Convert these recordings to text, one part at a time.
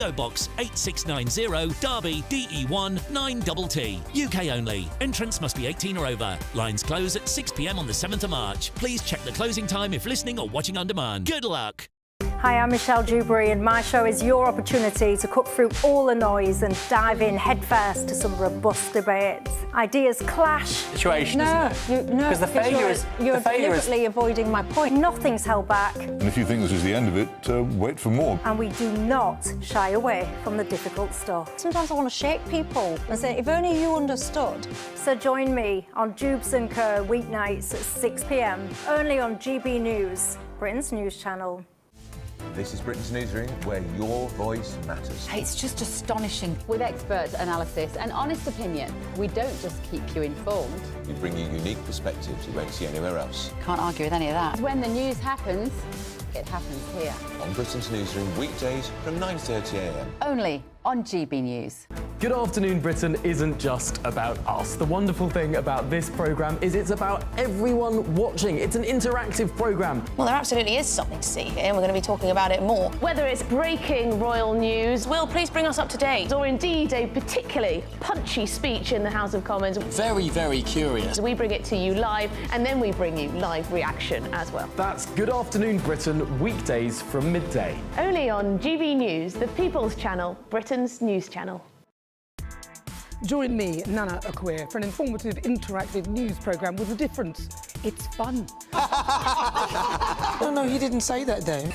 PO Box 8690 Derby DE1 9TT. UK only. Entrance must be 18 or over. Lines close at 6 p.m. on the 7th of March. Please check the closing time if listening or watching on demand. Good luck. Hi, I'm Michelle Dewberry, and my show is your opportunity to cut through all the noise and dive in headfirst to some robust debates. Ideas clash. Situation, because the failure is you're deliberately avoiding my point. Nothing's held back. And if you think this is the end of it, wait for more. And we do not shy away from the difficult stuff. Sometimes I want to shake people and say, if only you understood. So join me on Jubes & Co. weeknights at 6 p.m. only on GB News, Britain's news channel. This is Britain's Newsroom, where your voice matters. It's just astonishing. With expert analysis and honest opinion, we don't just keep you informed. We bring you unique perspectives you won't see anywhere else. Can't argue with any of that. When the news happens, it happens here. On Britain's Newsroom, weekdays from 9:30 a.m. Only on GB News. Good Afternoon Britain isn't just about us. The wonderful thing about this programme is it's about everyone watching. It's an interactive programme. Well, there absolutely is something to see here, and we're going to be talking about it more. Whether it's breaking royal news, Will, please bring us up to date. or indeed a particularly punchy speech in the House of Commons, very, very curious. we bring it to you live, and then we bring you live reaction as well. That's Good Afternoon Britain, weekdays from midday. Only on GB News, the People's Channel, Britain's news channel. Join me, Nana Akwe, for an informative, interactive news programme with a difference. It's fun. No, he didn't say that, Dave.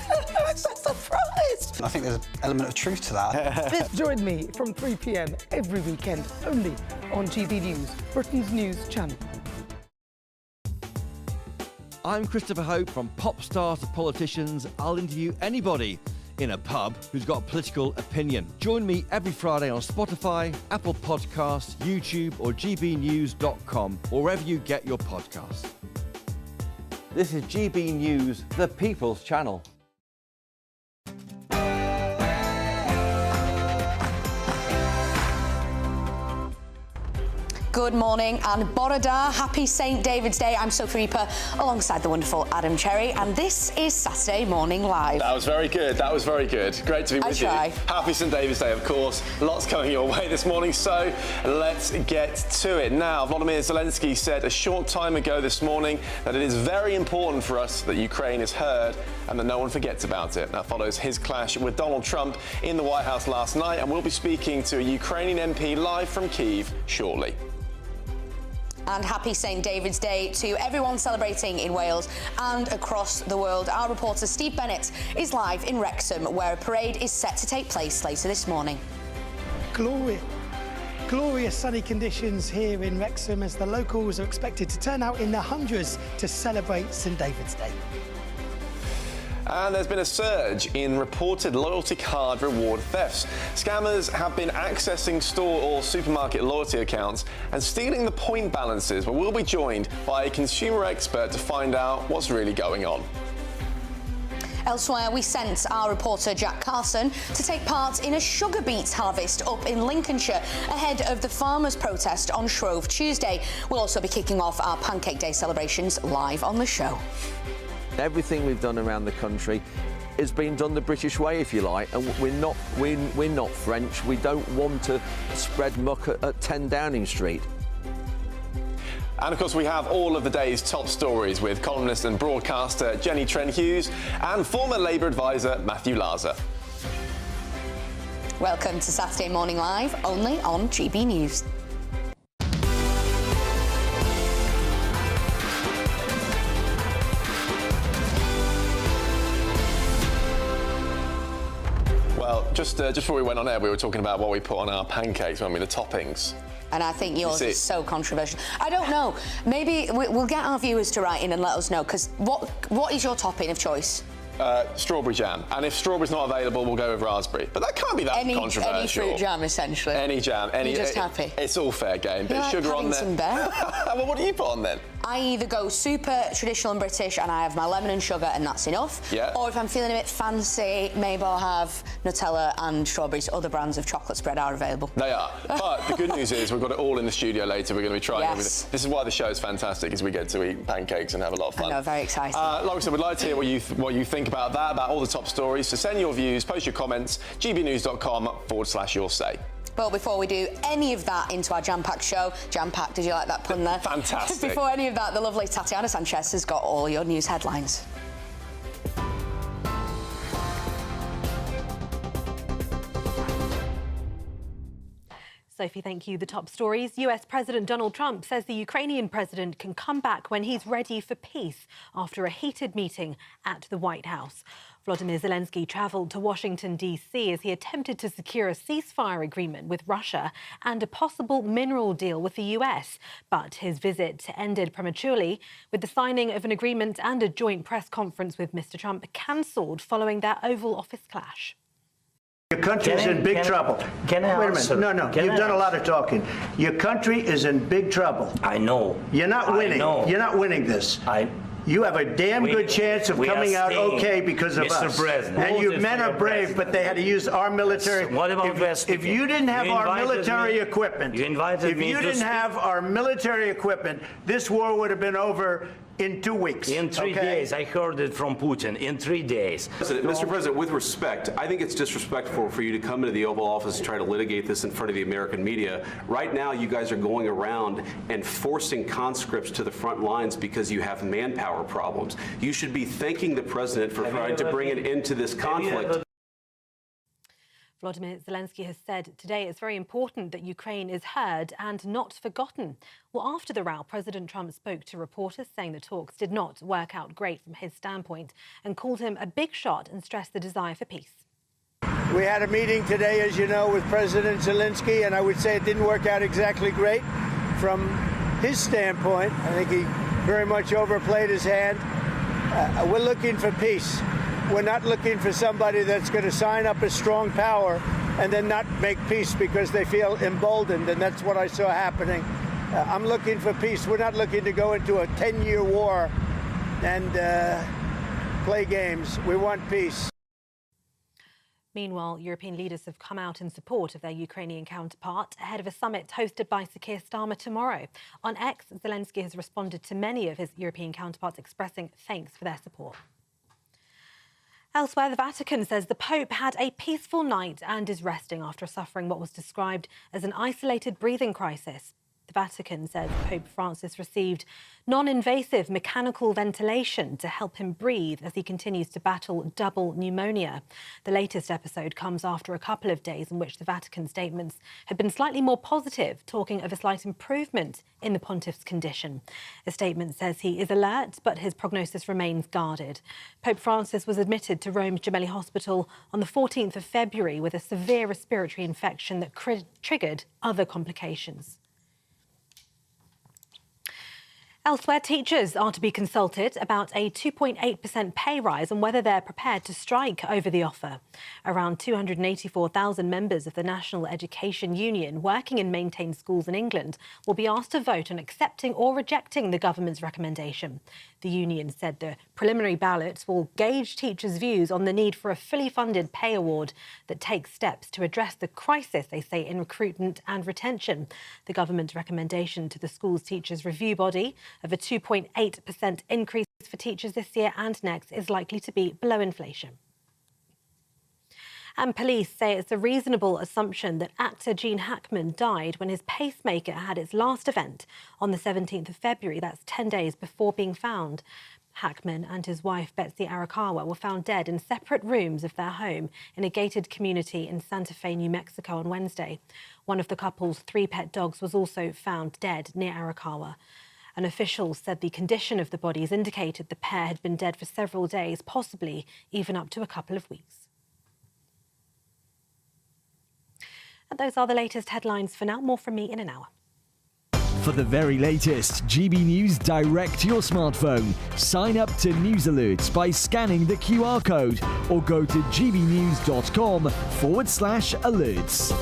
I'm so surprised. I think there's an element of truth to that. Join me from 3 p.m. every weekend, only on GB News, Britain's news channel. I'm Christopher Hope. From pop stars to politicians, I'll interview anybody in a pub who's got a political opinion. Join me every Friday on Spotify, Apple Podcasts, YouTube or gbnews.com, or wherever you get your podcasts. This is GB News, the People's Channel. Good morning and Borada. Happy St. David's Day. I'm Sophie Reaper alongside the wonderful Adam Cherry, and this is Saturday Morning Live. That was very good. That was very good. Great to be with you. Happy St. David's Day, of course. Lots coming your way this morning, so let's get to it. Now, Volodymyr Zelenskyy said a short time ago this morning that it is very important for us that Ukraine is heard and that no one forgets about it. That follows his clash with Donald Trump in the White House last night, and we'll be speaking to a Ukrainian MP live from Kyiv shortly. And happy St. David's Day to everyone celebrating in Wales and across the world. Our reporter Steve Bennett is live in Wrexham, where a parade is set to take place later this morning. Glorious sunny conditions here in Wrexham as the locals are expected to turn out in their hundreds to celebrate St. David's Day. And there's been a surge in reported loyalty card reward thefts. Scammers have been accessing store or supermarket loyalty accounts and stealing the point balances, but we'll be joined by a consumer expert to find out what's really going on. Elsewhere, we sent our reporter Jack Carson to take part in a sugar beet harvest up in Lincolnshire ahead of the farmers' protest on Shrove Tuesday. We'll also be kicking off our Pancake Day celebrations live on the show. Everything we've done around the country has been done the British way, if you like, and we're not French. We don't want to spread muck at 10 Downing Street. And of course, we have all of the day's top stories with columnist and broadcaster Jenny Trent-Hughes and former Labour advisor Matthew Larzer. Welcome to Saturday Morning Live, only on GB News. Well, just before we went on air, we were talking about what we put on our pancakes, weren't we? The toppings. And I think yours is so controversial. I don't know. Maybe we'll get our viewers to write in and let us know, because what is your topping of choice? Strawberry jam. And if strawberry's not available, we'll go with raspberry. But that can't be that controversial. Any fruit jam, essentially. Any jam. You're just happy. It's all fair game. Bit of sugar on there. Well, what do you put on then? I either go super traditional and British and I have my lemon and sugar and that's enough. Yeah. Or if I'm feeling a bit fancy, maybe I'll have Nutella and strawberries. Other brands of chocolate spread are available. They are. But the good news is we've got it all in the studio later. We're going to be trying everything. This is why the show is fantastic, is we get to eat pancakes and have a lot of fun. I know, very exciting. Like I said, we'd like to hear what you think think about that, about all the top stories. So send your views, post your comments, gbnews.com/your say. Well, before we do any of that into our jam-packed show, jam-packed, did you like that pun there? Fantastic. Before any of that, the lovely Tatiana Sanchez has got all your news headlines. Sophie, thank you. The top stories. US President Donald Trump says the Ukrainian president can come back when he's ready for peace after a heated meeting at the White House. Volodymyr Zelenskyy travelled to Washington, D.C. as he attempted to secure a ceasefire agreement with Russia and a possible mineral deal with the US. But his visit ended prematurely, with the signing of an agreement and a joint press conference with Mr. Trump cancelled following their Oval Office clash. Your country is in big trouble. Can I Wait a answer? minute. No, you've done a lot of talking. Your country is in big trouble. I know. You're not winning. You're not winning this. You have a damn good chance of coming out okay because of us. Mr. President. And you men are brave, but they had to use our military. What about if you didn't have our military equipment, if you didn't have our military equipment, this war would have been over in 2 weeks. In 3 days. I heard it from Putin. In 3 days. Mr. President, with respect, I think it's disrespectful for you to come into the Oval Office and try to litigate this in front of the American media. Right now, you guys are going around and forcing conscripts to the front lines because you have manpower problems. You should be thanking the president for trying to bring an end to this conflict. Volodymyr Zelenskyy has said today it's very important that Ukraine is heard and not forgotten. Well, after the row, President Trump spoke to reporters, saying the talks did not work out great from his standpoint, and called him a big shot and stressed the desire for peace. We had a meeting today, as you know, with President Zelenskyy, and I would say it didn't work out exactly great from his standpoint. I think he very much overplayed his hand. We're looking for peace. We're not looking for somebody that's going to sign up as strong power and then not make peace because they feel emboldened, and that's what I saw happening. I'm looking for peace. We're not looking to go into a 10-year war and play games. We want peace. Meanwhile, European leaders have come out in support of their Ukrainian counterpart ahead of a summit hosted by Sir Keir Starmer tomorrow. On X, Zelenskyy has responded to many of his European counterparts expressing thanks for their support. Elsewhere, the Vatican says the Pope had a peaceful night and is resting after suffering what was described as an isolated breathing crisis. The Vatican says Pope Francis received non-invasive mechanical ventilation to help him breathe as he continues to battle double pneumonia. The latest episode comes after a couple of days in which the Vatican statements had been slightly more positive, talking of a slight improvement in the pontiff's condition. A statement says he is alert, but his prognosis remains guarded. Pope Francis was admitted to Rome's Gemelli Hospital on the 14th of February with a severe respiratory infection that triggered other complications. Elsewhere, teachers are to be consulted about a 2.8% pay rise and whether they're prepared to strike over the offer. Around 284,000 members of the National Education Union working in maintained schools in England will be asked to vote on accepting or rejecting the government's recommendation. The union said the preliminary ballots will gauge teachers' views on the need for a fully funded pay award that takes steps to address the crisis, they say, in recruitment and retention. The government's recommendation to the school's teachers' review body of a 2.8% increase for teachers this year and next is likely to be below inflation. And police say it's a reasonable assumption that actor Gene Hackman died when his pacemaker had its last event on the 17th of February. That's 10 days before being found. Hackman and his wife, Betsy Arakawa, were found dead in separate rooms of their home in a gated community in Santa Fe, New Mexico on Wednesday. One of the couple's 3 pet dogs was also found dead near Arakawa. An official said the condition of the bodies indicated the pair had been dead for several days, possibly even up to a couple of weeks. And those are the latest headlines for now. More from me in an hour. For the very latest GB News direct to your smartphone, sign up to News Alerts by scanning the QR code or go to gbnews.com/alerts.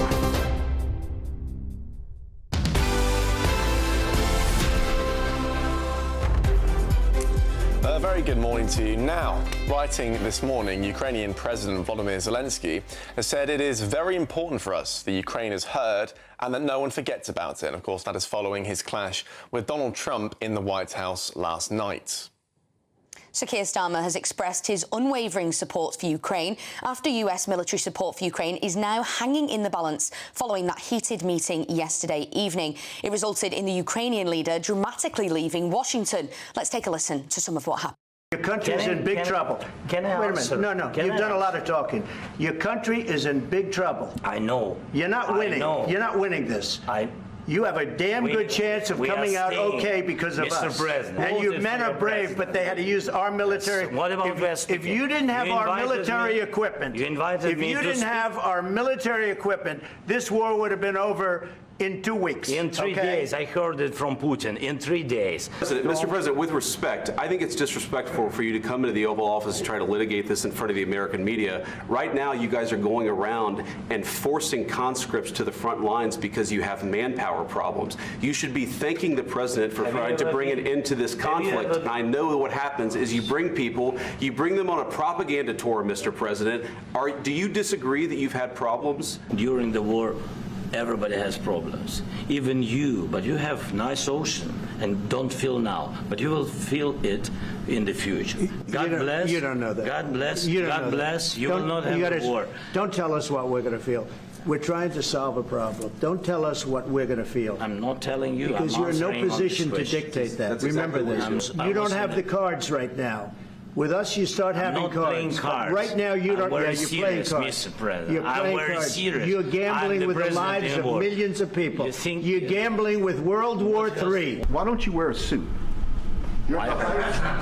A very good morning to you. Now, writing this morning, Ukrainian President Volodymyr Zelenskyy has said it is very important for us that Ukraine is heard and that no one forgets about it. And of course, that is following his clash with Donald Trump in the White House last night. Sir Keir Starmer has expressed his unwavering support for Ukraine after US military support for Ukraine is now hanging in the balance following that heated meeting yesterday evening. It resulted in the Ukrainian leader dramatically leaving Washington. Let's take a listen to some of what happened. Your country is in big trouble. Can I Wait a answer? minute. No, you've done a lot of talking. Your country is in big trouble. I know. You're not winning. You're not winning this. You have a damn good chance of coming out okay because of us. Mr. President. And you men are brave, but they had to use our military. What about if you didn't have our military equipment, if you didn't have our military equipment, this war would have been over in 2 weeks. In 3 days. I heard it from Putin. In 3 days. Mr. President, with respect, I think it's disrespectful for you to come into the Oval Office and try to litigate this in front of the American media. Right now, you guys are going around and forcing conscripts to the front lines because you have manpower problems. You should be thanking the president for trying to bring an end to this conflict. And I know what happens is you bring people, you bring them on a propaganda tour, Mr. President. Do you disagree that you've had problems? During the war, everybody has problems, even you, but you have nice ocean and don't feel now, but you will feel it in the future. God bless. You don't know that. God bless. You don't God know bless. That. You will not have a war. Don't tell us what we're going to feel. We're trying to solve a problem. Don't tell us what we're going to feel. I'm not telling you. Because you're in no position to dictate that. Remember this. You don't have the cards right now. With us, you start having cards. Right now, you don't. Yeah, you're playing cards. Mr. President. You're playing cards. Serious. You're gambling with the lives of millions of people. You're gambling with World War III. Why don't you wear a suit? Why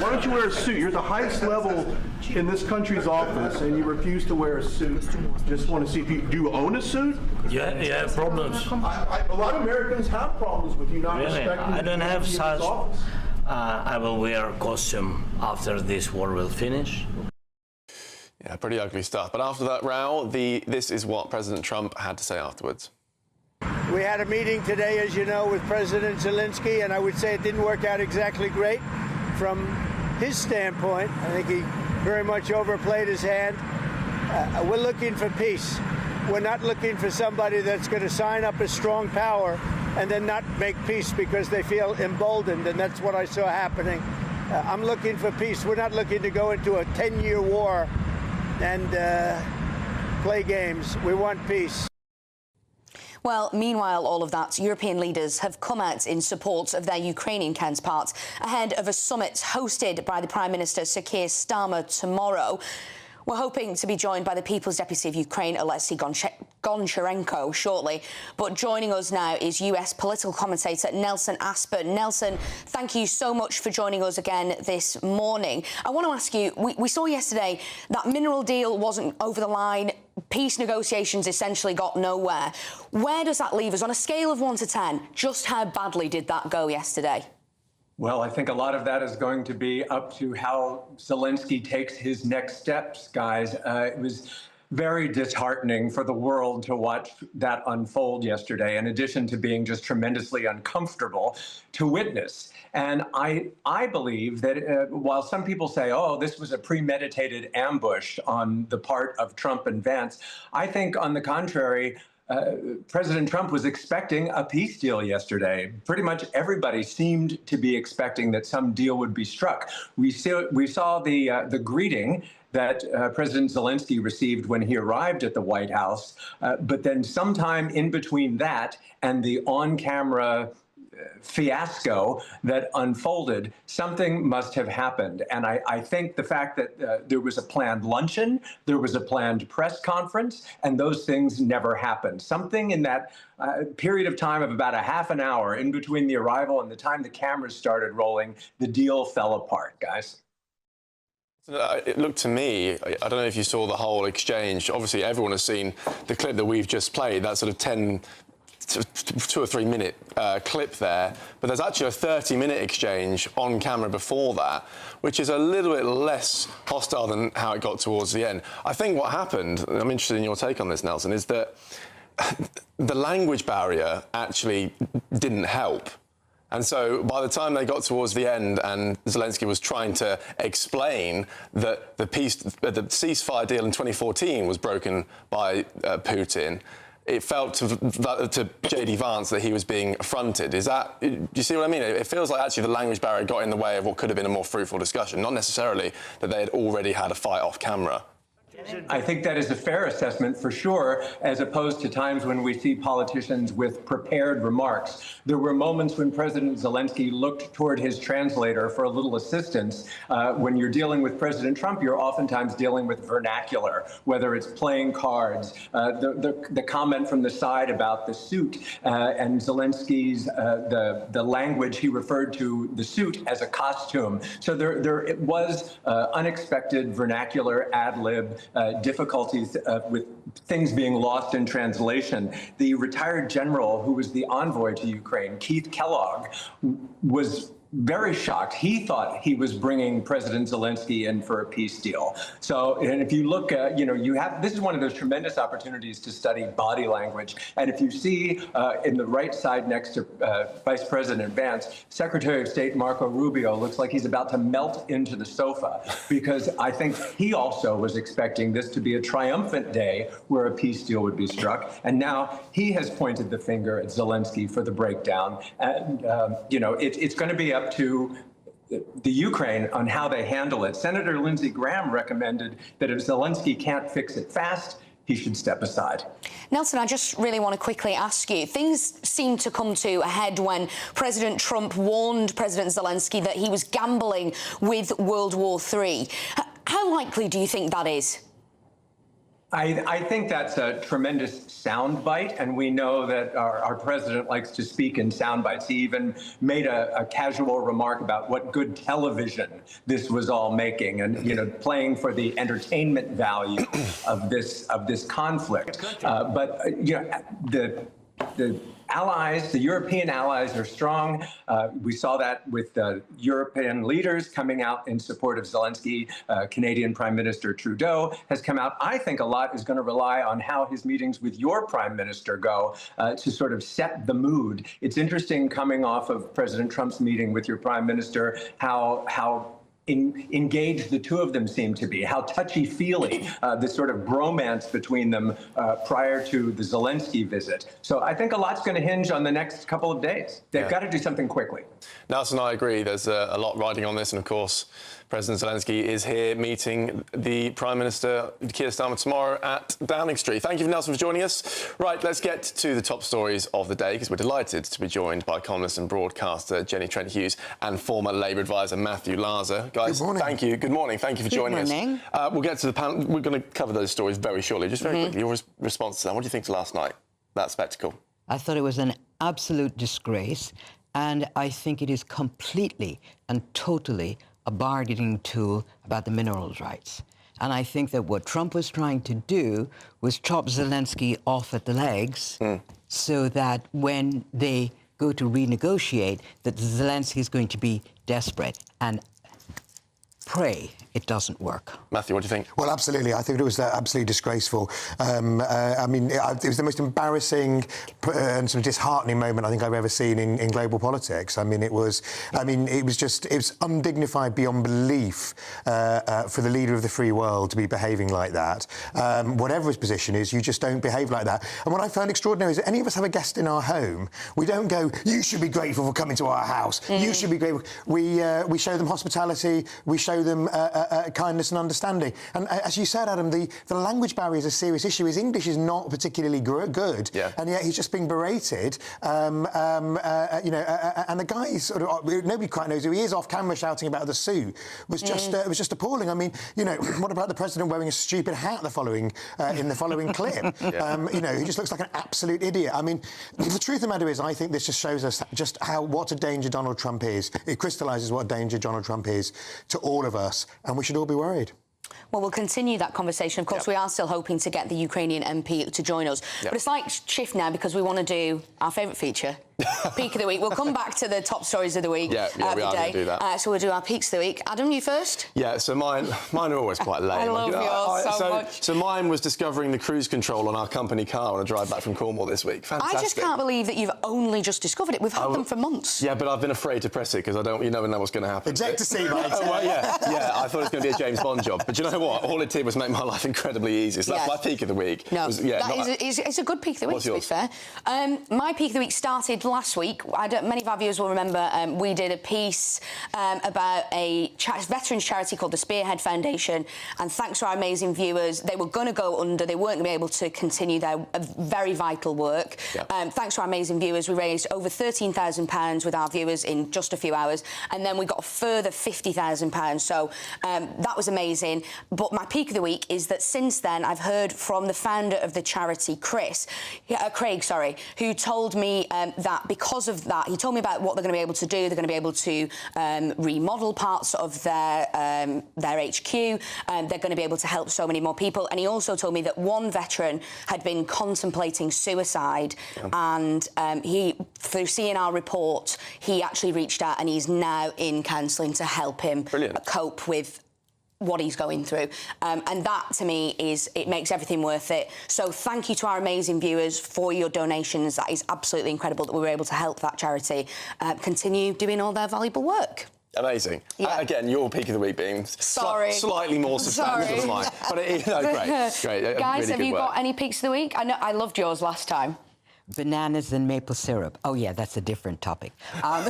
don't you wear a suit? You're at the highest level in this country's office, and you refuse to wear a suit. Just want to see if do you own a suit? Yeah, you have problems. A lot of Americans have problems with you not respecting. I don't have such. I will wear a costume after this war will finish. Yeah, pretty ugly stuff. But after that row, this is what President Trump had to say afterwards. We had a meeting today, as you know, with President Zelenskyy, and I would say it didn't work out exactly great from his standpoint. I think he very much overplayed his hand. We're looking for peace. We're not looking for somebody that's going to sign up as strong power and then not make peace because they feel emboldened, and that's what I saw happening. I'm looking for peace. We're not looking to go into a 10-year war and play games. We want peace. Well, meanwhile, all of that, European leaders have come out in support of their Ukrainian counterparts ahead of a summit hosted by the Prime Minister Sir Keir Starmer tomorrow. We're hoping to be joined by the People's Deputy of Ukraine, Alexei Goncharenko, shortly. But joining us now is US political commentator Nelson Aspen. Nelson, thank you so much for joining us again this morning. I want to ask you, we saw yesterday that mineral deal wasn't over the line. Peace negotiations essentially got nowhere. Where does that leave us? On a scale of 1 to 10, just how badly did that go yesterday? Well, I think a lot of that is going to be up to how Zelenskyy takes his next steps, guys. It was very disheartening for the world to watch that unfold yesterday, in addition to being just tremendously uncomfortable to witness. And I believe that while some people say, oh, this was a premeditated ambush on the part of Trump and Vance, I think, on the contrary, President Trump was expecting a peace deal yesterday. Pretty much everybody seemed to be expecting that some deal would be struck. We saw the greeting that President Zelenskyy received when he arrived at the White House, but then sometime in between that and the on-camera fiasco that unfolded, something must have happened. And I think the fact that there was a planned luncheon, there was a planned press conference, and those things never happened. Something in that period of time of about a half an hour in between the arrival and the time the cameras started rolling, the deal fell apart, guys. It looked to me, I don't know if you saw the whole exchange. Obviously, everyone has seen the clip that we've just played, that sort of 2 or 3 minute clip there, but there's actually a 30-minute exchange on camera before that, which is a little bit less hostile than how it got towards the end. I think what happened, and I'm interested in your take on this, Nelson, is that the language barrier actually didn't help. And so by the time they got towards the end and Zelenskyy was trying to explain that the ceasefire deal in 2014 was broken by Putin, it felt to J.D. Vance that he was being affronted. Do you see what I mean? It feels like actually the language barrier got in the way of what could have been a more fruitful discussion, not necessarily that they had already had a fight off camera. I think that is a fair assessment for sure, as opposed to times when we see politicians with prepared remarks. There were moments when President Zelenskyy looked toward his translator for a little assistance. When you're dealing with President Trump, you're oftentimes dealing with vernacular, whether it's playing cards, the comment from the side about the suit, and Zelenskyy's, the language he referred to the suit as a costume. So it was unexpected vernacular ad-lib, difficulties with things being lost in translation. The retired general who was the envoy to Ukraine, Keith Kellogg, was very shocked. He thought he was bringing President Zelenskyy in for a peace deal. So, and if you look at, this is one of those tremendous opportunities to study body language. And if you see in the right side next to Vice President Vance, Secretary of State Marco Rubio looks like he's about to melt into the sofa, because I think he also was expecting this to be a triumphant day where a peace deal would be struck. And now he has pointed the finger at Zelenskyy for the breakdown. And, it's going to be up to the Ukraine on how they handle it. Senator Lindsey Graham recommended that if Zelenskyy can't fix it fast, he should step aside. Nelson, I just really want to quickly ask you, things seemed to come to a head when President Trump warned President Zelenskyy that he was gambling with World War III. How likely do you think that is? I think that's a tremendous soundbite, and we know that our president likes to speak in sound bites. He even made a casual remark about what good television this was all making, and playing for the entertainment value of this conflict. But the allies, the European allies, are strong. We saw that with European leaders coming out in support of Zelenskyy. Canadian Prime Minister Trudeau has come out. I think a lot is going to rely on how his meetings with your Prime Minister go to sort of set the mood. It's interesting, coming off of President Trump's meeting with your Prime Minister, how engaged the two of them seem to be, how touchy-feely this sort of bromance between them prior to the Zelenskyy visit. So I think a lot's going to hinge on the next couple of days. They've got to do something quickly. Nelson, I agree. There's a lot riding on this, and of course, President Zelenskyy is here meeting the Prime Minister, Keir Starmer, tomorrow at Downing Street. Thank you, Nelson, for joining us. Right, let's get to the top stories of the day, because we're delighted to be joined by columnist and broadcaster Jenny Trent-Hughes and former Labour advisor Matthew Larser. Guys, good morning. Thank you. Good morning. Thank you for joining us. We'll get to the panel. We're going to cover those stories very shortly. Just very quickly, your response to that. What do you think to last night, that spectacle? I thought it was an absolute disgrace, and I think it is completely and totally a bargaining tool about the minerals rights. And I think that what Trump was trying to do was chop Zelenskyy off at the legs so that when they go to renegotiate, that Zelenskyy is going to be desperate and pray it doesn't work. Matthew, what do you think? Well, absolutely. I think it was absolutely disgraceful. I mean, it was the most embarrassing and sort of disheartening moment I think I've ever seen in global politics. I mean, it was undignified beyond belief for the leader of the free world to be behaving like that. Whatever his position is, you just don't behave like that. And what I found extraordinary is that any of us have a guest in our home, we don't go, you should be grateful for coming to our house. You should be grateful. We show them hospitality. We show them kindness and understanding. And as you said, Adam, the language barrier is a serious issue. His English is not particularly good, and yet he's just being berated. And the guy is sort of, nobody quite knows who he is, off camera shouting about the suit was just appalling. I mean, what about the president wearing a stupid hat in the following clip? He just looks like an absolute idiot. I mean, the truth of the matter is, I think this just shows us just what a danger Donald Trump is. It crystallises what a danger Donald Trump is to all of us, and we should all be worried. Well, we'll continue that conversation. Of course, we are still hoping to get the Ukrainian MP to join us. But a slight shift now, because we want to do our favourite feature, Peak of the week. We'll come back to the top stories of the week. Yeah, we are going to do that. So we'll do our peaks of the week. Adam, you first? Yeah, so mine are always quite lame. I love yours so much. So mine was discovering the cruise control on our company car on a drive back from Cornwall this week. Fantastic. I just can't believe that you've only just discovered it. We've had them for months. Yeah, but I've been afraid to press it because you never know what's going to happen. Eject seat, mate. Well, yeah, I thought it was going to be a James Bond job. But you know what? All it did was make my life incredibly easy. So that's my peak of the week. No, it's a good peak of the week, What's to be yours? fair. My peak of the week started last week. Many of our viewers will remember we did a piece about a veterans charity called the Spearhead Foundation, and thanks to our amazing viewers, they were going to go under. They weren't going to be able to continue their very vital work. Yeah. Thanks to our amazing viewers, we raised over £13,000 with our viewers in just a few hours, and then we got a further £50,000. So that was amazing. But my peak of the week is that since then, I've heard from the founder of the charity, Craig, who told me that because of that, he told me about what they're going to be able to do. They're going to be able to remodel parts of their HQ. They're going to be able to help so many more people. And he also told me that one veteran had been contemplating suicide, and through seeing our report, he actually reached out, and he's now in counselling to help him cope with what he's going through. And that, to me, it makes everything worth it. So thank you to our amazing viewers for your donations. That is absolutely incredible that we were able to help that charity continue doing all their valuable work. Amazing. Yeah. Again, your peak of the week being slightly more substantial than mine. But great. Guys, really have you work. got any peaks of the week? I know I loved yours last time. Bananas and maple syrup. Oh, yeah, that's a different topic. That's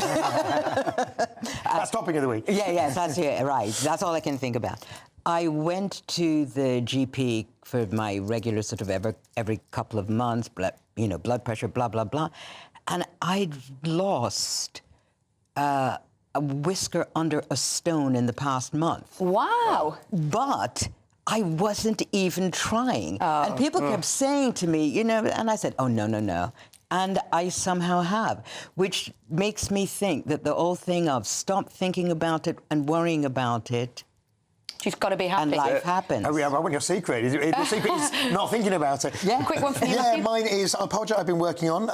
topic of the week. Yeah, that's right. That's all I can think about. I went to the GP for my regular sort of every couple of months, blood pressure, blah, blah, blah. And I'd lost a whisker under a stone in the past month. Wow. But I wasn't even trying. And people kept saying to me, and I said, oh, no. And I somehow have, which makes me think that the whole thing of stop thinking about it and worrying about it. She's got to be happy. And life happens. Oh, yeah, I want your secret. Your secret is not thinking about it. Yeah. Quick one for you, Yeah, Matthew. mine is a project I've been working on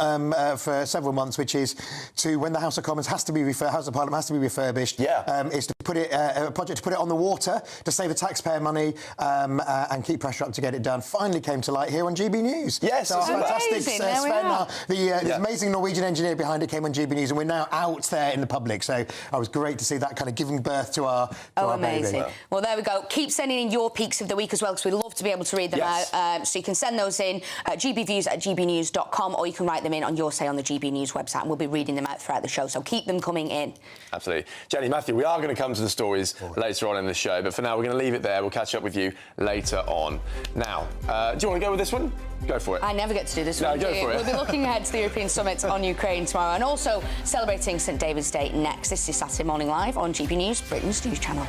for several months, which is when the House of Commons House of Parliament has to be refurbished. Is to put it a project to put it on the water to save the taxpayer money and keep pressure up to get it done. Finally came to light here on GB News. Yes, so it's fantastic. Sven, the amazing Norwegian engineer behind it came on GB News, and we're now out there in the public. So it was great to see that kind of giving birth to our amazing. baby. Well, there we go. Keep sending in your peaks of the week as well, because we'd love to be able to read them out. So you can send those in at gbviews@gbnews.com, or you can write them in on your say on the GB News website, and we'll be reading them out throughout the show. So keep them coming in. Absolutely. Jenny, Matthew, we are going to come to the stories later on in the show, but for now we're going to leave it there. We'll catch up with you later on. Now, do you want to go with this one? Go for it. I never get to do this one. Go for it. We'll be looking ahead to the European Summit on Ukraine tomorrow, and also celebrating St David's Day next. This is Saturday Morning Live on GB News, Britain's news channel.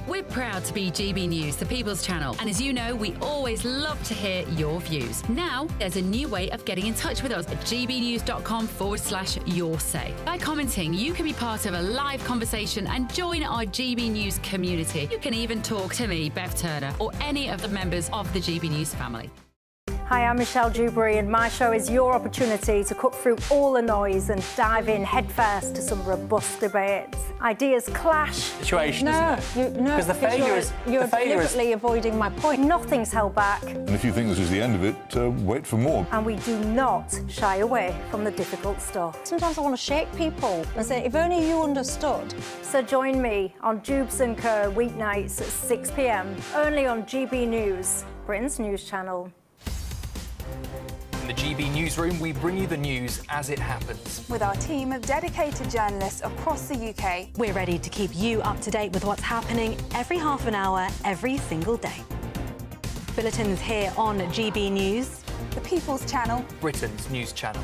We're proud to be GB News, the People's Channel. And as you know, we always love to hear your views. Now, there's a new way of getting in touch with us at gbnews.com/yoursay. By commenting, you can be part of a live conversation and join our GB News community. You can even talk to me, Bev Turner, or any of the members of the GB News family. Hi, I'm Michelle Dewberry, and my show is your opportunity to cut through all the noise and dive in headfirst to some robust debates. Ideas clash. Situation, isn't it? Because the failure is... You're deliberately avoiding my point. Nothing's held back. And if you think this is the end of it, wait for more. And we do not shy away from the difficult stuff. Sometimes I want to shake people and say, if only you understood. So join me on Jubes & Co. weeknights at 6 p.m, only on GB News, Britain's news channel. In the GB Newsroom, we bring you the news as it happens. With our team of dedicated journalists across the UK. We're ready to keep you up to date with what's happening every half an hour, every single day. Bulletins here on GB News, the People's Channel, Britain's news channel.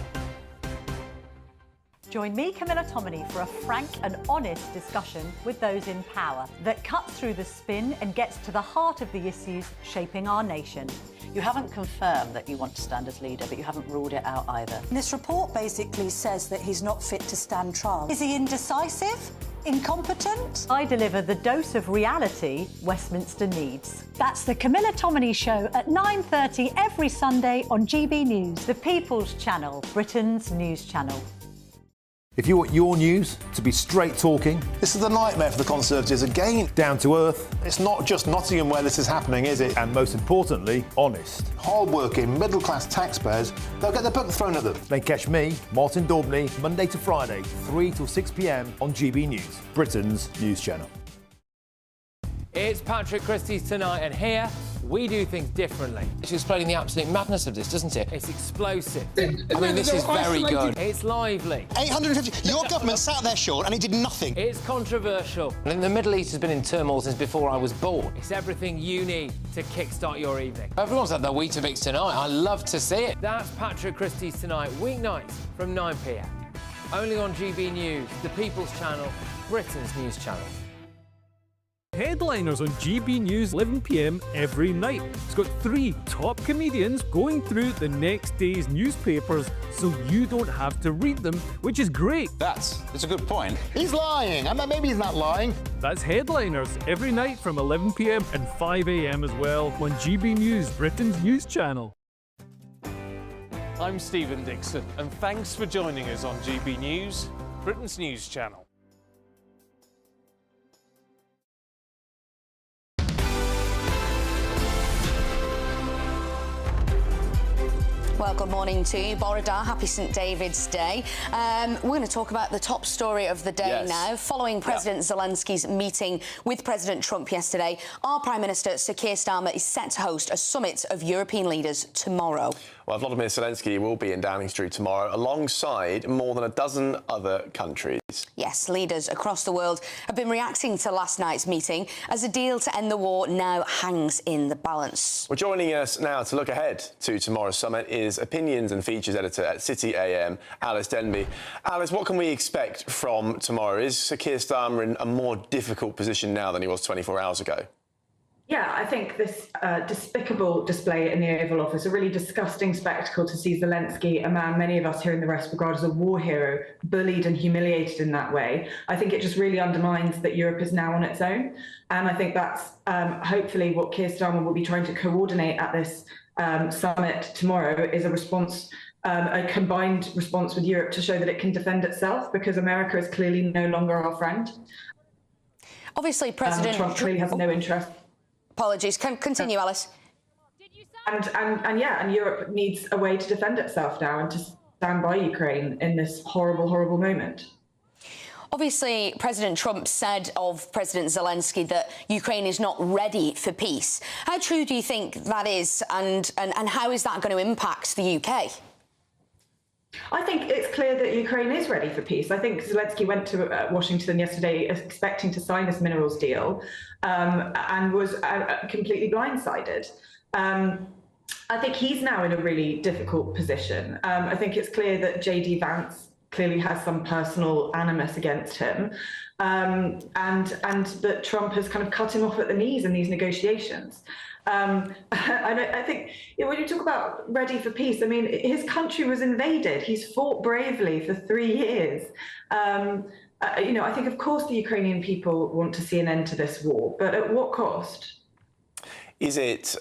Join me, Camilla Tominey, for a frank and honest discussion with those in power that cuts through the spin and gets to the heart of the issues shaping our nation. You haven't confirmed that you want to stand as leader, but you haven't ruled it out either. This report basically says that he's not fit to stand trial. Is he indecisive? incompetent? I deliver the dose of reality Westminster needs. That's the Camilla Tominey Show at 9:30 every Sunday on GB News. The People's Channel, Britain's news channel. If you want your news to be straight talking, this is a nightmare for the Conservatives again. Down to earth. It's not just Nottingham where this is happening, is it? And most importantly, honest. Hard-working, middle-class taxpayers, they'll get the book thrown at them. Then catch me, Martin Daubney, Monday to Friday, 3 till 6 p.m. on GB News, Britain's news channel. It's Patrick Christie's Tonight, and here we do things differently. It's explaining the absolute madness of this, doesn't it? It's explosive. I mean, this is very good. It's lively. 850. Your government sat there, Sean, and it did nothing. It's controversial. And the Middle East has been in turmoil since before I was born. It's everything you need to kickstart your evening. Everyone's had their Weetabix tonight. I love to see it. That's Patrick Christie's Tonight, weeknights from 9 p.m. Only on GB News, the People's Channel, Britain's news channel. Headliners on GB News 11 p.m. every night. It's got 3 top comedians going through the next day's newspapers so you don't have to read them, which is great. That's a good point. He's lying. I mean, maybe he's not lying. That's Headliners every night from 11 p.m. and 5 a.m. as well on GB News, Britain's news channel. I'm Stephen Dixon, and thanks for joining us on GB News, Britain's news channel. Well, good morning to you. Borodar, happy St David's Day. We're going to talk about the top story of the day now. Following President Zelensky's meeting with President Trump yesterday, our Prime Minister, Sir Keir Starmer, is set to host a summit of European leaders tomorrow. Well, Volodymyr Zelenskyy will be in Downing Street tomorrow alongside more than a dozen other countries. Yes, leaders across the world have been reacting to last night's meeting as a deal to end the war now hangs in the balance. Well, joining us now to look ahead to tomorrow's summit is Opinions and Features Editor at City AM, Alice Denby. Alice, what can we expect from tomorrow? Is Sir Keir Starmer in a more difficult position now than he was 24 hours ago? Yeah, I think this despicable display in the Oval Office, a really disgusting spectacle to see Zelenskyy, a man many of us here in the West regard as a war hero, bullied and humiliated in that way. I think it just really undermines that Europe is now on its own. And I think that's hopefully what Keir Starmer will be trying to coordinate at this summit tomorrow, is a response, a combined response with Europe to show that it can defend itself, because America is clearly no longer our friend. Obviously, President Trump clearly has no interest. Apologies. Continue, Alice. And Europe needs a way to defend itself now and to stand by Ukraine in this horrible, horrible moment. Obviously, President Trump said of President Zelenskyy that Ukraine is not ready for peace. How true do you think that is, and how is that going to impact the UK? I think it's clear that Ukraine is ready for peace. I think Zelenskyy went to Washington yesterday expecting to sign this minerals deal and was completely blindsided. I think he's now in a really difficult position. I think it's clear that J.D. Vance clearly has some personal animus against him, and that Trump has kind of cut him off at the knees in these negotiations. And I think when you talk about ready for peace, I mean, his country was invaded. He's fought bravely for 3 years. I think, of course, the Ukrainian people want to see an end to this war, but at what cost? Is it,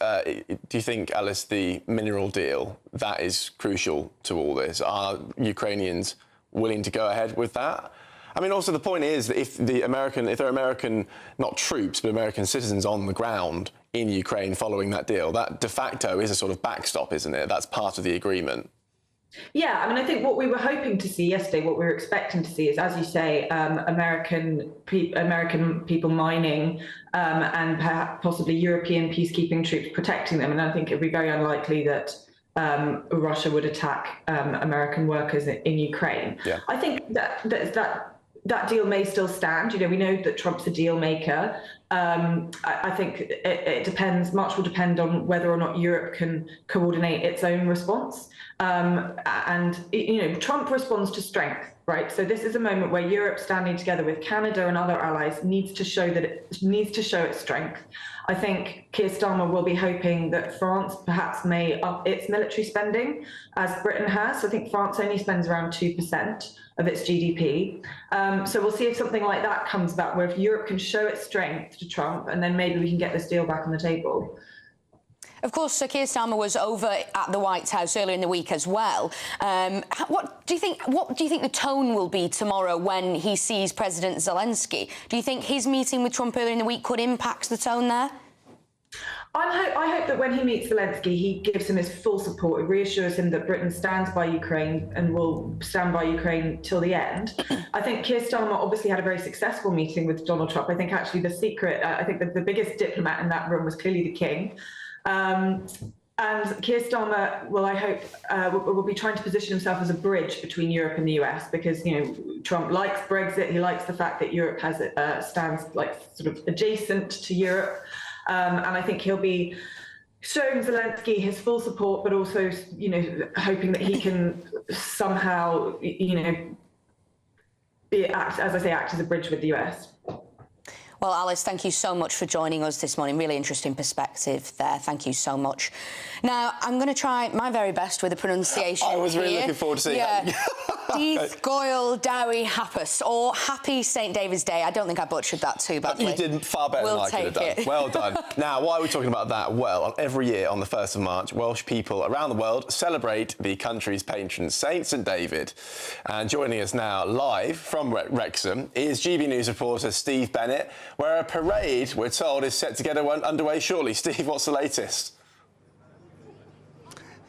do you think, Alice, the mineral deal, that is crucial to all this? Are Ukrainians willing to go ahead with that? I mean, also the point is that if there are American, not troops, but American citizens on the ground in Ukraine following that deal, that de facto is a sort of backstop, isn't it? That's part of the agreement. Yeah, I mean, I think what we were hoping to see yesterday, what we were expecting to see is, as you say, American people mining and perhaps possibly European peacekeeping troops protecting them. And I think it would be very unlikely that Russia would attack American workers in Ukraine. Yeah. I think that deal may still stand. You know, we know that Trump's a deal maker. I think it depends. Much will depend on whether or not Europe can coordinate its own response. And you know, Trump responds to strength. right? So this is a moment where Europe, standing together with Canada and other allies, needs to show its strength. I think Keir Starmer will be hoping that France perhaps may up its military spending, as Britain has. I think France only spends around 2% of its GDP. So we'll see if something like that comes about, where if Europe can show its strength to Trump, and then maybe we can get this deal back on the table. Of course, Sir Keir Starmer was over at the White House earlier in the week as well. What do you think the tone will be tomorrow when he sees President Zelenskyy? Do you think his meeting with Trump earlier in the week could impact the tone there? I hope that when he meets Zelenskyy, he gives him his full support. It reassures him that Britain stands by Ukraine and will stand by Ukraine till the end. I think Keir Starmer obviously had a very successful meeting with Donald Trump. I think actually the secret, I think that the biggest diplomat in that room was clearly the king. And Keir Starmer, well, I hope, will be trying to position himself as a bridge between Europe and the US, because, you know, Trump likes Brexit. He likes the fact that Europe has stands like sort of adjacent to Europe. And I think he'll be showing Zelenskyy his full support, but also, you know, hoping that he can somehow, you know, act as a bridge with the US. Well, Alice, thank you so much for joining us this morning. Really interesting perspective there. Thank you so much. Now, I'm going to try my very best with the pronunciation. I was really looking forward to seeing that. Dydd Goel Dewi Hapus, or Happy St David's Day. I don't think I butchered that too badly. You did far better than I could have done. Well done. Now, why are we talking about that? Well, every year on the 1st of March, Welsh people around the world celebrate the country's patron saint, St David. And joining us now live from Wrexham is GB News reporter Steve Bennett, where a parade, we're told, is set to get underway shortly. Steve, what's the latest?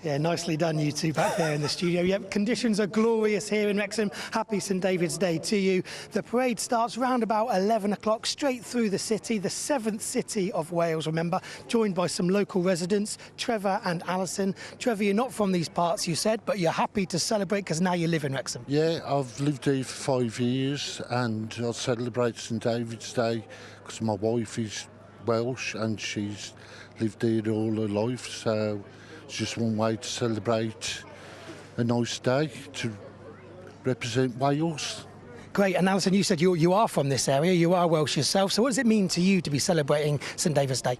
Yeah, nicely done, you two back there in the studio. Yep, conditions are glorious here in Wrexham. Happy St David's Day to you. The parade starts round about 11 o'clock, straight through the city, the 7th city of Wales, remember, joined by some local residents, Trevor and Alison. Trevor, you're not from these parts, you said, but you're happy to celebrate because now you live in Wrexham. Yeah, I've lived here for 5 years and I celebrate St David's Day because my wife is Welsh and she's lived here all her life, so it's just one way to celebrate a nice day to represent Wales. Great, and Alison, you said you are from this area, you are Welsh yourself, so what does it mean to you to be celebrating St David's Day?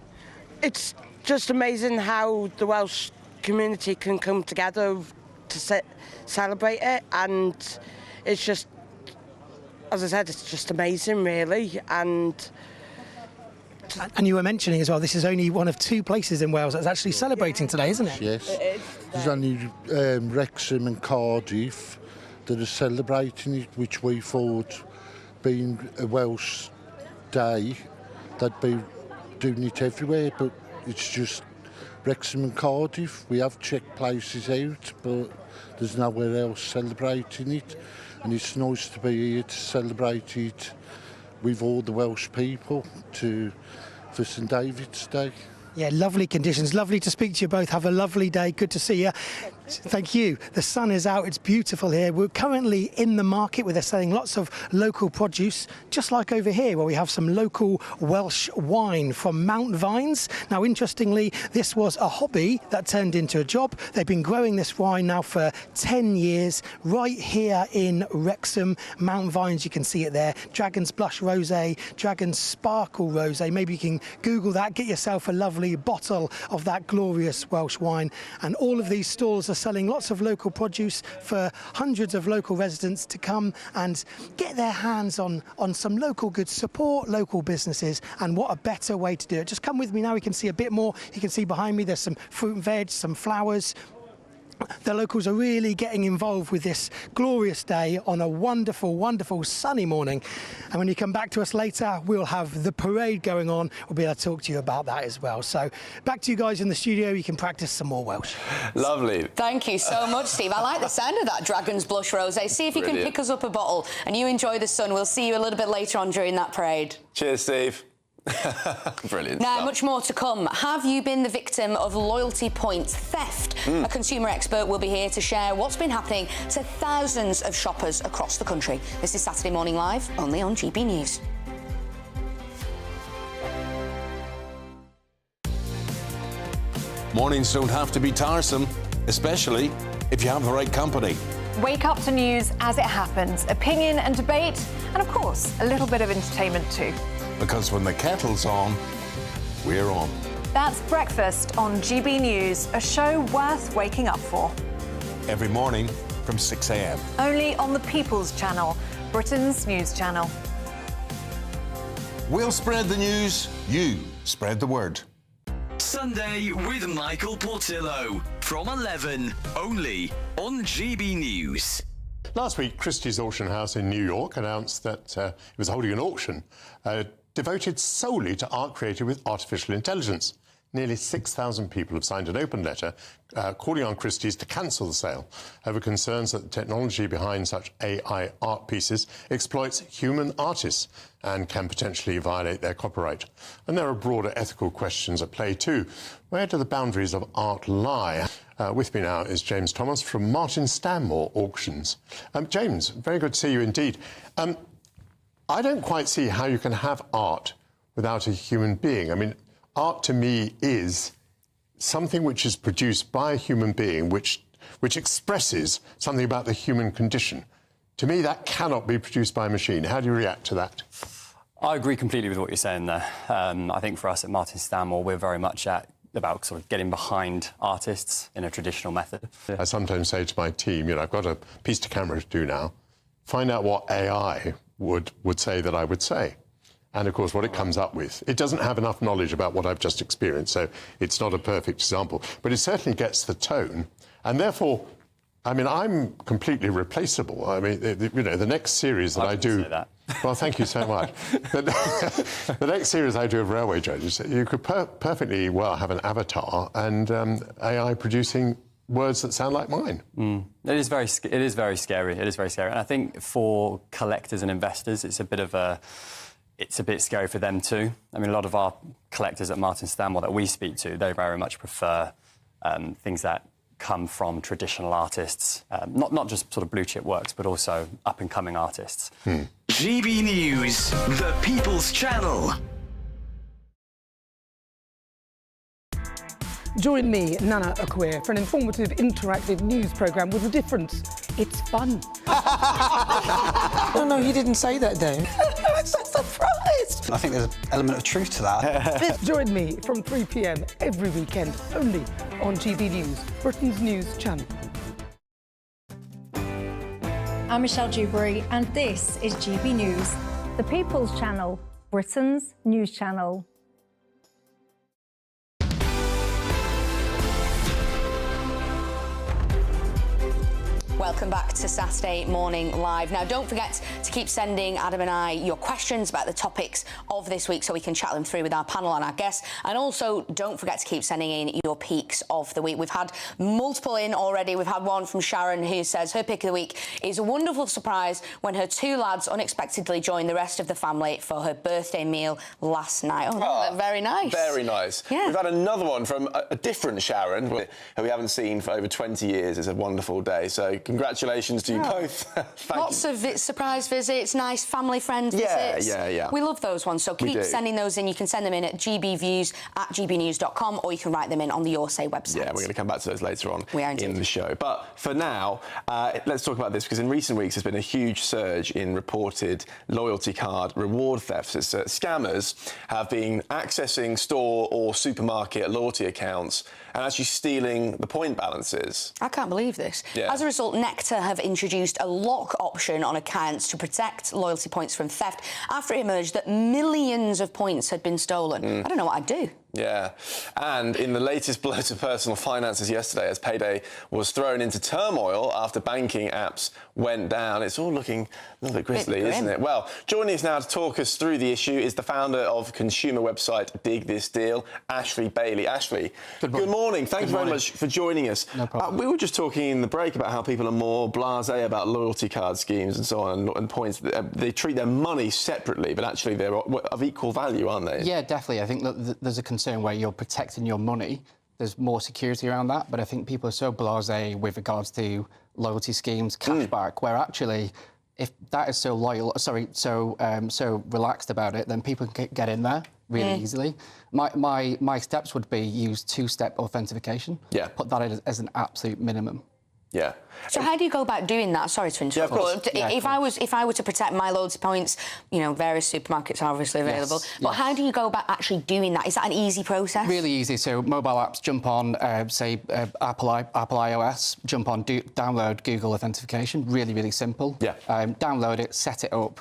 It's just amazing how the Welsh community can come together to celebrate it, and it's just, as I said, it's just amazing really. And you were mentioning as well, this is only one of 2 places in Wales that's actually celebrating today, isn't it? Yes, there's only Wrexham and Cardiff that are celebrating it, which we thought, being a Welsh day, they'd be doing it everywhere, but it's just Wrexham and Cardiff. We have checked places out, but there's nowhere else celebrating it, and it's nice to be here to celebrate it with all the Welsh people for St David's Day. Yeah, lovely conditions. Lovely to speak to you both. Have a lovely day. Good to see you. Thank you. The sun is out. It's beautiful here. We're currently in the market where they're selling lots of local produce, just like over here where we have some local Welsh wine from Mount Vines. Now, interestingly, this was a hobby that turned into a job. They've been growing this wine now for 10 years right here in Wrexham. Mount Vines, you can see it there. Dragon's Blush Rosé, Dragon's Sparkle Rosé. Maybe you can Google that, get yourself a lovely bottle of that glorious Welsh wine. And all of these stalls are selling lots of local produce for hundreds of local residents to come and get their hands on some local goods, support local businesses, and what a better way to do it. Just come with me now, we can see a bit more. You can see behind me there's some fruit and veg, some flowers. The locals are really getting involved with this glorious day on a wonderful, wonderful sunny morning. And when you come back to us later, we'll have the parade going on. We'll be able to talk to you about that as well. So back to you guys in the studio. You can practice some more Welsh. Lovely. Thank you so much, Steve. I like the sound of that Dragon's Blush Rosé. See if you can pick us up a bottle and you enjoy the sun. We'll see you a little bit later on during that parade. Cheers, Steve. Brilliant. Now, stuff. much more to come. Have you been the victim of loyalty points theft? A consumer expert will be here to share what's been happening to thousands of shoppers across the country. This is Saturday Morning Live, only on GB News. Mornings don't have to be tiresome, especially if you have the right company. Wake up to news as it happens, opinion and debate, and of course, a little bit of entertainment too. Because when the kettle's on, we're on. That's Breakfast on GB News, a show worth waking up for. Every morning from 6 a.m. Only on the People's Channel, Britain's news channel. We'll spread the news, you spread the word. Sunday with Michael Portillo from 11, only on GB News. Last week, Christie's Auction House in New York announced that it was holding an auction devoted solely to art created with artificial intelligence. Nearly 6,000 people have signed an open letter calling on Christie's to cancel the sale over concerns that the technology behind such AI art pieces exploits human artists and can potentially violate their copyright. And there are broader ethical questions at play too. Where do the boundaries of art lie? With me now is James Thomas from Martin Stanmore Auctions. James, very good to see you indeed. I don't quite see how you can have art without a human being. I mean, art to me is something which is produced by a human being which expresses something about the human condition. To me, that cannot be produced by a machine. How do you react to that? I agree completely with what you're saying there. I think for us at Martin Stanmore, we're very much about sort of getting behind artists in a traditional method. I sometimes say to my team, you know, I've got a piece to camera to do now. Find out what AI would say that I would say. And, of course, what it comes up with. It doesn't have enough knowledge about what I've just experienced, so it's not a perfect example. But it certainly gets the tone. And, therefore, I mean, I'm completely replaceable. I mean, you know, the next series that I do... Say that. Well, thank you so much. The next series I do of Railway Judges, you could perfectly well have an avatar and AI producing words that sound like mine. It is very scary. It is very scary. And I think for collectors and investors, it's a bit scary for them too. I mean, a lot of our collectors at Martin Stanmore that we speak to, they very much prefer things that come from traditional artists, not just sort of blue chip works, but also up and coming artists. GB News, the People's Channel. Join me, Nana Akwe, for an informative, interactive news programme with a difference. It's fun. No, he didn't say that, Dave. I'm so surprised. I think there's an element of truth to that. Join me from 3 p.m. every weekend, only on GB News, Britain's news channel. I'm Michelle Dewberry, and this is GB News, the People's Channel, Britain's news channel. Welcome back to Saturday Morning Live. Now, don't forget to keep sending Adam and I your questions about the topics of this week so we can chat them through with our panel and our guests. And also, don't forget to keep sending in your peaks of the week. We've had multiple in already. We've had one from Sharon who says her pick of the week is a wonderful surprise when her two lads unexpectedly joined the rest of the family for her birthday meal last night. Oh, very nice. Very nice. Yeah. We've had another one from a different Sharon who we haven't seen for over 20 years. It's a wonderful day. So congratulations to you both. Lots of surprise visits, nice family friend visits. Yeah. We love those ones, so keep sending those in. You can send them in at gbviews@gbnews.com, or you can write them in on the Your Say website. Yeah, we're going to come back to those later on in the show. But for now, let's talk about this, because in recent weeks there's been a huge surge in reported loyalty card reward thefts. It's, scammers have been accessing store or supermarket loyalty accounts and actually stealing the point balances. I can't believe this. Yeah. As a result, Nectar have introduced a lock option on accounts to protect loyalty points from theft after it emerged that millions of points had been stolen. I don't know what I'd do. Yeah, and in the latest blow to personal finances yesterday, as payday was thrown into turmoil after banking apps went down, it's all looking a little bit grisly, isn't it? Well, joining us now to talk us through the issue is the founder of consumer website Dig This Deal, Ashley Bailey. Ashley, good morning. Thank you very much for joining us. No problem. We were just talking in the break about how people are more blasé about loyalty card schemes and so on, and points. They treat their money separately, but actually they're of equal value, aren't they? Yeah, definitely. I think that there's a concern where you're protecting your money. There's more security around that, but I think people are so blasé with regards to loyalty schemes, cashback, where actually, if that is so so relaxed about it, then people can get in there really easily. My steps would be use two-step authentication. Yeah. Put that as an absolute minimum. Yeah. So how do you go about doing that? Sorry to interrupt. Yeah, of course. But Yeah, if I were to protect my loyalty points, you know, various supermarkets are obviously available. But how do you go about actually doing that? Is that an easy process? Really easy. So mobile apps, jump on, say, Apple iOS, jump on, download Google Authentication. Really, really simple. Yeah. Download it, set it up.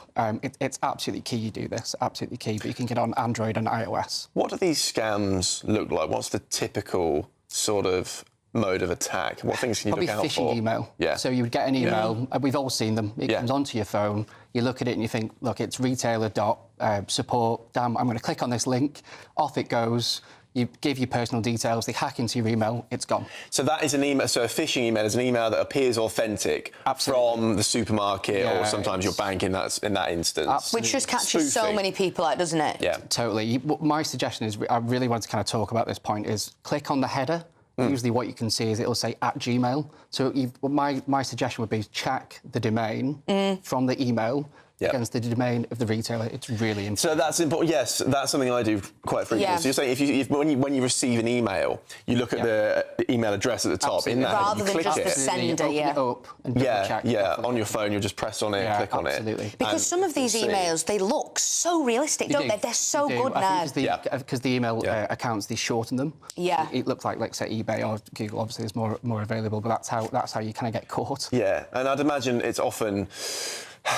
It's absolutely key you do this, absolutely key. But you can get on Android and iOS. What do these scams look like? What's the typical sort of mode of attack? What things can you look out for? Probably phishing email. Yeah. So you would get an email, we've all seen them, it comes onto your phone, you look at it and you think, look, it's retailer.support, damn, I'm going to click on this link, off it goes, you give your personal details, they hack into your email, it's gone. So that is an email, so a phishing email is an email that appears authentic from the supermarket or sometimes your bank in that instance. Absolutely. Which just catches so many people out, doesn't it? Yeah. Totally. My suggestion is, I really want to kind of talk about this point, is click on the header. Usually what you can see is it'll say @Gmail. So my suggestion would be check the domain from the email against the domain of the retailer. It's really important. So that's important. Yes, that's something I do quite frequently. Yeah. So you're saying when you receive an email, you look at the email address at the top. Absolutely. In that, Rather you than click just it. the sender, Open it up and double-check. On your phone, you'll just press on it, click on it. Because some of these emails, they look so realistic, don't they? They're so good now. Because the email accounts, they shorten them. Yeah. It looks like say, eBay or Google, obviously, is more available, but that's how you kind of get caught. Yeah, and I'd imagine it's often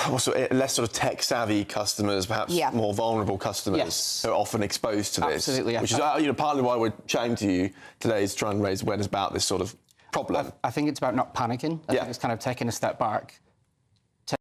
also less sort of tech-savvy customers, perhaps more vulnerable customers who are often exposed to this. Absolutely, which is partly why we're chatting to you today, is trying to raise awareness about this sort of problem. I think it's about not panicking. I think it's kind of taking a step back,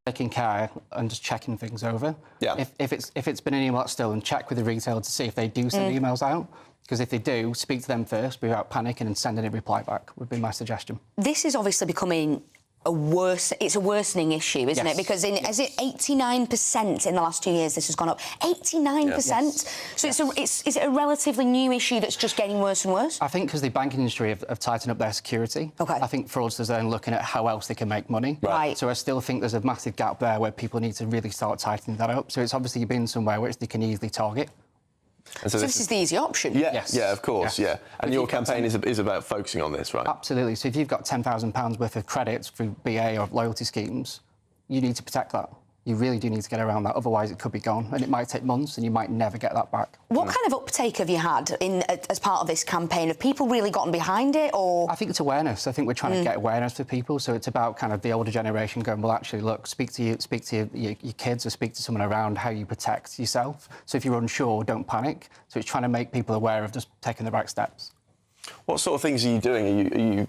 taking care and just checking things over. Yeah. If it's been an email that's stolen, check with the retailer to see if they do send emails out. Because if they do, speak to them first without panicking and sending a reply back would be my suggestion. This is obviously becoming it's a worsening issue, isn't it? Because is it 89% in the last 2 years this has gone up? 89%? So is it a relatively new issue that's just getting worse and worse? I think because the banking industry have tightened up their security. I think fraudsters are then looking at how else they can make money. Right. So I still think there's a massive gap there where people need to really start tightening that up. So it's obviously been somewhere which they can easily target. And so this is the easy option. Yes. Yeah, of course, And your campaign is about focusing on this, right? Absolutely. So if you've got £10,000 worth of credits through BA or loyalty schemes, you need to protect that. You really do need to get around that, otherwise it could be gone, and it might take months, and you might never get that back. What kind of uptake have you had as part of this campaign? Have people really gotten behind it, or...? I think it's awareness. I think we're trying to get awareness for people, so it's about kind of the older generation going, well, actually, look, speak to your kids or speak to someone around how you protect yourself. So if you're unsure, don't panic. So it's trying to make people aware of just taking the right steps. What sort of things are you doing? Are you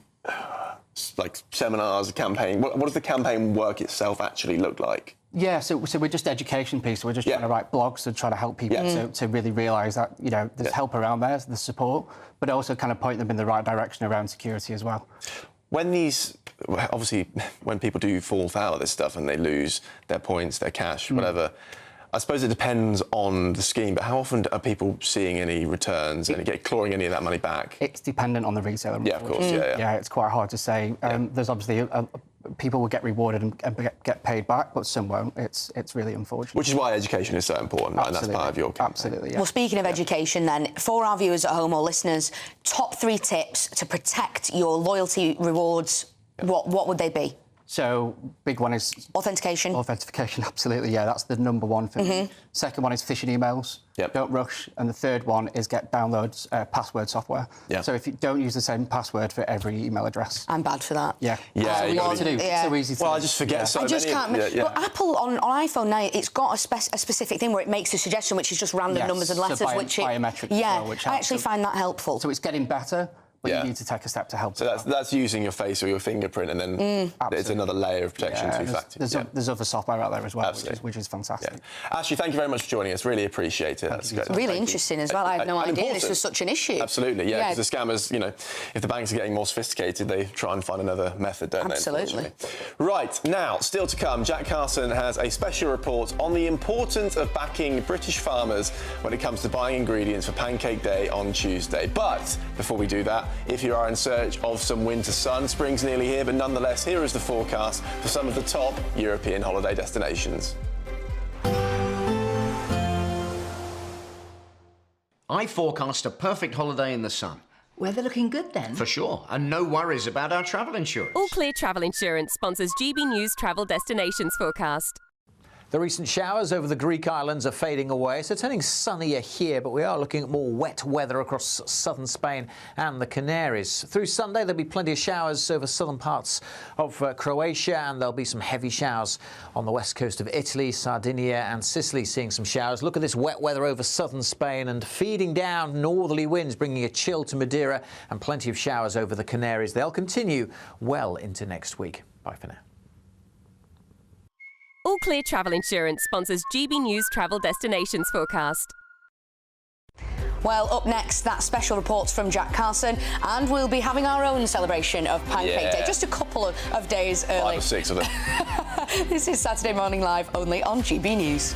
like seminars, a campaign? What does the campaign work itself actually look like? Yeah, so we're just education piece. So we're just trying to write blogs to try to help people to really realise that, you know, there's help around there, there's support, but also kind of point them in the right direction around security as well. When obviously, when people do fall foul of this stuff and they lose their points, their cash, whatever, I suppose it depends on the scheme, but how often are people seeing any returns and clawing any of that money back? It's dependent on the retailer. Yeah, of course, Yeah, it's quite hard to say. There's obviously people will get rewarded and get paid back, but some won't. It's really unfortunate. Which is why education is so important, right? And that's part of your campaign. Absolutely, yeah. Well, speaking of education then, for our viewers at home or listeners, top 3 tips to protect your loyalty rewards, what would they be? So, big one is... Authentication. Authentication, absolutely, yeah. That's the number one for me. Second one is phishing emails. Don't rush. And the third one is get downloads password software. So if you don't use the same password for every email address. I'm bad for that. Yeah. Yeah. It's so easy to do. It's so easy to do. Well, I just forget so many. I just can't... But Apple on iPhone now, it's got a specific thing where it makes a suggestion, which is just random numbers and letters, biometric as well, which I actually find that helpful. So it's getting better. But you need to take a step to help. So that's using your face or your fingerprint, and then it's another layer of protection, two-factor. There's other software out there as well, which is fantastic. Ashley, thank you very much for joining us. Really appreciate it. That's great. Really interesting as well. I had no idea this was such an issue. Absolutely, yeah. Because the scammers, you know, if the banks are getting more sophisticated, they try and find another method, don't they? Absolutely. Right, now, still to come, Jack Carson has a special report on the importance of backing British farmers when it comes to buying ingredients for Pancake Day on Tuesday. But before we do that, if you are in search of some winter sun, spring's nearly here, but nonetheless, here is the forecast for some of the top European holiday destinations. I forecast a perfect holiday in the sun. Weather looking good then? For sure, and no worries about our travel insurance. All Clear Travel Insurance sponsors GB News Travel Destinations forecast. The recent showers over the Greek islands are fading away, so turning sunnier here, but we are looking at more wet weather across southern Spain and the Canaries. Through Sunday, there'll be plenty of showers over southern parts of Croatia, and there'll be some heavy showers on the west coast of Italy, Sardinia and Sicily, seeing some showers. Look at this wet weather over southern Spain and feeding down northerly winds, bringing a chill to Madeira, and plenty of showers over the Canaries. They'll continue well into next week. Bye for now. All Clear Travel Insurance sponsors GB News Travel Destinations forecast. Well, up next, that special report from Jack Carson, and we'll be having our own celebration of Pancake Day, just a couple of days early. 5 or 6 of them. This is Saturday Morning Live, only on GB News.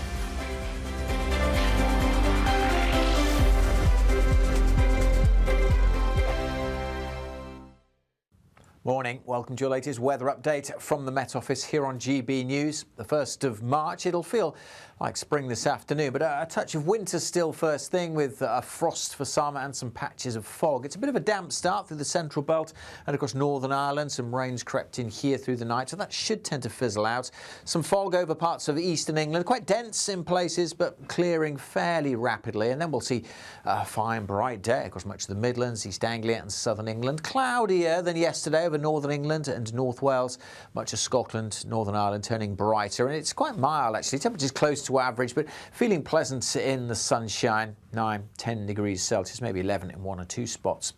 Morning, welcome to your latest weather update from the Met Office here on GB News. The 1st of March, it'll feel like spring this afternoon, but a touch of winter still first thing, with a frost for some and some patches of fog. It's a bit of a damp start through the central belt and across Northern Ireland. Some rain's crept in here through the night, so that should tend to fizzle out. Some fog over parts of eastern England, quite dense in places, but clearing fairly rapidly. And then we'll see a fine, bright day across much of the Midlands, East Anglia and southern England. Cloudier than yesterday over northern England and North Wales, much of Scotland, Northern Ireland turning brighter, and it's quite mild actually. Temperatures close to average, but feeling pleasant in the sunshine. 9-10 degrees Celsius, maybe 11 in 1 or 2 spots.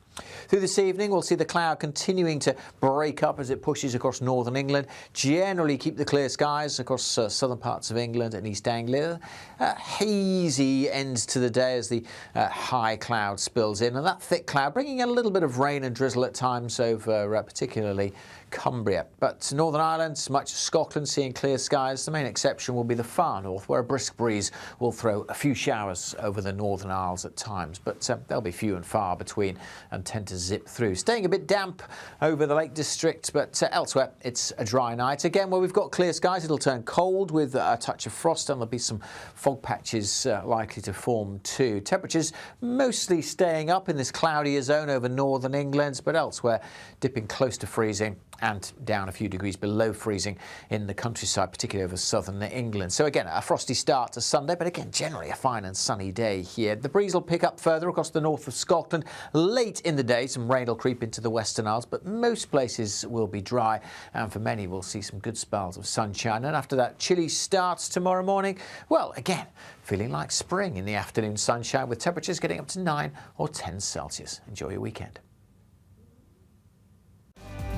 Through this evening, we'll see the cloud continuing to break up as it pushes across northern England. Generally keep the clear skies across southern parts of England and East Anglia. Hazy end to the day as the high cloud spills in, and that thick cloud bringing in a little bit of rain and drizzle at times over particularly Cumbria. But Northern Ireland, much of Scotland seeing clear skies. The main exception will be the far north, where a brisk breeze will throw a few showers over the Northern Isles at times, but they'll be few and far between and tend to zip through. Staying a bit damp over the Lake District, but elsewhere it's a dry night. Again, where we've got clear skies, it'll turn cold with a touch of frost, and there'll be some fog patches likely to form too. Temperatures mostly staying up in this cloudier zone over northern England, but elsewhere dipping close to freezing and down a few degrees below freezing in the countryside, particularly over southern England. So again, a frosty start to Sunday, but again, generally a fine and sunny day here. The breeze will pick up further across the north of Scotland. Late in the day, some rain will creep into the Western Isles, but most places will be dry, and for many we'll see some good spells of sunshine. And after that chilly start tomorrow morning, well, again, feeling like spring in the afternoon sunshine, with temperatures getting up to 9 or 10 Celsius. Enjoy your weekend.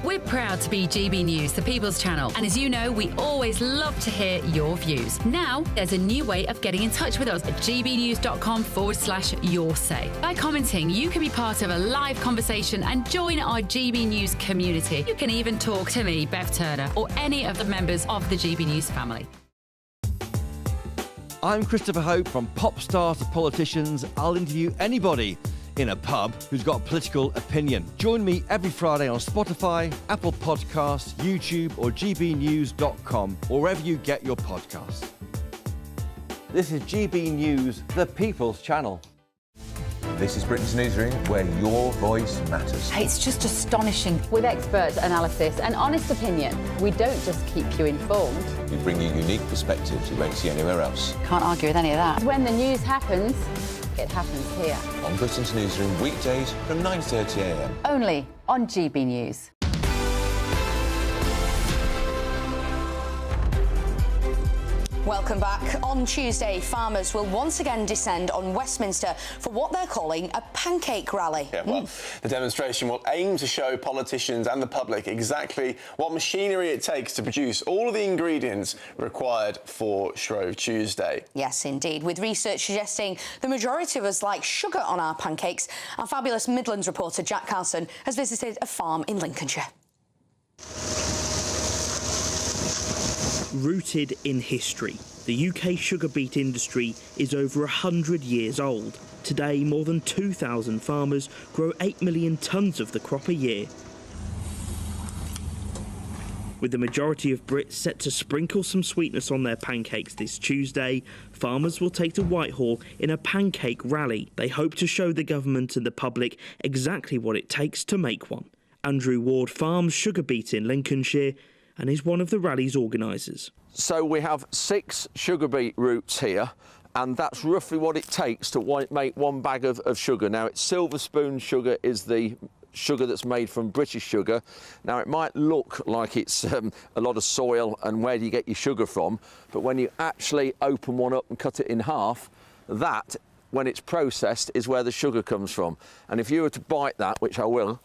We're proud to be GB News, the People's Channel, and as you know, we always love to hear your views. Now, there's a new way of getting in touch with us at gbnews.com/yoursay. By commenting, you can be part of a live conversation and join our GB News community. You can even talk to me, Bev Turner, or any of the members of the GB News family. I'm Christopher Hope. From pop stars to politicians, I'll interview anybody in a pub who's got a political opinion. Join me every Friday on Spotify, Apple Podcasts, YouTube or gbnews.com, or wherever you get your podcasts. This is GB News, the People's Channel. This is Britain's Newsroom, where your voice matters. It's just astonishing. With expert analysis and honest opinion, we don't just keep you informed. We bring you unique perspectives you won't see anywhere else. Can't argue with any of that. When the news happens, it happens here. On Britain's Newsroom, weekdays from 9:30 a.m. Only on GB News. Welcome back. On Tuesday, farmers will once again descend on Westminster for what they're calling a pancake rally. Yeah, well, the demonstration will aim to show politicians and the public exactly what machinery it takes to produce all of the ingredients required for Shrove Tuesday. Yes, indeed. With research suggesting the majority of us like sugar on our pancakes, our fabulous Midlands reporter Jack Carson has visited a farm in Lincolnshire. Rooted in history, the UK sugar beet industry is over 100 years old. Today, more than 2,000 farmers grow 8 million tonnes of the crop a year. With the majority of Brits set to sprinkle some sweetness on their pancakes this Tuesday, farmers will take to Whitehall in a pancake rally. They hope to show the government and the public exactly what it takes to make one. Andrew Ward farms sugar beet in Lincolnshire and is one of the rally's organisers. So we have 6 sugar beet roots here, and that's roughly what it takes to make 1 bag of sugar. Now, it's silver spoon sugar is the sugar that's made from British sugar. Now, it might look like it's a lot of soil and where do you get your sugar from, but when you actually open one up and cut it in half, that, when it's processed, is where the sugar comes from. And if you were to bite that, which I will,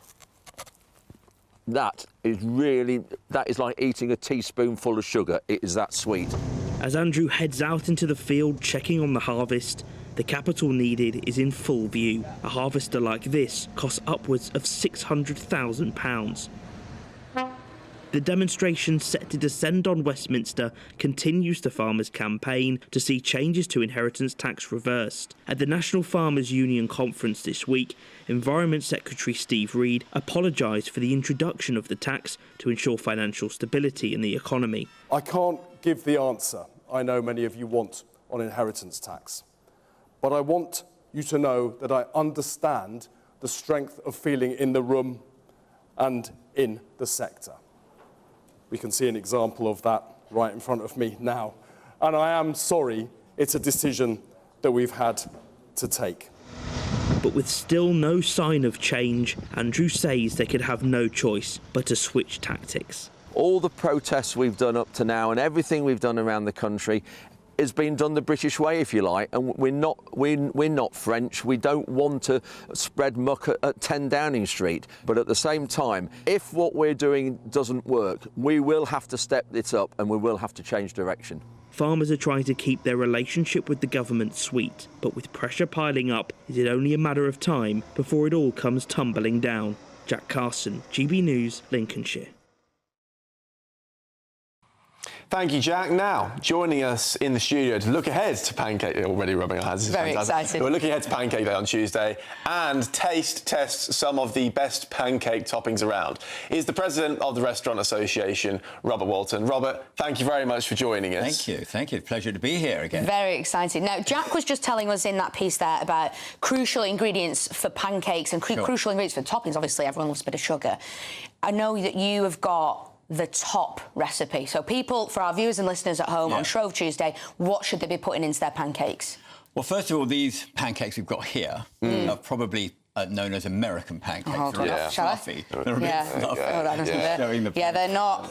that is like eating a teaspoonful of sugar. It is that sweet. As Andrew heads out into the field checking on the harvest, the capital needed is in full view. A harvester like this costs upwards of £600,000. The demonstration set to descend on Westminster continues the farmers' campaign to see changes to inheritance tax reversed. At the National Farmers Union conference this week, Environment Secretary Steve Reed apologised for the introduction of the tax to ensure financial stability in the economy. I can't give the answer I know many of you want on inheritance tax, but I want you to know that I understand the strength of feeling in the room and in the sector. We can see an example of that right in front of me now. And I am sorry it's a decision that we've had to take. But with still no sign of change, Andrew says they could have no choice but to switch tactics. All the protests we've done up to now and everything we've done around the country has been done the British way, if you like, and we're not French. We don't want to spread muck at 10 Downing Street. But at the same time, if what we're doing doesn't work, we will have to step this up and we will have to change direction. Farmers are trying to keep their relationship with the government sweet, but with pressure piling up, is it only a matter of time before it all comes tumbling down? Jack Carson, GB News, Lincolnshire. Thank you, Jack. Now, joining us in the studio to look ahead to Pancake, already rubbing our hands. Very excited. We're looking ahead to Pancake Day on Tuesday and test some of the best pancake toppings around. Is the president of the Restaurant Association, Robert Walton. Robert, thank you very much for joining us. Thank you. Pleasure to be here again. Very excited. Now, Jack was just telling us in that piece there about crucial ingredients for pancakes and crucial ingredients for toppings. Obviously, everyone loves a bit of sugar. I know that you have got the top recipe. So people, for our viewers and listeners at home, on Shrove Tuesday, what should they be putting into their pancakes? Well, first of all, these pancakes we've got here are probably known as American pancakes. They're a bit fluffy. They're a bit fluffy.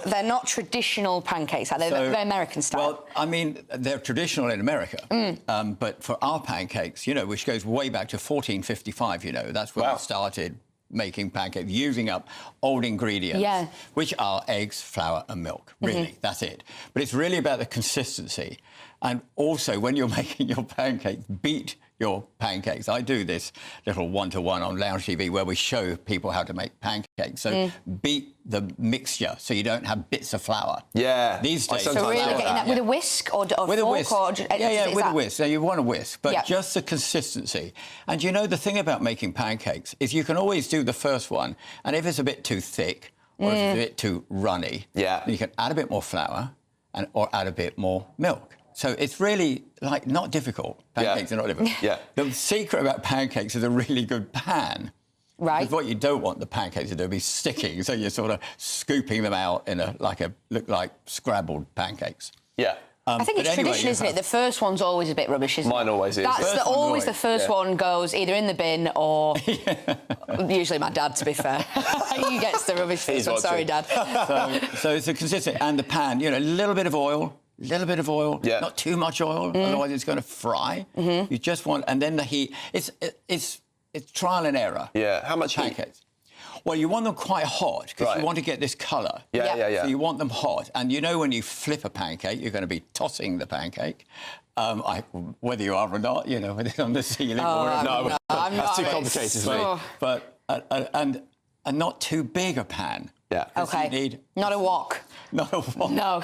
They're not traditional pancakes. They're American style. Well, I mean, they're traditional in America. But for our pancakes, you know, which goes way back to 1455, you know, that's when we started making pancakes, using up old ingredients, which are eggs, flour and milk, really, that's it. But it's really about the consistency. And also, when you're making your pancakes, beat your pancakes. I do this little one-to-one on Lounge TV where we show people how to make pancakes. So beat the mixture so you don't have bits of flour. Yeah. These days. So really getting that with a whisk or with a whisk. Or with a whisk. So you want a whisk, but just the consistency. And you know, the thing about making pancakes is you can always do the first one, and if it's a bit too thick or if it's a bit too runny, you can add a bit more flour or add a bit more milk. So it's really, like, not difficult. Pancakes are not difficult. The secret about pancakes is a really good pan. Right. Because what you don't want the pancakes to do be sticking, so you're sort of scooping them out in look like scrabbled pancakes. Yeah. I think it's tradition, isn't it? The first one's always a bit rubbish, isn't it? Mine always is. That's always the first one goes either in the bin or usually my dad, to be fair. He gets the rubbish first one. Sorry, Dad. So it's a consistent, and the pan, you know, a little bit of oil, not too much oil, otherwise it's going to fry. You just want, and then the heat. It's trial and error. Yeah. How much pancakes? Heat? Well, you want them quite hot because you want to get this colour. Yeah. So you want them hot, and you know when you flip a pancake, you're going to be tossing the pancake. Whether you are or not, you know, whether it's on the ceiling or wherever. No, that's too complicated for me. But and not too big a pan. Yeah. Okay. You need Not a wok. Not a wok. No.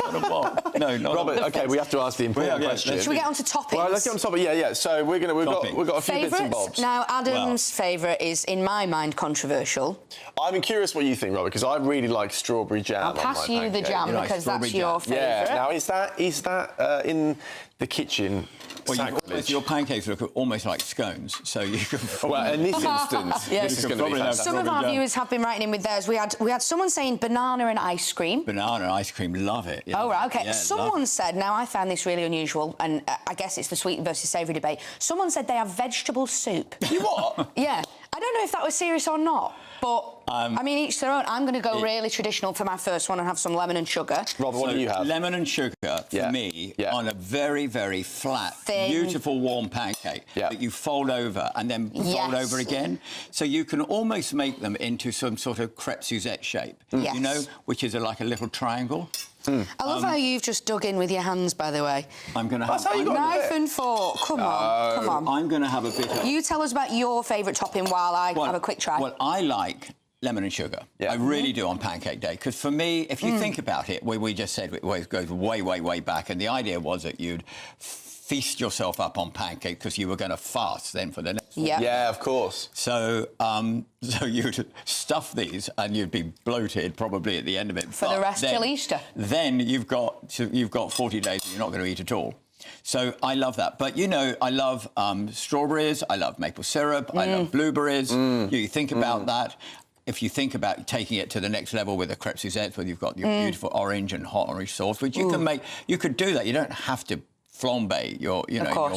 Not a wok. No, not Robert, a wok. OK, we have to ask the important question. Should we get on to toppings? Well, let's get on to toppings. Yeah. So we've got a few bits and bobs. Now, Adam's favourite is, in my mind, controversial. I'm curious what you think, Robert, because I really like strawberry jam. I'll pass you the jam because that's your favourite. Yeah. Now, is that in the kitchen? Well, your pancakes look almost like scones, so you can. Well, in this instance, yes. this is going to be fantastic. Some of our viewers have been writing in with theirs. We had someone saying banana and ice cream. Banana and ice cream, love it. Yeah. Oh right, okay. Yeah, someone said. Now I found this really unusual, and I guess it's the sweet versus savoury debate. Someone said they have vegetable soup. You what? Yeah. I don't know if that was serious or not, but I mean, each their own. I'm going to go really traditional for my first one and have some lemon and sugar. Robert, what do you have? Lemon and sugar for me on a very, very flat, beautiful, warm pancake that you fold over and then fold over again. So you can almost make them into some sort of crepe Suzette shape, you know, which is like a little triangle. I love how you've just dug in with your hands, by the way. I'm going to have knife and fork. Come on. I'm going to have a bit of... You tell us about your favourite topping while I have a quick try. Well, I like lemon and sugar. I really do on Pancake Day, because for me, if you think about it, we just said it goes way, way, way back, and the idea was that you'd feast yourself up on pancake because you were going to fast then for the next one. Yeah, of course. So you'd stuff these and you'd be bloated probably at the end of it. For the rest till Easter. Then you've got 40 days that you're not going to eat at all. So I love that. But, you know, I love strawberries, I love maple syrup, I love blueberries. You think about that. If you think about taking it to the next level with a crepe Suzette, where you've got your beautiful orange and hot orange sauce, which you can make, you could do that. You don't have to flambe your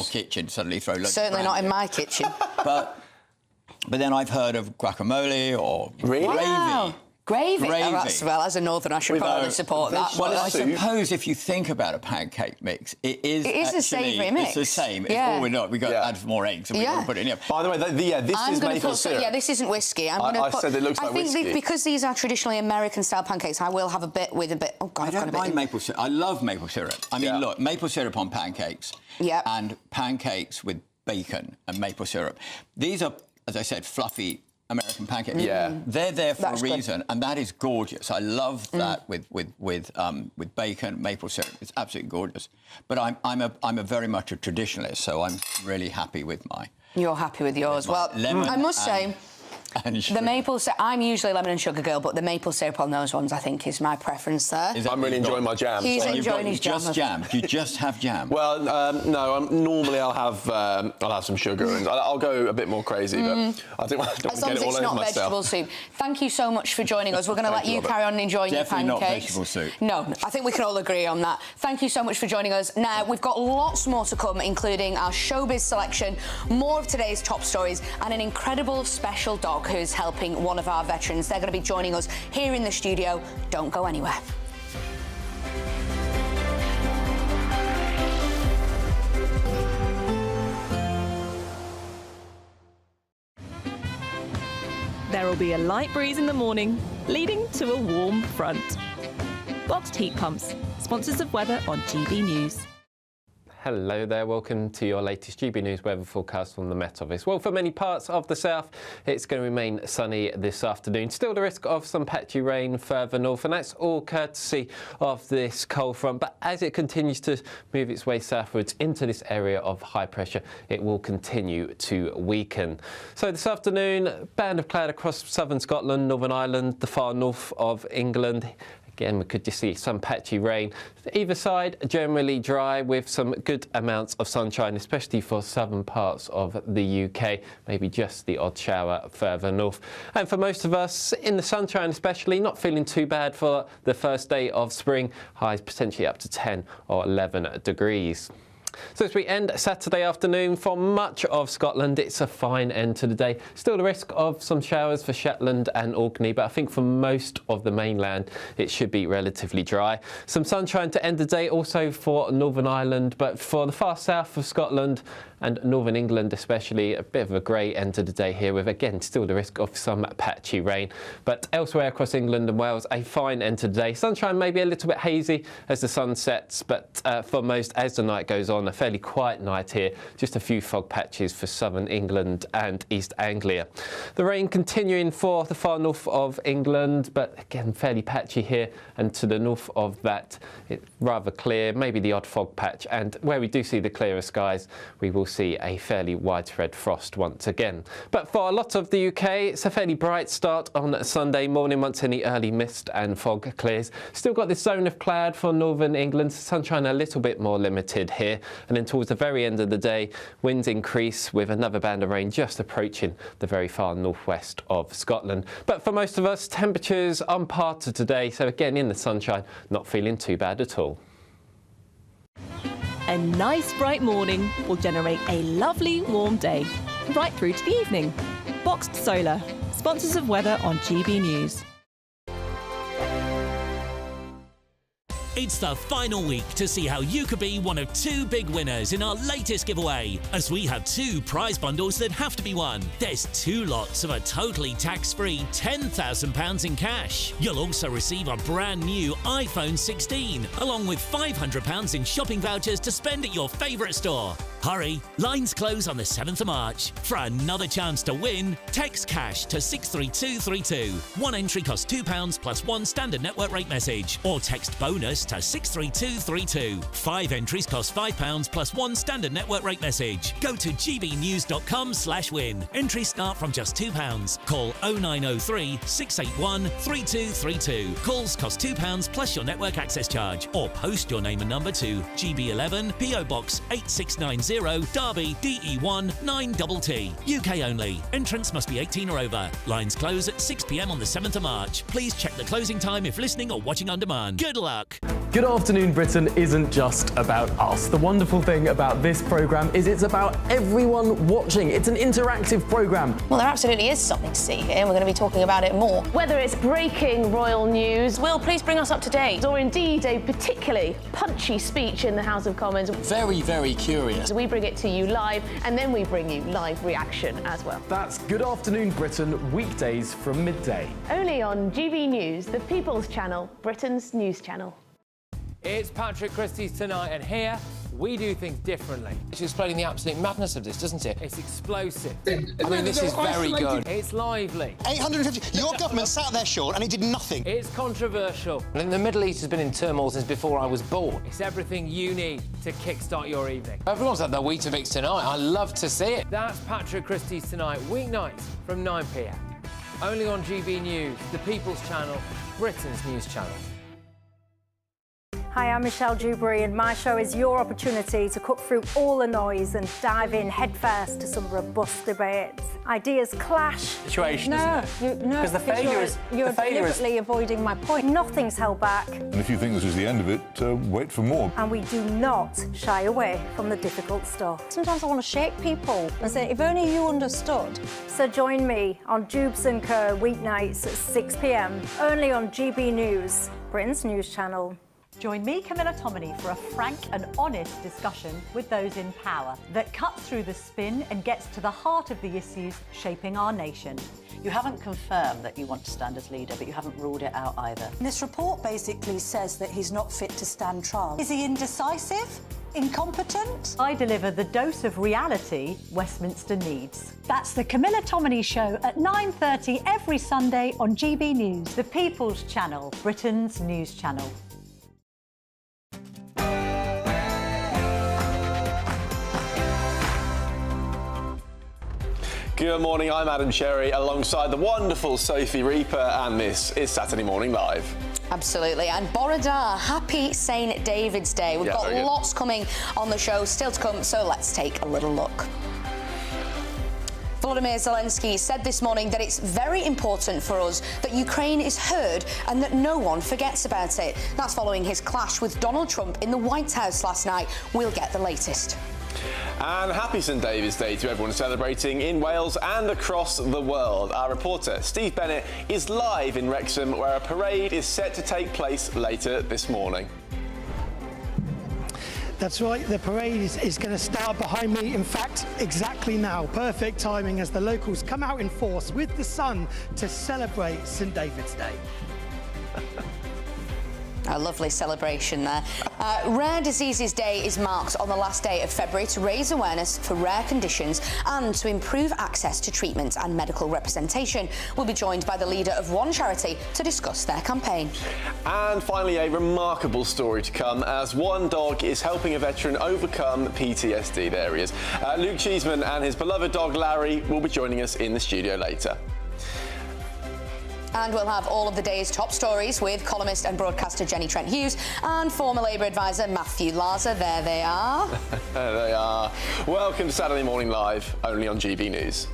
kitchen, suddenly throw loads Certainly of not in my kitchen. But then I've heard of guacamole or gravy. Gravy? Oh, that's, well, as a northerner, I should probably support that. Well, I suppose if you think about a pancake mix, it is a savoury mix. It's the same. It's all we've got. We've got to add more eggs and we've got to put it in here. By the way, this is maple syrup. Yeah, this isn't whiskey. I said it looks like whiskey. I think because these are traditionally American-style pancakes, I will have a bit with a bit... Oh, God, I don't mind maple syrup. I love maple syrup. I mean, look, maple syrup on pancakes and pancakes with bacon and maple syrup. These are, as I said, fluffy American pancakes. Yeah, they're there for a reason, and that is gorgeous. I love that with bacon, maple syrup. It's absolutely gorgeous. But I'm a very much a traditionalist, so I'm really happy with my. You're happy with yours. Well, I must say. The maple syrup, I'm usually lemon and sugar girl, but the maple syrup on those ones, I think, is my preference there. I'm really enjoying my jam. He's enjoying his jam. Just jam. Do you just have jam? Well, no. Normally, I'll have some sugar, and I'll go a bit more crazy. But I think I don't as long as it's not vegetable soup. Thank you so much for joining us. We're going to let you carry on enjoying your pancakes. Definitely not vegetable soup. No, I think we can all agree on that. Thank you so much for joining us. Now we've got lots more to come, including our showbiz selection, more of today's top stories, and an incredible special dog who's helping one of our veterans. They're going to be joining us here in the studio. Don't go anywhere. There will be a light breeze in the morning, leading to a warm front. Boxed heat pumps, sponsors of weather on GB News. Hello there, welcome to your latest GB News weather forecast from the Met Office. Well, for many parts of the south, it's going to remain sunny this afternoon. Still the risk of some patchy rain further north, and that's all courtesy of this cold front. But as it continues to move its way southwards into this area of high pressure, it will continue to weaken. So this afternoon, band of cloud across southern Scotland, Northern Ireland, the far north of England. Again, we could just see some patchy rain. Either side, generally dry with some good amounts of sunshine, especially for southern parts of the UK. Maybe just the odd shower further north. And for most of us, in the sunshine especially, not feeling too bad for the first day of spring. Highs potentially up to 10 or 11 degrees. So as we end Saturday afternoon for much of Scotland, it's a fine end to the day. Still the risk of some showers for Shetland and Orkney, but I think for most of the mainland it should be relatively dry. Some sunshine to end the day also for Northern Ireland, but for the far south of Scotland and northern England especially, a bit of a grey end to the day here with, again, still the risk of some patchy rain. But elsewhere across England and Wales, a fine end to the day. Sunshine maybe a little bit hazy as the sun sets, but for most, as the night goes on, a fairly quiet night here. Just a few fog patches for southern England and East Anglia. The rain continuing for the far north of England, but again, fairly patchy here, and to the north of that, it's rather clear, maybe the odd fog patch, and where we do see the clearer skies, we will see a fairly widespread frost once again. But for a lot of the UK, it's a fairly bright start on Sunday morning once any early mist and fog clears. Still got this zone of cloud for northern England, sunshine a little bit more limited here, and then towards the very end of the day, winds increase with another band of rain just approaching the very far northwest of Scotland. But for most of us, temperatures on par to today, so again in the sunshine, not feeling too bad at all. A nice bright morning will generate a lovely warm day, right through to the evening. Boxed Solar, sponsors of weather on GB News. It's the final week to see how you could be one of 2 big winners in our latest giveaway, as we have 2 prize bundles that have to be won. There's 2 lots of a totally tax-free £10,000 in cash. You'll also receive a brand new iPhone 16, along with £500 in shopping vouchers to spend at your favourite store. Hurry, lines close on the 7th of March. For another chance to win, text cash to 63232. One entry costs £2 plus 1 standard network rate message, or text bonus to 63232. 5 entries cost £5 plus 1 standard network rate message. Go to gbnews.com/win. Entries start from just £2. Call 0903 681 3232. Calls cost £2 plus your network access charge, or post your name and number to GB11 PO Box 8690 Derby DE1 9TT. UK only. Entrance must be 18 or over. Lines close at 6 p.m. on the 7th of March. Please check the closing time if listening or watching on demand. Good luck. Good Afternoon Britain isn't just about us. The wonderful thing about this programme is it's about everyone watching. It's an interactive programme. Well, there absolutely is something to see here, and we're going to be talking about it more. Whether it's breaking royal news, Will, please bring us up to date, or indeed a particularly punchy speech in the House of Commons. Very, very curious. We bring it to you live, and then we bring you live reaction as well. That's Good Afternoon Britain, weekdays from midday. Only on GB News, the People's Channel, Britain's news channel. It's Patrick Christie's Tonight, and here we do things differently. It's explaining the absolute madness of this, doesn't it? It's explosive. I mean, this is very good. It's lively. 850. Your government sat there short and it did nothing. It's controversial. And the Middle East has been in turmoil since before I was born. It's everything you need to kickstart your evening. Everyone's had their Weetabix tonight. I love to see it. That's Patrick Christie's Tonight, weeknights from 9 p.m. Only on GB News, the People's Channel, Britain's news channel. Hi, I'm Michelle Dewberry, and my show is your opportunity to cut through all the noise and dive in headfirst to some robust debates. Ideas clash. Situation, isn't it? No, because you're deliberately avoiding my point. Nothing's held back. And if you think this is the end of it, wait for more. And we do not shy away from the difficult stuff. Sometimes I want to shake people and say, if only you understood. So join me on Jubes & Co. weeknights at 6 p.m. only on GB News, Britain's news channel. Join me, Camilla Tominey, for a frank and honest discussion with those in power that cuts through the spin and gets to the heart of the issues shaping our nation. You haven't confirmed that you want to stand as leader, but you haven't ruled it out either. This report basically says that he's not fit to stand trial. Is he indecisive? Incompetent? I deliver the dose of reality Westminster needs. That's the Camilla Tominey Show at 9:30 every Sunday on GB News. The People's Channel, Britain's news channel. Good morning, I'm Adam Sherry alongside the wonderful Sophie Reaper, and this is Saturday Morning Live. Absolutely. And Borodar, happy St. David's Day. We've got lots coming on the show still to come, so let's take a little look. Volodymyr Zelenskyy said this morning that it's very important for us that Ukraine is heard and that no one forgets about it. That's following his clash with Donald Trump in the White House last night. We'll get the latest. And happy St David's Day to everyone celebrating in Wales and across the world. Our reporter Steve Bennett is live in Wrexham, where a parade is set to take place later this morning. That's right, the parade is going to start behind me. In fact, exactly now. Perfect timing as the locals come out in force with the sun to celebrate St David's Day. A lovely celebration there. Rare Diseases Day is marked on the last day of February to raise awareness for rare conditions and to improve access to treatment and medical representation. We'll be joined by the leader of one charity to discuss their campaign. And finally, a remarkable story to come as one dog is helping a veteran overcome PTSD. There he is. Luke Cheeseman and his beloved dog Larry will be joining us in the studio later. And we'll have all of the day's top stories with columnist and broadcaster Jenny Trent-Hughes and former Labour advisor Matthew Larser. There they are. There they are. Welcome to Saturday Morning Live, only on GB News.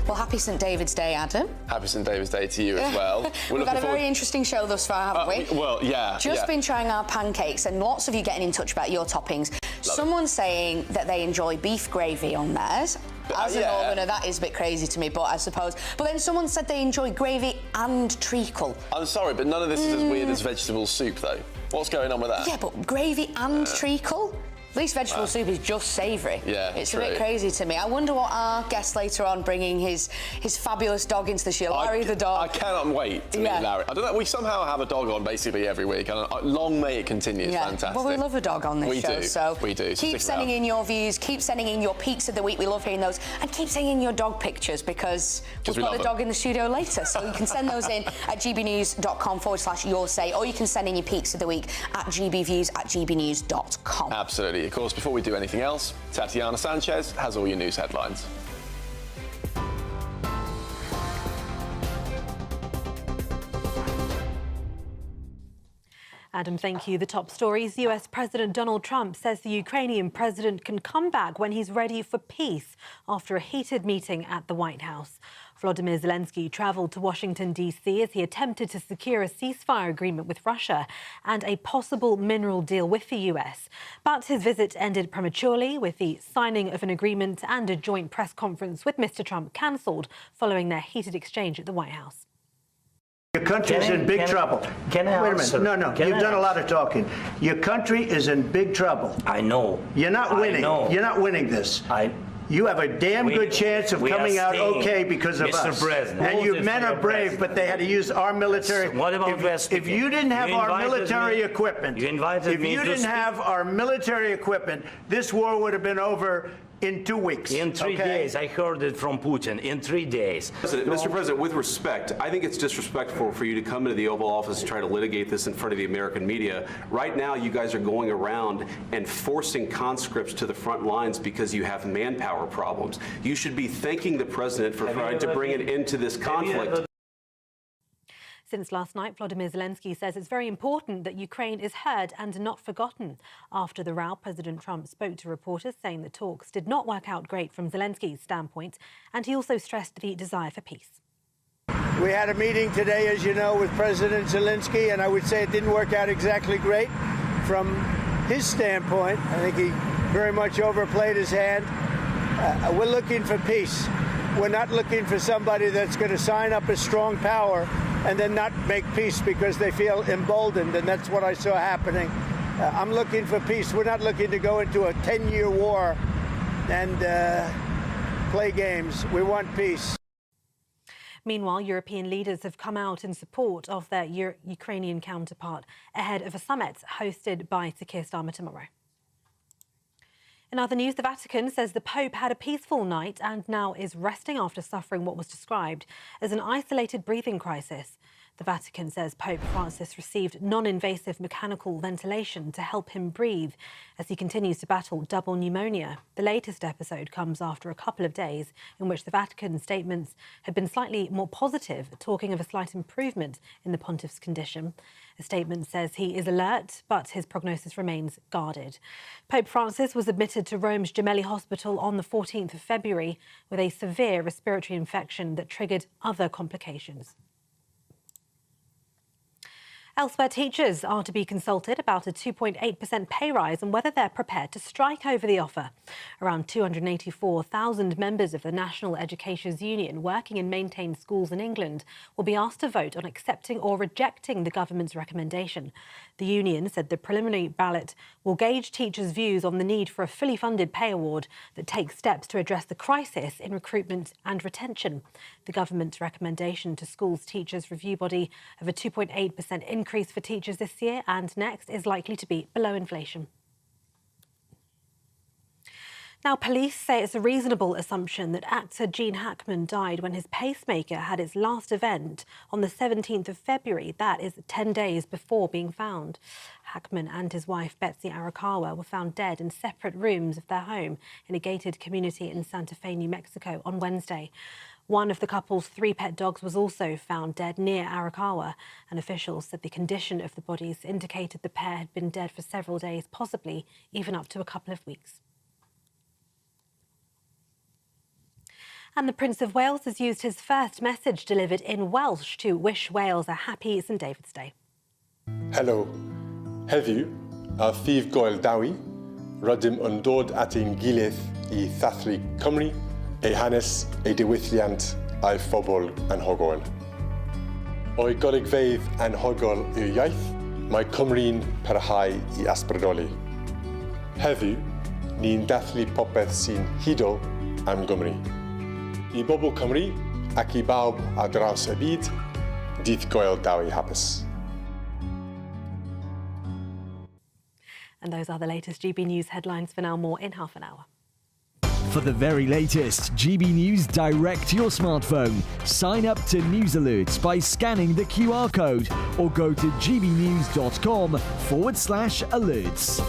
Well, happy St David's Day, Adam. Happy St David's Day to you as well. We've had a very interesting show thus far, haven't we? Well, yeah. Just been trying our pancakes and lots of you getting in touch about your toppings. Someone saying that they enjoy beef gravy on theirs. As a northerner, that is a bit crazy to me, but I suppose. But then someone said they enjoy gravy and treacle. I'm sorry, but none of this is as weird as vegetable soup, though. What's going on with that? Yeah, but gravy and treacle? At least vegetable soup is just savoury. Yeah, it's a bit crazy to me. I wonder what our guest later on, bringing his fabulous dog into the show, Larry the dog. I cannot wait to meet Larry. I don't know, we somehow have a dog on basically every week, and long may it continue. It's fantastic. Well, we love a dog on this show. So we do. Keep sending in your views, keep sending in your peaks of the week. We love hearing those. And keep sending in your dog pictures because we've got a dog in the studio later. So you can send those in at gbnews.com/your say, or you can send in your peaks of the week at gbviews@gbnews.com. Absolutely. Of course, before we do anything else, Tatiana Sanchez has all your news headlines. Adam, thank you. The top stories. US President Donald Trump says the Ukrainian president can come back when he's ready for peace after a heated meeting at the White House. Volodymyr Zelenskyy travelled to Washington, D.C. as he attempted to secure a ceasefire agreement with Russia and a possible mineral deal with the US. But his visit ended prematurely, with the signing of an agreement and a joint press conference with Mr. Trump cancelled following their heated exchange at the White House. Your country is in big trouble. Can I Wait a minute. No, you've done a lot of talking. Your country is in big trouble. I know. You're not winning. You're not winning this. You have a damn good chance of coming out okay because of us. Mr. President. And you men are brave, but they had to use our military. What about if you didn't have our military equipment, you invited if me you to didn't have our military equipment, this war would have been over in 2 weeks. In 3 days. I heard it from Putin. In 3 days. Mr. President, with respect, I think it's disrespectful for you to come into the Oval Office and try to litigate this in front of the American media. Right now, you guys are going around and forcing conscripts to the front lines because you have manpower problems. You should be thanking the president for trying to bring an end to this conflict. Since last night, Volodymyr Zelenskyy says it's very important that Ukraine is heard and not forgotten. After the row, President Trump spoke to reporters, saying the talks did not work out great from Zelenskyy's standpoint, and he also stressed the desire for peace. We had a meeting today, as you know, with President Zelenskyy, and I would say it didn't work out exactly great from his standpoint. I think he very much overplayed his hand. We're looking for peace. We're not looking for somebody that's going to sign up as strong power and then not make peace because they feel emboldened, and that's what I saw happening. I'm looking for peace. We're not looking to go into a 10-year war and play games. We want peace. Meanwhile, European leaders have come out in support of their Ukrainian counterpart ahead of a summit hosted by Sir Keir Starmer tomorrow. In other news, the Vatican says the Pope had a peaceful night and now is resting after suffering what was described as an isolated breathing crisis. The Vatican says Pope Francis received non-invasive mechanical ventilation to help him breathe as he continues to battle double pneumonia. The latest episode comes after a couple of days in which the Vatican statements had been slightly more positive, talking of a slight improvement in the pontiff's condition. A statement says he is alert, but his prognosis remains guarded. Pope Francis was admitted to Rome's Gemelli Hospital on the 14th of February with a severe respiratory infection that triggered other complications. Elsewhere, teachers are to be consulted about a 2.8% pay rise and whether they're prepared to strike over the offer. Around 284,000 members of the National Educators Union working in maintained schools in England will be asked to vote on accepting or rejecting the government's recommendation. The union said the preliminary ballot will gauge teachers' views on the need for a fully funded pay award that takes steps to address the crisis in recruitment and retention. The government's recommendation to schools teachers review body of a 2.8% increase for teachers this year and next is likely to be below inflation. Now, police say it's a reasonable assumption that actor Gene Hackman died when his pacemaker had its last event on the 17th of February. That is 10 days before being found. Hackman and his wife, Betsy Arakawa, were found dead in separate rooms of their home in a gated community in Santa Fe, New Mexico on Wednesday. One of the couple's 3 pet dogs was also found dead near Arakawa, and officials said the condition of the bodies indicated the pair had been dead for several days, possibly even up to a couple of weeks. And the Prince of Wales has used his first message delivered in Welsh to wish Wales a happy St David's Day. Hello. Heddiw, a Ddydd Goel Dawi, rydym yn dod at ein gilydd I ddathlu Cymru, ei hanes, ei diwylliant a'i phobl anhygoel. O'i golygfeydd anhygoel i'w iaith, mae Cymru'n parhau I ysbrydoli. Heddiw, ni'n dathlu popeth sy'n hudol am Gymru. I bobl Cymru ac I bawb ar draws y byd, Dydd Goel Dawi hapus. And those are the latest GB News headlines. For now, more in half an hour. For the very latest GB News direct to your smartphone, sign up to News Alerts by scanning the QR code or go to gbnews.com/alerts.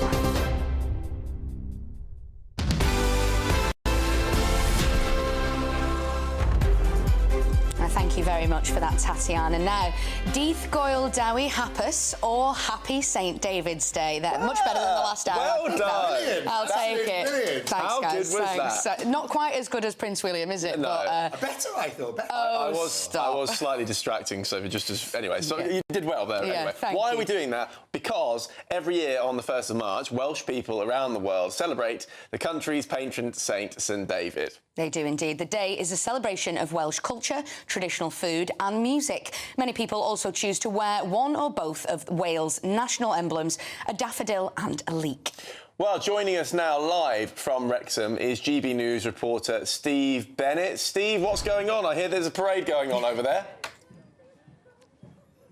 Thank you very much for that, Tatiana. Now, Dydd Goel Dawi hapus or Happy St David's Day. They're much better than the last hour. Well done. I'll take it. Brilliant. Thanks, How guys. good was Thanks. that? Not quite as good as Prince William, is it? No. But, Better, I thought. Better. Oh, I stop. was slightly distracting, so just as anyway. So Yeah. you did well there. Yeah, anyway, thank why you. are we doing that? Because every year on the 1st of March, Welsh people around the world celebrate the country's patron saint, St David. They do indeed. The day is a celebration of Welsh culture, traditional food and music. Many people also choose to wear one or both of Wales' national emblems, a daffodil and a leek. Well, joining us now live from Wrexham is GB News reporter Steve Bennett. Steve, what's going on? I hear there's a parade going on over there.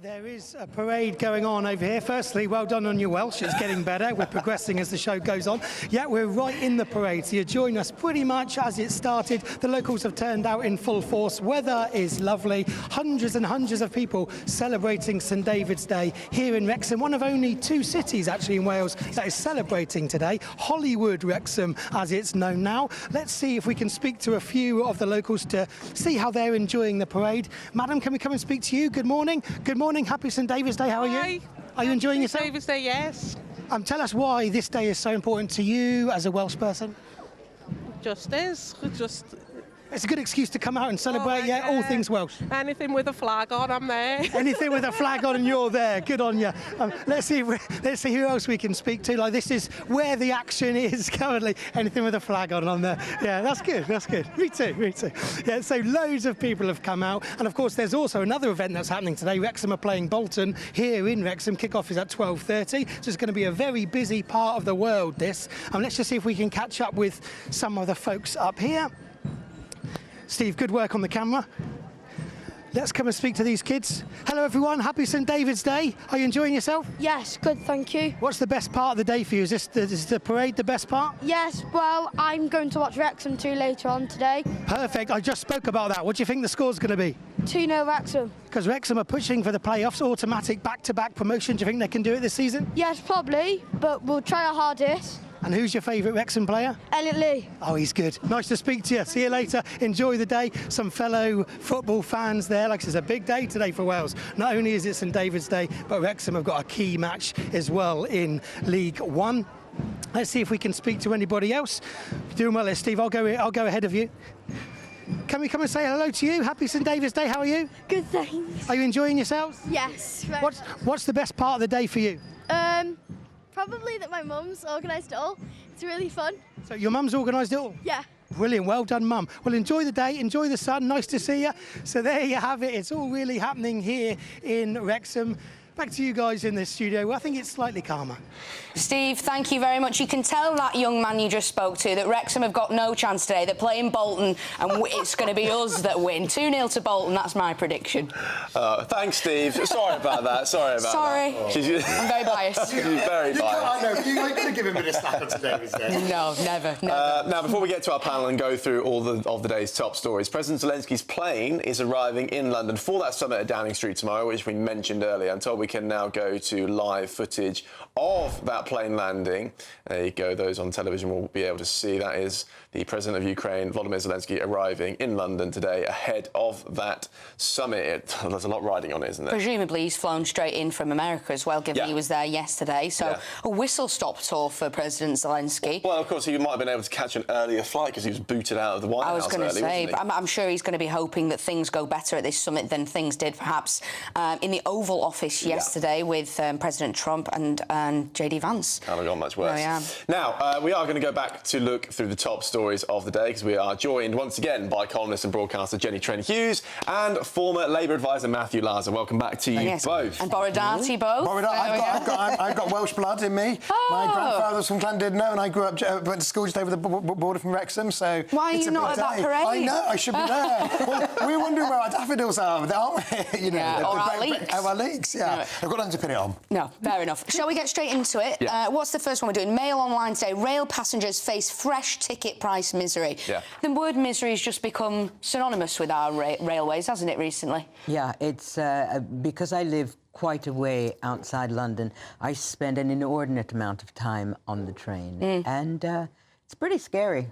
There is a parade going on over here. Firstly, well done on your Welsh. It's getting better. We're progressing as the show goes on. Yeah, we're right in the parade, so you join us pretty much as it started. The locals have turned out in full force. Weather is lovely. Hundreds and hundreds of people celebrating St David's Day here in Wrexham, one of only 2 cities actually in Wales that is celebrating today. Hollywood Wrexham, as it's known now. Let's see if we can speak to a few of the locals to see how they're enjoying the parade. Madam, can we come and speak to you? Good morning. Good morning. Happy St David's Day. How are you? Are you enjoying yourself? St David's Day, yes. Tell us why this day is so important to you as a Welsh person. Just is. It's a good excuse to come out and celebrate, yeah, all things Welsh. Anything with a flag on, I'm there. Anything with a flag on and you're there. Good on you. Let's see who else we can speak to. Like, this is where the action is currently. Anything with a flag on, I'm there. Yeah, that's good. That's good. Me too. Yeah, so loads of people have come out, and of course there's also another event that's happening today. Wrexham are playing Bolton here in Wrexham. Kick-off is at 12:30, so it's going to be a very busy part of the world, this. Let's just see if we can catch up with some of the folks up here. Steve, good work on the camera. Let's come and speak to these kids. Hello, everyone. Happy St David's Day. Are you enjoying yourself? Yes, good, thank you. What's the best part of the day for you? Is the parade the best part? Yes, well, I'm going to watch Wrexham 2 later on today. Perfect. I just spoke about that. What do you think the score's going to be? 2-0 Wrexham. Because Wrexham are pushing for the playoffs, automatic back-to-back promotion. Do you think they can do it this season? Yes, probably, but we'll try our hardest. And who's your favourite Wrexham player? Elliot Lee. Oh, he's good. Nice to speak to you. See you later. Enjoy the day. Some fellow football fans there. Like, it's a big day today for Wales. Not only is it St David's Day, but Wrexham have got a key match as well in League One. Let's see if we can speak to anybody else. You're doing well there, Steve. I'll go ahead of you. can we come and say hello to you? Happy St David's Day. How are you? Good, thanks. Are you enjoying yourselves? Yes. Very What's the best part of the day for you? Probably that my mum's organised it all. It's really fun. So your mum's organised it all? Yeah. Brilliant, well done, Mum. Well, enjoy the day, enjoy the sun, nice to see you. So there you have it, it's all really happening here in Wrexham. Back to you guys in the studio. I think it's slightly calmer. Steve, thank you very much. You can tell that young man you just spoke to that Wrexham have got no chance today. They're playing Bolton, and it's going to be us that win. 2-0 to Bolton, that's my prediction. Thanks, Steve. Sorry about that. Sorry about that. Sorry. I'm very biased. She's very biased. I know, you ain't going to give him a bit of slack on today's day. No, never. Now, before we get to our panel and go through all of the day's top stories, President Zelensky's plane is arriving in London for that summit at Downing Street tomorrow, which we mentioned earlier. I'm told we can now go to live footage of that plane landing. There you go, those on television will be able to see. That is the President of Ukraine, Volodymyr Zelensky, arriving in London today ahead of that summit. There's a lot riding on it, isn't there? Presumably he's flown straight in from America as well, given he was there yesterday. So a whistle-stop tour for President Zelensky. Well, of course, he might have been able to catch an earlier flight because he was booted out of the White House. I was going to say, but I'm sure he's going to be hoping that things go better at this summit than things did perhaps in the Oval Office yesterday with President Trump and JD Vance. Can't have gone much worse. Now, we are going to go back to look through the top stories of the day because we are joined once again by columnist and broadcaster Jenny Trent-Hughes and former Labour advisor Matthew Laza. Welcome back to you both. And Borodati both. I've got Welsh blood in me. My grandfather's from Llandudno and I grew up, went to school just over the border from Wrexham, so why are you not at that parade? I know, I should be there. Well, we were wondering where our daffodils are, aren't we? You know, or our leeks. Our leeks, yeah. I've got them to put it on. No, fair enough. Shall we get straight into it? What's the first one we're doing? Mail Online today. Rail passengers face fresh ticket price misery. The word misery has just become synonymous with our railways, hasn't it, recently? Yeah, it's because I live quite a way outside London, I spend an inordinate amount of time on the train. And it's pretty scary.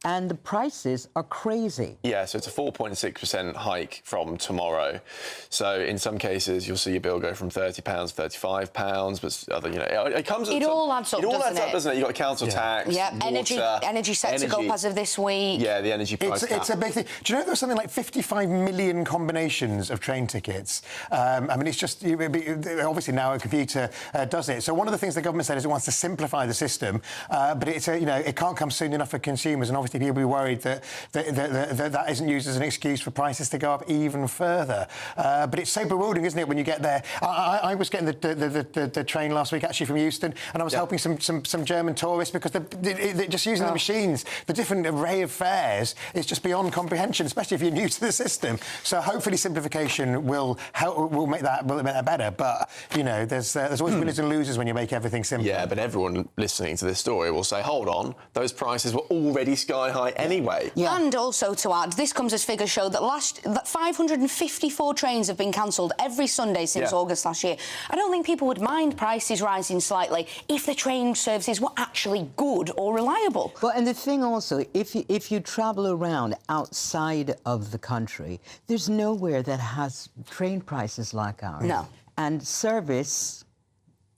And the prices are crazy. Yeah, so it's a 4.6% hike from tomorrow. So in some cases, you'll see your bill go from £30 to £35, but other, you know, it comes. It all adds up, doesn't it? You've got council tax. Yeah, water, energy set to go up as of this week. Yeah, the energy price. It's a big thing. Do you know there's something like 55 million combinations of train tickets? I mean, it's just obviously now a computer does it. So one of the things the government said is it wants to simplify the system, but it's you know, it can't come soon enough for consumers, and obviously people will be worried that isn't used as an excuse for prices to go up even further. But it's so bewildering, isn't it, when you get there? I was getting the train last week, actually, from Euston, and I was helping some German tourists because they're just using the machines. The different array of fares is just beyond comprehension, especially if you're new to the system. So hopefully simplification will make that better. But, you know, there's always winners and losers when you make everything simple. Yeah, but everyone listening to this story will say, hold on, those prices were already sky high anyway. And also to add, this comes as figures show that 554 trains have been cancelled every Sunday since August last year. I don't think people would mind prices rising slightly if the train services were actually good or reliable. Well, and the thing also, if you travel around outside of the country, there's nowhere that has train prices like ours. No. And service,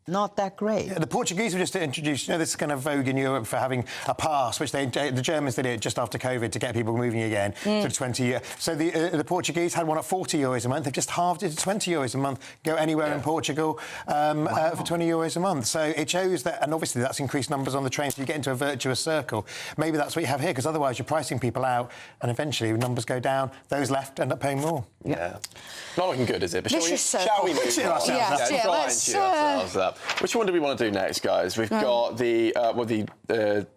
not that great. Yeah, the Portuguese were just introduced, you know, this kind of vogue in Europe for having a pass, which the Germans did it just after COVID to get people moving again to 20 years. So the Portuguese had one at €40 a month. They've just halved it to €20 a month. Go anywhere in Portugal for €20 a month. So it shows that, and obviously that's increased numbers on the train, so you get into a virtuous circle. Maybe that's what you have here, because otherwise you're pricing people out, and eventually numbers go down. Those left end up paying more. Yeah. Not looking good, is it? But shall we move on? Let's ourselves up. Which one do we want to do next, guys? We've got the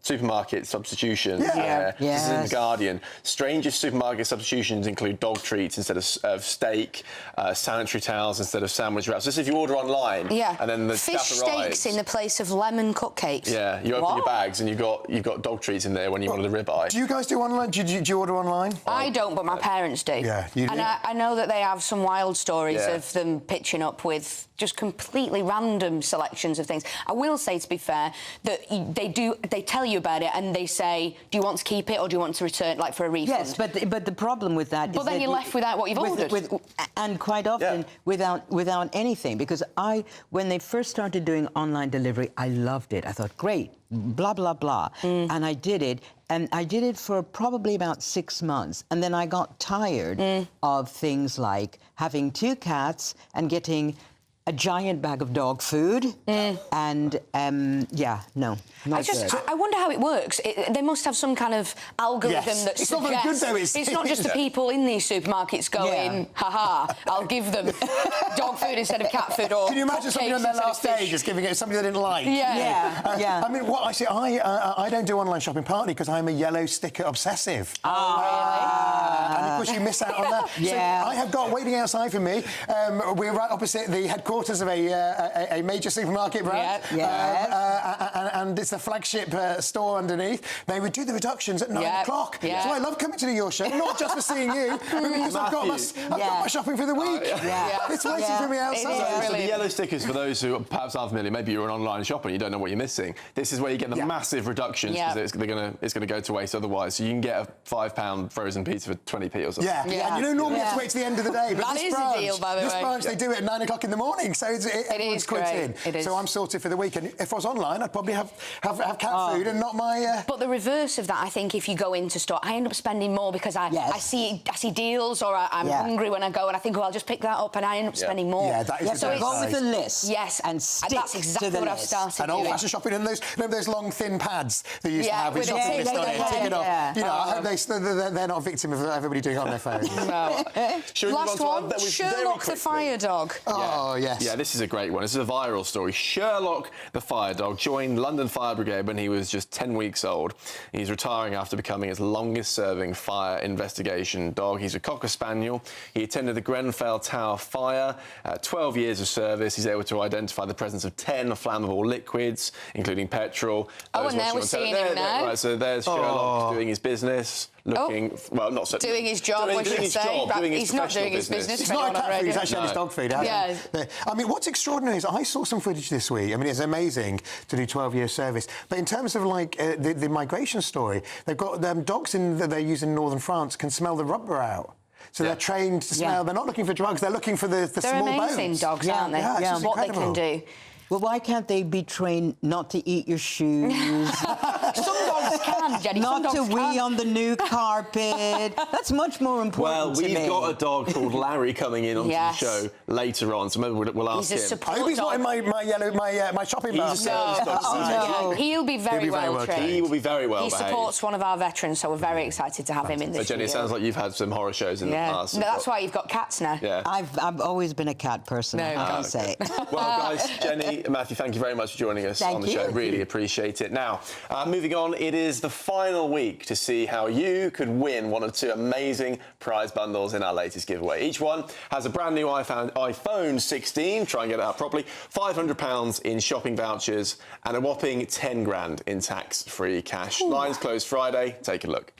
supermarket substitutions. This is in The Guardian. Strangest supermarket substitutions include dog treats instead of steak, sanitary towels instead of sandwich wraps. This is if you order online, and then the fish stuff arrives. steaks in the place of lemon cupcakes. Yeah, you open your bags and you've got dog treats in there when you order the ribeye. Do you guys do online? Do you order online? I don't, but my parents do. Yeah, you do. And I know that they have some wild stories of them pitching up with just completely random selections of things. I will say, to be fair, that they tell you about it and they say, do you want to keep it or do you want to return, like, for a refund? Yes, but the problem with that is then you're left without what you've ordered. And quite often without anything, because when they first started doing online delivery, I loved it. I thought, great, blah, blah, blah. And I did it. And I did it for probably about 6 months. And then I got tired of things like having 2 cats and getting a giant bag of dog food. And, no, not good. I wonder how it works. They must have some kind of algorithm that It's not very good, though, it's not just the people in these supermarkets going, ha-ha, I'll give them dog food instead of cat food, or can you imagine somebody on their last day just giving it something they didn't like? Yeah. I mean, what I see, I don't do online shopping partly because I'm a yellow sticker obsessive. And of course you miss out on that. So I have got waiting outside for me. We're right opposite the headquarters of a major supermarket brand. And it's the flagship store underneath. They would do the reductions at 9 o'clock. So I love coming to your show, not just for seeing you, but because I've got my shopping for the week. It's waiting for me outside. So the yellow stickers, for those who perhaps aren't familiar, maybe you're an online shopper and you don't know what you're missing. This is where you get the massive reductions because it's going to go to waste otherwise. So you can get a £5 frozen pizza for 20p or something. And you don't normally have to wait to the end of the day. But that is a deal, by the way. This branch, they do it at 9 o'clock in the morning, so everyone's quids in. It is. So I'm sorted for the week. And if I was online, I'd probably have cat food and not my... But the reverse of that, I think, if you go into store, I end up spending more because I see deals, or I'm hungry when I go and I think, I'll just pick that up, and I end up spending more. Yeah, that is so go with the list. Yes. And stick that's exactly to the what list. I've started and old-fashioned shopping, and those long, thin pads that you used to have with shopping list on it, tick it off. You know, I hope they're not a victim of everybody doing it on their phones. No. Last one, Sherlock the fire dog. Oh, yes. Yeah, this is a great one. This is a viral story. Sherlock the fire dog joined London Fire Brigade when he was just 10 weeks old. He's retiring after becoming its longest-serving fire investigation dog. He's a Cocker Spaniel. He attended the Grenfell Tower fire. 12 years of service. He's able to identify the presence of 10 flammable liquids, including petrol. And there we're seeing him now. Right, so there's Sherlock doing his business. Looking, well, not so... Doing his job, we should say. He's not doing his business. It's not a cat food, he's actually on his dog food. I mean, what's extraordinary is I saw some footage this week. I mean, it's amazing to do 12 years service. But in terms of, like, the migration story, they've got dogs that they use in northern France can smell the rubber out. So they're trained to smell. They're not looking for drugs, they're looking for the small bones. They're amazing dogs, aren't they? Yeah, what they can do. Well, why can't they be trained not to eat your shoes? Some dogs can, Jenny. Not to wee on the new carpet. That's much more important to me. Well, we've got a dog called Larry coming in onto the show later on, so maybe we'll ask him. He's a support I hope he's not in my shopping basket. He'll be very well trained. He will be very well behaved. He supports one of our veterans, so we're very excited to have him in this. So, Jenny, it sounds like you've had some horror shows in the past. No, that's why you've got cats now. Yeah. I've always been a cat person, I can say. Well, guys, Jenny, Matthew, thank you very much for joining us on the show. Really appreciate it. Now, moving on, it is the final week to see how you could win one of 2 amazing prize bundles in our latest giveaway. Each one has a brand new iPhone 16, try and get it out properly, £500 in shopping vouchers, and a whopping 10 grand in tax-free cash. Lines closed Friday. Take a look.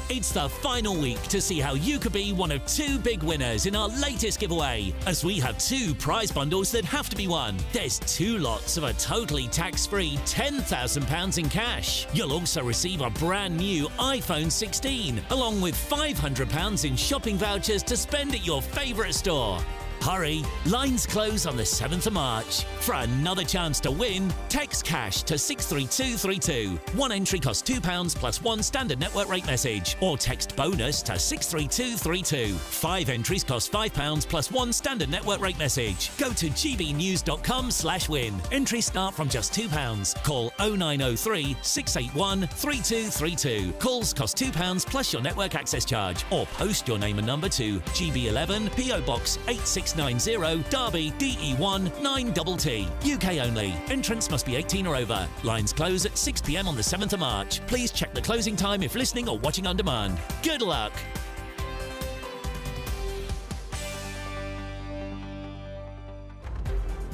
It's the final week to see how you could be one of 2 big winners in our latest giveaway, as we have 2 prize bundles that have to be won. There's 2 lots of a totally tax-free £10,000 in cash. You'll also receive a brand new iPhone 16, along with £500 in shopping vouchers to spend at your favourite store. Hurry, lines close on the 7th of March. For another chance to win, text cash to 63232. One entry costs £2 plus 1 standard network rate message, or text bonus to 63232. 5 entries cost £5 plus 1 standard network rate message. Go to gbnews.com/win. Entries start from just £2. Call 0903 681 3232. Calls cost £2 plus your network access charge, or post your name and number to GB11 PO Box 8690 Derby DE1 9TT. UK only. Entrants must be 18 or over. Lines close at 6 p.m. on the 7th of March. Please check the closing time if listening or watching on demand. Good luck.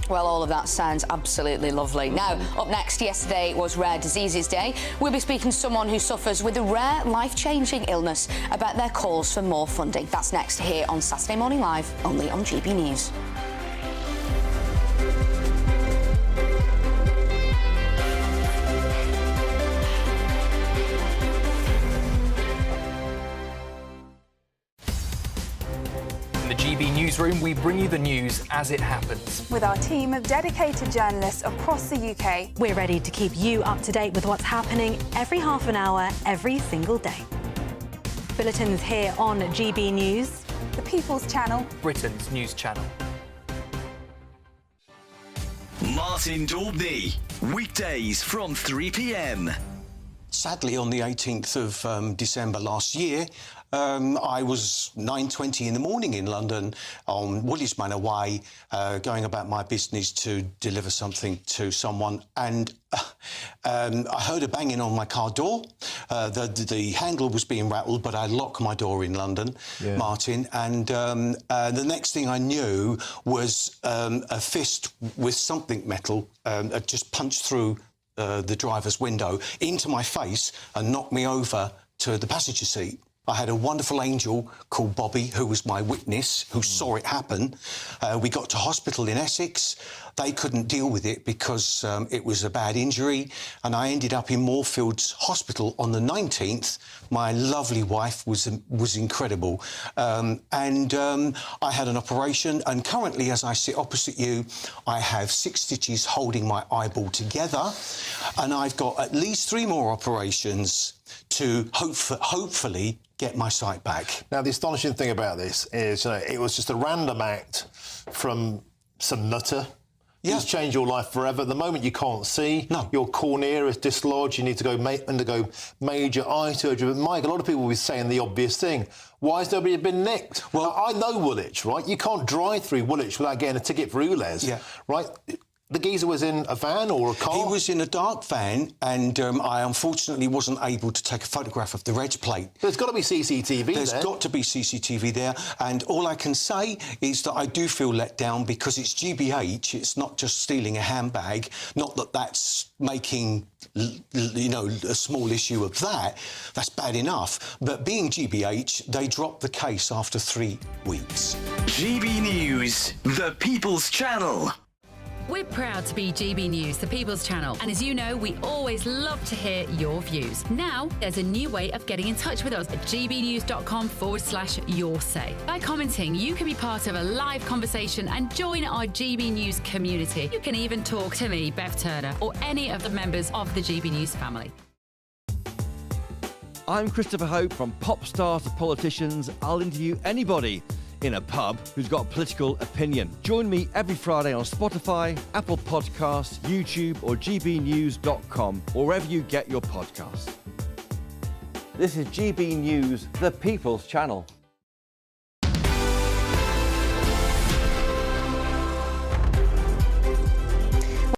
Well, all of that sounds absolutely lovely. Now, up next, yesterday was Rare Diseases Day. We'll be speaking to someone who suffers with a rare, life-changing illness about their calls for more funding. That's next here on Saturday Morning Live, only on GB News. newsroom, we bring you the news as it happens. With our team of dedicated journalists across the UK. We're ready to keep you up to date with what's happening every half an hour, every single day. Bulletins here on GB News. The People's Channel. Britain's news channel. Martin Daubney, weekdays from 3 p.m. Sadly, on the 18th of December last year, I was 9:20 in the morning in London on Woolwich Manor Way, going about my business to deliver something to someone, and I heard a banging on my car door. The handle was being rattled, but I locked my door in London, Martin, and the next thing I knew was a fist with something metal just punched through the driver's window into my face and knocked me over to the passenger seat. I had a wonderful angel called Bobby, who was my witness, who saw it happen. We got to hospital in Essex. They couldn't deal with it because it was a bad injury, and I ended up in Moorfields Hospital on the 19th. My lovely wife was incredible. I had an operation, and currently, as I sit opposite you, I have 6 stitches holding my eyeball together, and I've got at least 3 more operations to hopefully get my sight back. Now, the astonishing thing about this is, it was just a random act from some nutter. It's changed your life forever. The moment you can't see, your cornea is dislodged, you need to go undergo major eye surgery. But, Mike, a lot of people will be saying the obvious thing. Why has nobody been nicked? Well, I know Woolwich, right? You can't drive through Woolwich without getting a ticket for ULEZ, right? The geezer was in a van or a car? He was in a dark van, and I unfortunately wasn't able to take a photograph of the reg plate. There's got to be CCTV there. There's got to be CCTV there, and all I can say is that I do feel let down because it's GBH, it's not just stealing a handbag, not that that's making, a small issue of that. That's bad enough. But being GBH, they dropped the case after 3 weeks. GB News, the People's Channel. We're proud to be GB News, the People's Channel, and as you know, we always love to hear your views. Now, there's a new way of getting in touch with us at gbnews.com/your-say. By commenting, you can be part of a live conversation and join our GB News community. You can even talk to me, Bev Turner, or any of the members of the GB News family. I'm Christopher Hope. From pop stars to politicians, I'll interview anybody in a pub who's got a political opinion. Join me every Friday on Spotify, Apple Podcasts, YouTube or gbnews.com, or wherever you get your podcasts. This is GB News, the People's Channel.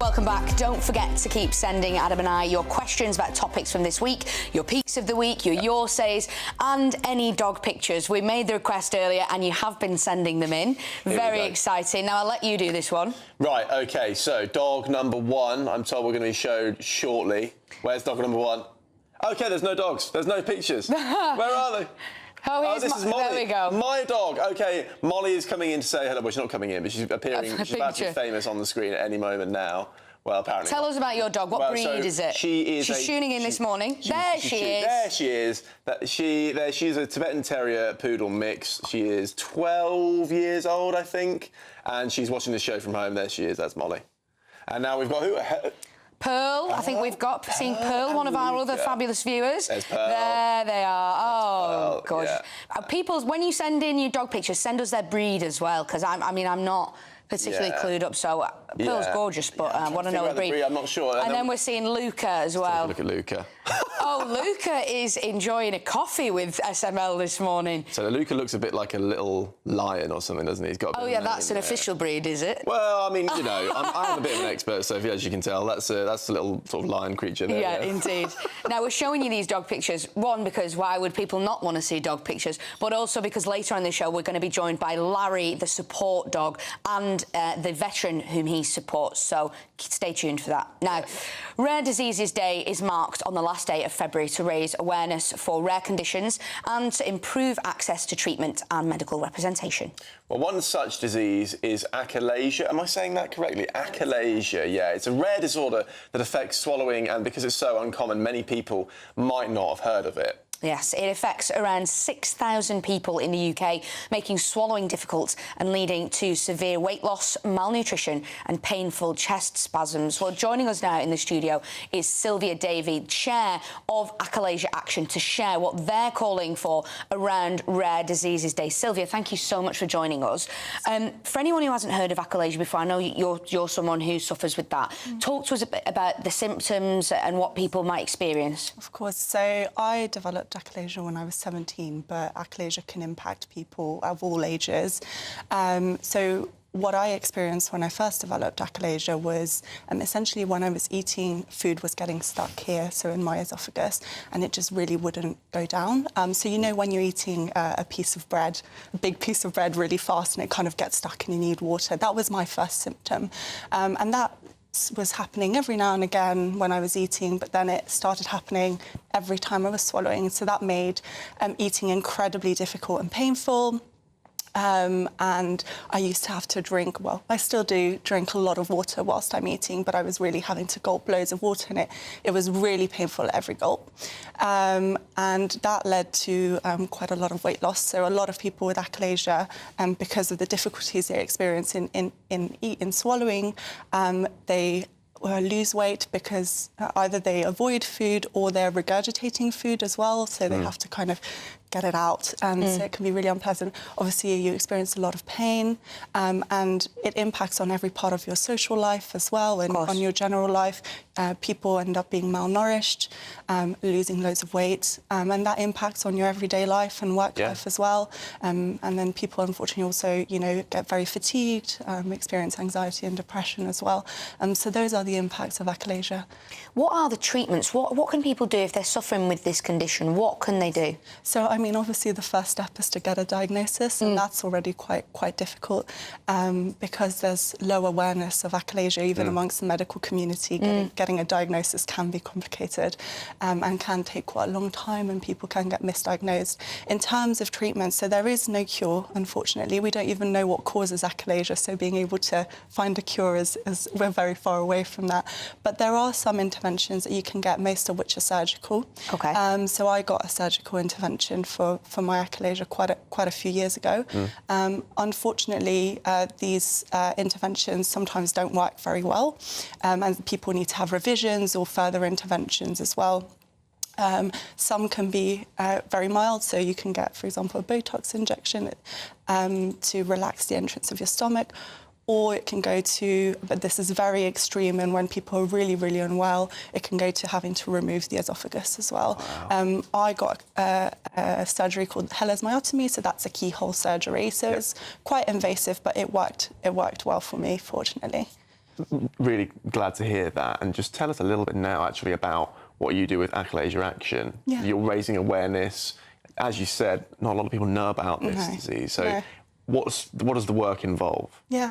Welcome back. Don't forget to keep sending Adam and I your questions about topics from this week, your peaks of the week, your says, and any dog pictures. We made the request earlier and you have been sending them in. Very exciting. Now I'll let you do this one. Right, OK, so dog number 1, I'm told we're going to be showed shortly. Where's dog number 1? OK, there's no dogs. There's no pictures. Where are they? Oh, this is Molly. There we go. My dog. OK, Molly is coming in to say hello. Well, she's not coming in, but she's appearing. She's about to be famous on the screen at any moment now. Well, apparently. Tell us about your dog. What breed is it? She's tuning in this morning. There she is. There she is. She's a Tibetan Terrier Poodle mix. She is 12 years old, I think, and she's watching the show from home. There she is. That's Molly. And now we've got who? Pearl. I think we've got seen Pearl, one of our other fabulous viewers. There's Pearl. There they are. Oh, gosh. Yeah. People, when you send in your dog pictures, send us their breed as well, because I'm not particularly clued up. So Pearl's gorgeous, but I want to know the breed. I'm not sure. And then we're seeing Luca as well. Look at Luca. Oh, Luca is enjoying a coffee with SML this morning. So Luca looks a bit like a little lion or something, doesn't he? He's got. Oh yeah, that's an official breed, is it? Well, I mean, I'm a bit of an expert, so as you can tell, that's a little sort of lion creature there. Yeah, indeed. Now we're showing you these dog pictures. One, because why would people not want to see dog pictures? But also because later on the show we're going to be joined by Larry, the support dog, and the veteran whom he supports. So stay tuned for that. Now, Rare Diseases Day is marked on the last day of February to raise awareness for rare conditions and to improve access to treatment and medical representation. Well, one such disease is achalasia. Am I saying that correctly? Achalasia, yeah. It's a rare disorder that affects swallowing, and because it's so uncommon, many people might not have heard of it. Yes, it affects around 6,000 people in the UK, making swallowing difficult and leading to severe weight loss, malnutrition and painful chest spasms. Well, joining us now in the studio is Sylvia Davey, chair of Achalasia Action, to share what they're calling for around Rare Diseases Day. Sylvia, thank you so much for joining us. For anyone who hasn't heard of achalasia before, I know you're someone who suffers with that. Talk to us a bit about the symptoms and what people might experience. Of course. So I developed achalasia when I was 17, but achalasia can impact people of all ages. So what I experienced when I first developed achalasia was essentially when I was eating, food was getting stuck here, so in my esophagus, and it just really wouldn't go down. So you know when you're eating a piece of bread, a big piece of bread really fast, and it kind of gets stuck and you need water. That was my first symptom. And that was happening every now and again when I was eating, but then it started happening every time I was swallowing. So that made eating incredibly difficult and painful. And I used to have to drink, well, I still do drink a lot of water whilst I'm eating, but I was really having to gulp loads of water, and it was really painful at every gulp. And that led to quite a lot of weight loss. So a lot of people with achalasia, because of the difficulties they experience in swallowing, they lose weight because either they avoid food or they're regurgitating food as well, so they have to kind of get it out, and so it can be really unpleasant. Obviously, you experience a lot of pain, and it impacts on every part of your social life as well, and on your general life. People end up being malnourished, losing loads of weight, and that impacts on your everyday life and work life as well. And then people, unfortunately, also, get very fatigued, experience anxiety and depression as well. So those are the impacts of achalasia. What are the treatments? What can people do if they're suffering with this condition? What can they do? So, I mean, obviously the first step is to get a diagnosis, and that's already quite difficult because there's low awareness of achalasia, even amongst the medical community. Getting a diagnosis can be complicated and can take quite a long time, and people can get misdiagnosed. In terms of treatment, so there is no cure, unfortunately. We don't even know what causes achalasia, so being able to find a cure is we're very far away from that. But there are some interventions that you can get, most of which are surgical. Okay. So I got a surgical intervention for my achalasia quite a few years ago. Unfortunately, these interventions sometimes don't work very well, and people need to have revisions or further interventions as well. Some can be very mild, so you can get, for example, a Botox injection to relax the entrance of your stomach. Or it can go to, but this is very extreme, and when people are really, really unwell, it can go to having to remove the esophagus as well. Wow. I got a surgery called helesmyotomy, so that's a keyhole surgery. So it's quite invasive, but it worked well for me, fortunately. Really glad to hear that. And just tell us a little bit now, actually, about what you do with Achalasia Action. Yeah. You're raising awareness. As you said, not a lot of people know about this disease. So what does the work involve? Yeah,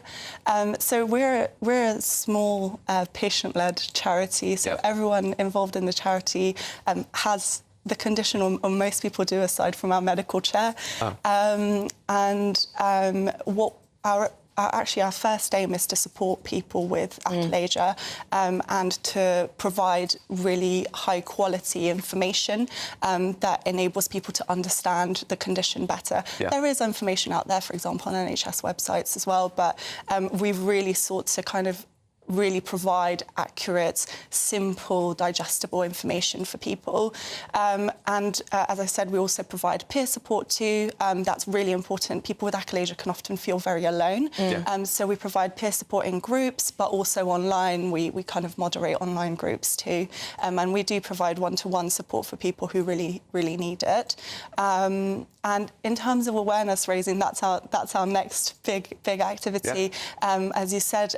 so we're a small patient-led charity, so everyone involved in the charity has the condition, or most people do, aside from our medical chair. What our first aim is to support people with achalasia and to provide really high-quality information that enables people to understand the condition better. Yeah. There is information out there, for example, on NHS websites as well, but we've really sought to kind of really provide accurate, simple, digestible information for people. As I said, we also provide peer support too. That's really important. People with achalasia can often feel very alone. So we provide peer support in groups, but also online. We kind of moderate online groups too. And we do provide one-to-one support for people who really, really need it. And in terms of awareness raising, that's our next big activity. As you said,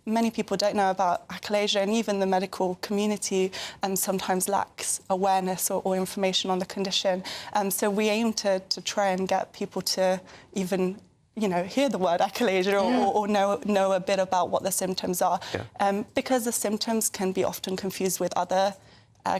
many people don't know about achalasia, and even the medical community sometimes lacks awareness or information on the condition. So we aim to try and get people to even hear the word achalasia or know a bit about what the symptoms are. Because the symptoms can be often confused with other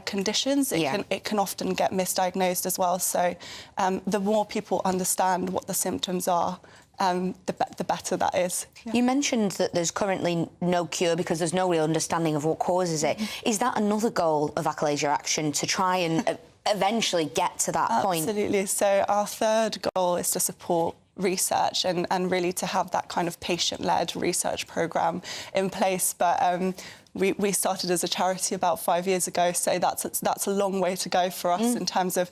conditions. It can often get misdiagnosed as well. So the more people understand what the symptoms are, the better that is. You mentioned that there's currently no cure because there's no real understanding of what causes it. Is that another goal of Achalasia Action, to try and eventually get to that point? Absolutely. So our third goal is to support research and really to have that kind of patient-led research programme in place. But we started as a charity about 5 years ago, so that's a long way to go for us in terms of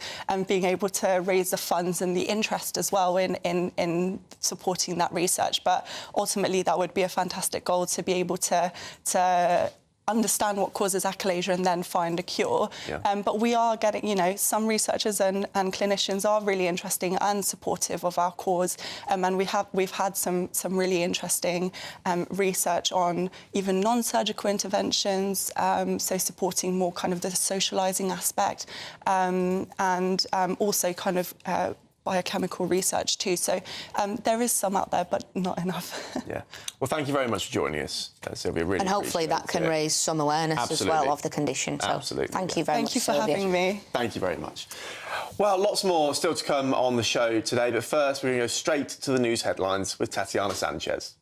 being able to raise the funds and the interest as well in supporting that research. But ultimately, that would be a fantastic goal to be able to understand what causes achalasia and then find a cure. Yeah. But we are getting, you know, some researchers and clinicians are really interesting and supportive of our cause. And we've had some really interesting research on even non-surgical interventions, so supporting more kind of the socialising aspect, and also kind of biochemical research too. So there is some out there, but not enough. Yeah. Well, thank you very much for joining us, Sylvia. Really and hopefully that can raise some awareness as well of the condition. So Absolutely. thank you very much, Thank you for Sylvia. having me. Thank you very much. Well, lots more still to come on the show today, but first we're going to go straight to the news headlines with Tatiana Sanchez.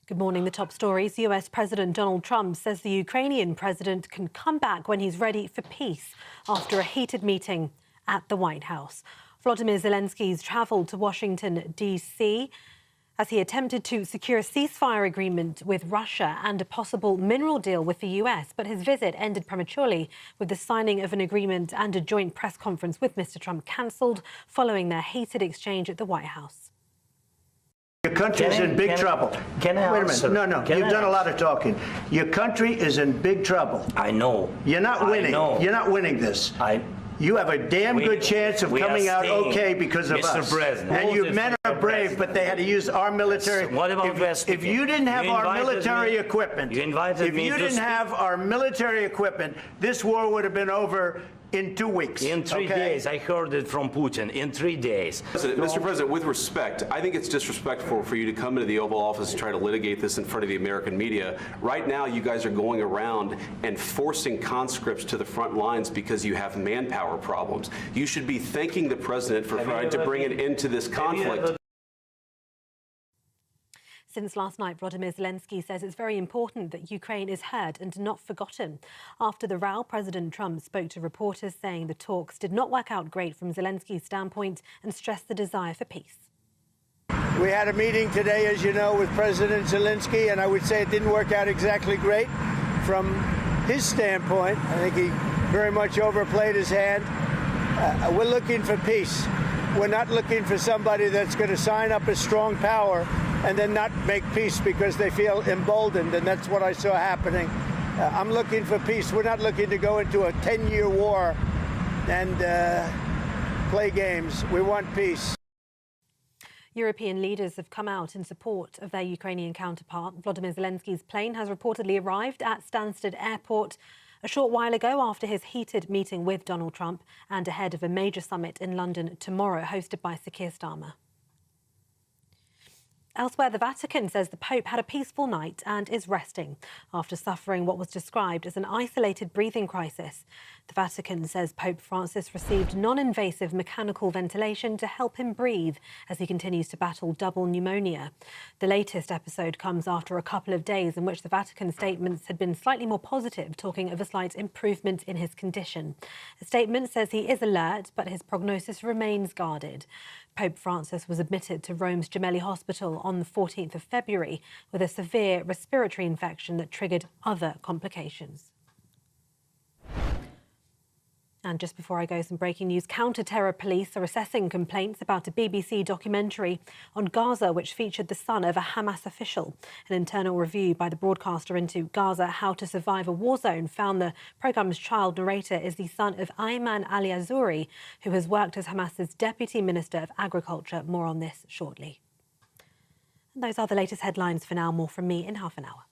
Good morning. The top stories. US President Donald Trump says the Ukrainian president can come back when he's ready for peace after a heated meeting at the White House. Volodymyr Zelensky's travelled to Washington, D.C. as he attempted to secure a ceasefire agreement with Russia and a possible mineral deal with the US. But his visit ended prematurely with the signing of an agreement and a joint press conference with Mr. Trump cancelled following their heated exchange at the White House. Your country is in big trouble. Can I Wait a answer? minute. No. You've done a lot of talking. Your country is in big trouble. I know. You're not winning. You're not winning this. You have a damn good chance of coming out okay because of Mr. us. President. And you men are brave, but they had to use our military. What about if you didn't have our military equipment, if you didn't have our military equipment, this war would have been over in 2 weeks. In 3 days. I heard it from Putin. In 3 days. Mr. President, with respect, I think it's disrespectful for you to come into the Oval Office and try to litigate this in front of the American media. Right now, you guys are going around and forcing conscripts to the front lines because you have manpower problems. You should be thanking the president for trying to bring an end to this conflict. Since last night, Volodymyr Zelenskyy says it's very important that Ukraine is heard and not forgotten. After the row, President Trump spoke to reporters saying the talks did not work out great from Zelensky's standpoint and stressed the desire for peace. We had a meeting today, as you know, with President Zelenskyy, and I would say it didn't work out exactly great from his standpoint. I think he very much overplayed his hand. We're looking for peace. We're not looking for somebody that's going to sign up as strong power and then not make peace because they feel emboldened, and that's what I saw happening. I'm looking for peace. We're not looking to go into a 10-year war and play games. We want peace. European leaders have come out in support of their Ukrainian counterpart. Volodymyr Zelensky's plane has reportedly arrived at Stansted Airport a short while ago after his heated meeting with Donald Trump and ahead of a major summit in London tomorrow, hosted by Sir Keir Starmer. Elsewhere, the Vatican says the Pope had a peaceful night and is resting after suffering what was described as an isolated breathing crisis. The Vatican says Pope Francis received non-invasive mechanical ventilation to help him breathe as he continues to battle double pneumonia. The latest episode comes after a couple of days in which the Vatican statements had been slightly more positive, talking of a slight improvement in his condition. The statement says he is alert, but his prognosis remains guarded. Pope Francis was admitted to Rome's Gemelli Hospital on the 14th of February with a severe respiratory infection that triggered other complications. And just before I go, some breaking news. Counter-terror police are assessing complaints about a BBC documentary on Gaza, which featured the son of a Hamas official. An internal review by the broadcaster into Gaza, How to Survive a War Zone, found the programme's child narrator is the son of Ayman Ali-Azuri, who has worked as Hamas's Deputy Minister of Agriculture. More on this shortly. And those are the latest headlines for now. More from me in half an hour.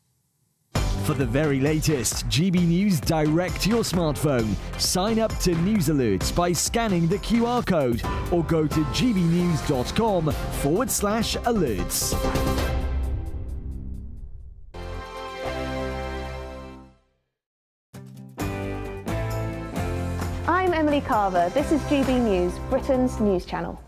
For the very latest GB News direct to your smartphone, sign up to News Alerts by scanning the QR code or go to gbnews.com/alerts. I'm Emily Carver. This is GB News, Britain's news channel.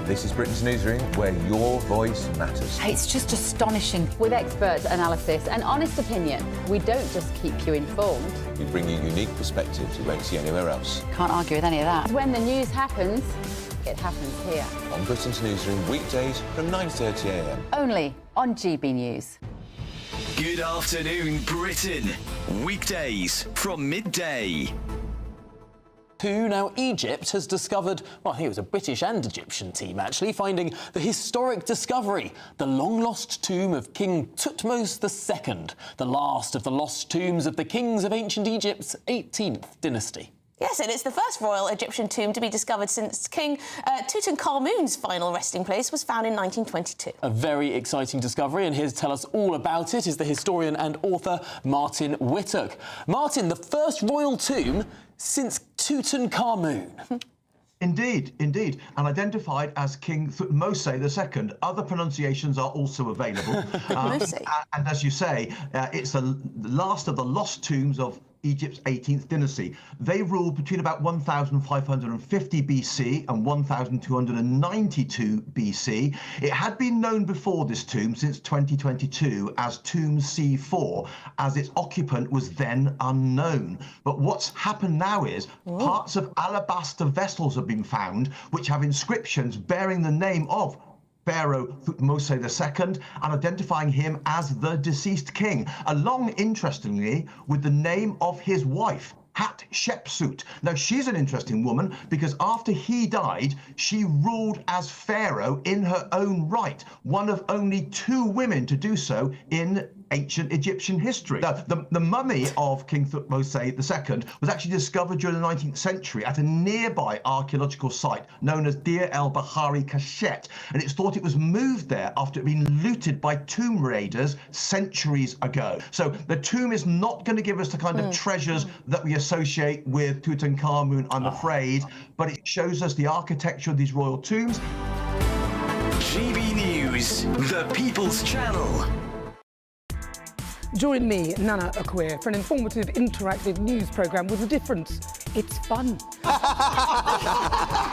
This is Britain's Newsroom, where your voice matters. It's just astonishing. With expert analysis and honest opinion, we don't just keep you informed. We bring you unique perspectives you won't see anywhere else. Can't argue with any of that. When the news happens, it happens here. On Britain's Newsroom, weekdays from 9:30 a.m. Only on GB News. Good afternoon, Britain. Weekdays from midday. Now, Egypt has discovered, well, I think it was a British and Egyptian team actually, finding the historic discovery, the long-lost tomb of King Thutmose II, the last of the lost tombs of the kings of ancient Egypt's 18th dynasty. Yes, and it's the first royal Egyptian tomb to be discovered since King Tutankhamun's final resting place was found in 1922. A very exciting discovery, and here to tell us all about it is the historian and author Martin Whittock. Martin, the first royal tomb since Tutankhamun. Indeed, indeed, and identified as King Thutmose II. Other pronunciations are also available. And as you say, it's the last of the lost tombs of Egypt's 18th dynasty. They ruled between about 1550 BC and 1292 BC. It had been known before this tomb since 2022 as Tomb C4, as its occupant was then unknown. But what's happened now is parts of alabaster vessels have been found which have inscriptions bearing the name of Pharaoh Thutmose II and identifying him as the deceased king, along, interestingly, with the name of his wife, Hatshepsut. Now, she's an interesting woman because after he died, she ruled as pharaoh in her own right, one of only 2 women to do so in ancient Egyptian history. Now, the mummy of King Thutmose II was actually discovered during the 19th century at a nearby archaeological site known as Deir el-Bahari Kashet, and it's thought it was moved there after it had been looted by tomb raiders centuries ago. So the tomb is not going to give us the kind of treasures that we associate with Tutankhamun, I'm afraid, but it shows us the architecture of these royal tombs. GB News, the People's Channel. Join me, Nana Akwe, for an informative, interactive news programme with a difference. It's fun.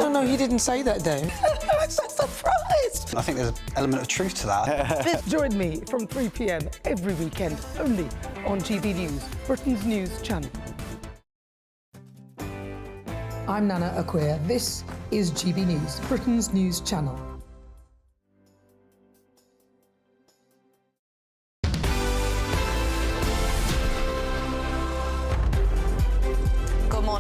No, he didn't say that, Dave. I'm so surprised. I think there's an element of truth to that. Join me from 3 p.m. every weekend, only on GB News, Britain's news channel. I'm Nana Akwe. This is GB News, Britain's news channel.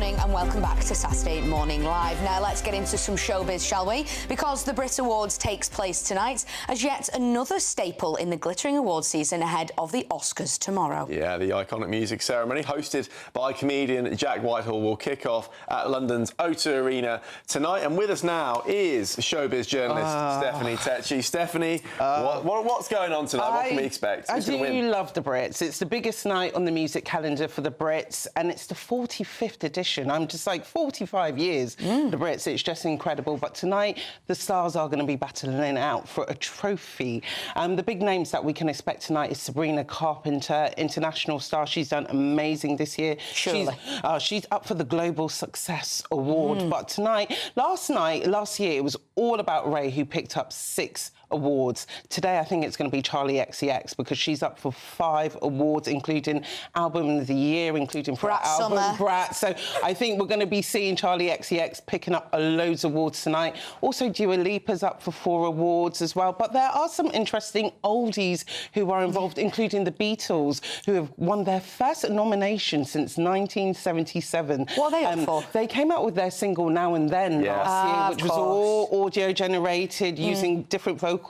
And welcome back to Saturday Morning Live. Now let's get into some showbiz, shall we? Because the Brit Awards takes place tonight as yet another staple in the glittering awards season ahead of the Oscars tomorrow. Yeah, the iconic music ceremony hosted by comedian Jack Whitehall will kick off at London's O2 Arena tonight. And with us now is showbiz journalist Stephanie Tetchy. Stephanie, what's going on tonight? What can we expect? I do love the Brits. It's the biggest night on the music calendar for the Brits, and it's the 45th edition. I'm just like 45 years, the Brits. It's just incredible. But tonight, the stars are going to be battling it out for a trophy. The big names that we can expect tonight is Sabrina Carpenter, international star. She's done amazing this year. Surely. She's up for the Global Success Award. But tonight, last year, it was all about Ray, who picked up 6 awards. Today, I think it's going to be Charlie XCX because she's up for 5 awards, including Album of the Year, including for Brat album Summer. Brat. So I think we're going to be seeing Charlie XCX picking up loads of awards tonight. Also, Dua Lipa's up for 4 awards as well. But there are some interesting oldies who are involved, including the Beatles, who have won their first nomination since 1977. What are they up for? They came out with their single Now and Then last year, which was all audio generated using different vocals.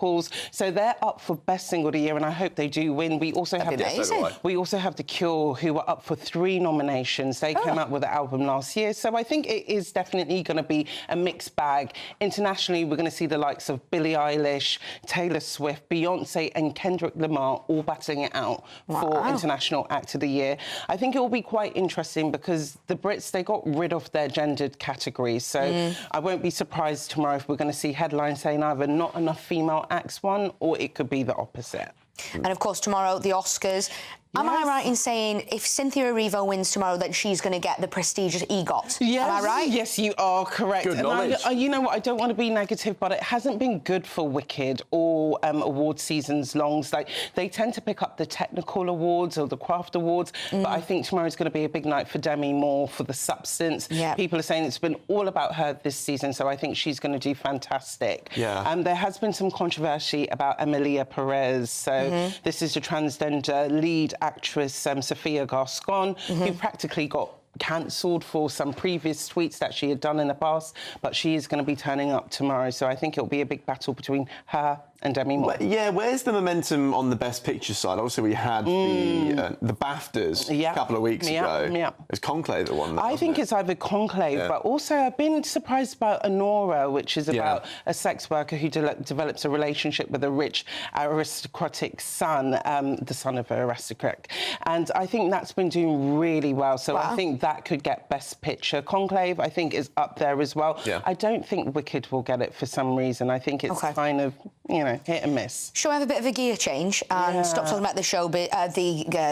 So they're up for Best Single of the Year, and I hope they do win. We also have The Cure, who are up for 3 nominations. They came out with an album last year, so I think it is definitely going to be a mixed bag. Internationally, we're going to see the likes of Billie Eilish, Taylor Swift, Beyonce and Kendrick Lamar all battling it out for International Act of the Year. I think it will be quite interesting because the Brits, they got rid of their gendered categories, so I won't be surprised tomorrow if we're going to see headlines saying either not enough female acts won, or it could be the opposite. And of course, tomorrow, the Oscars. Am I right in saying if Cynthia Erivo wins tomorrow, then she's going to get the prestigious EGOT? Yes, am I right? Yes, you are correct. Good knowledge. You know what? I don't want to be negative, but it hasn't been good for Wicked all award seasons long. Like they tend to pick up the technical awards or the craft awards, but I think tomorrow's going to be a big night for Demi Moore for the substance. Yeah. People are saying it's been all about her this season, so I think she's going to do fantastic. Yeah. There has been some controversy about Emilia Perez. So this is a transgender lead actress, Sofia Gascon, who practically got cancelled for some previous tweets that she had done in the past, but she is going to be turning up tomorrow, so I think it'll be a big battle between her and Demi Moore. Yeah, where's the momentum on the Best Picture side? Obviously, we had the BAFTAs a couple of weeks ago. Yeah. It's Conclave that won that. I think it's either Conclave, but also I've been surprised about Honora, which is about a sex worker who develops a relationship with a rich aristocratic son, the son of an aristocrat. And I think that's been doing really well. So I think that could get Best Picture. Conclave, I think, is up there as well. Yeah. I don't think Wicked will get it for some reason. I think it's kind of, you know, hit and miss. Shall we have a bit of a gear change and stop talking about the Showbiz,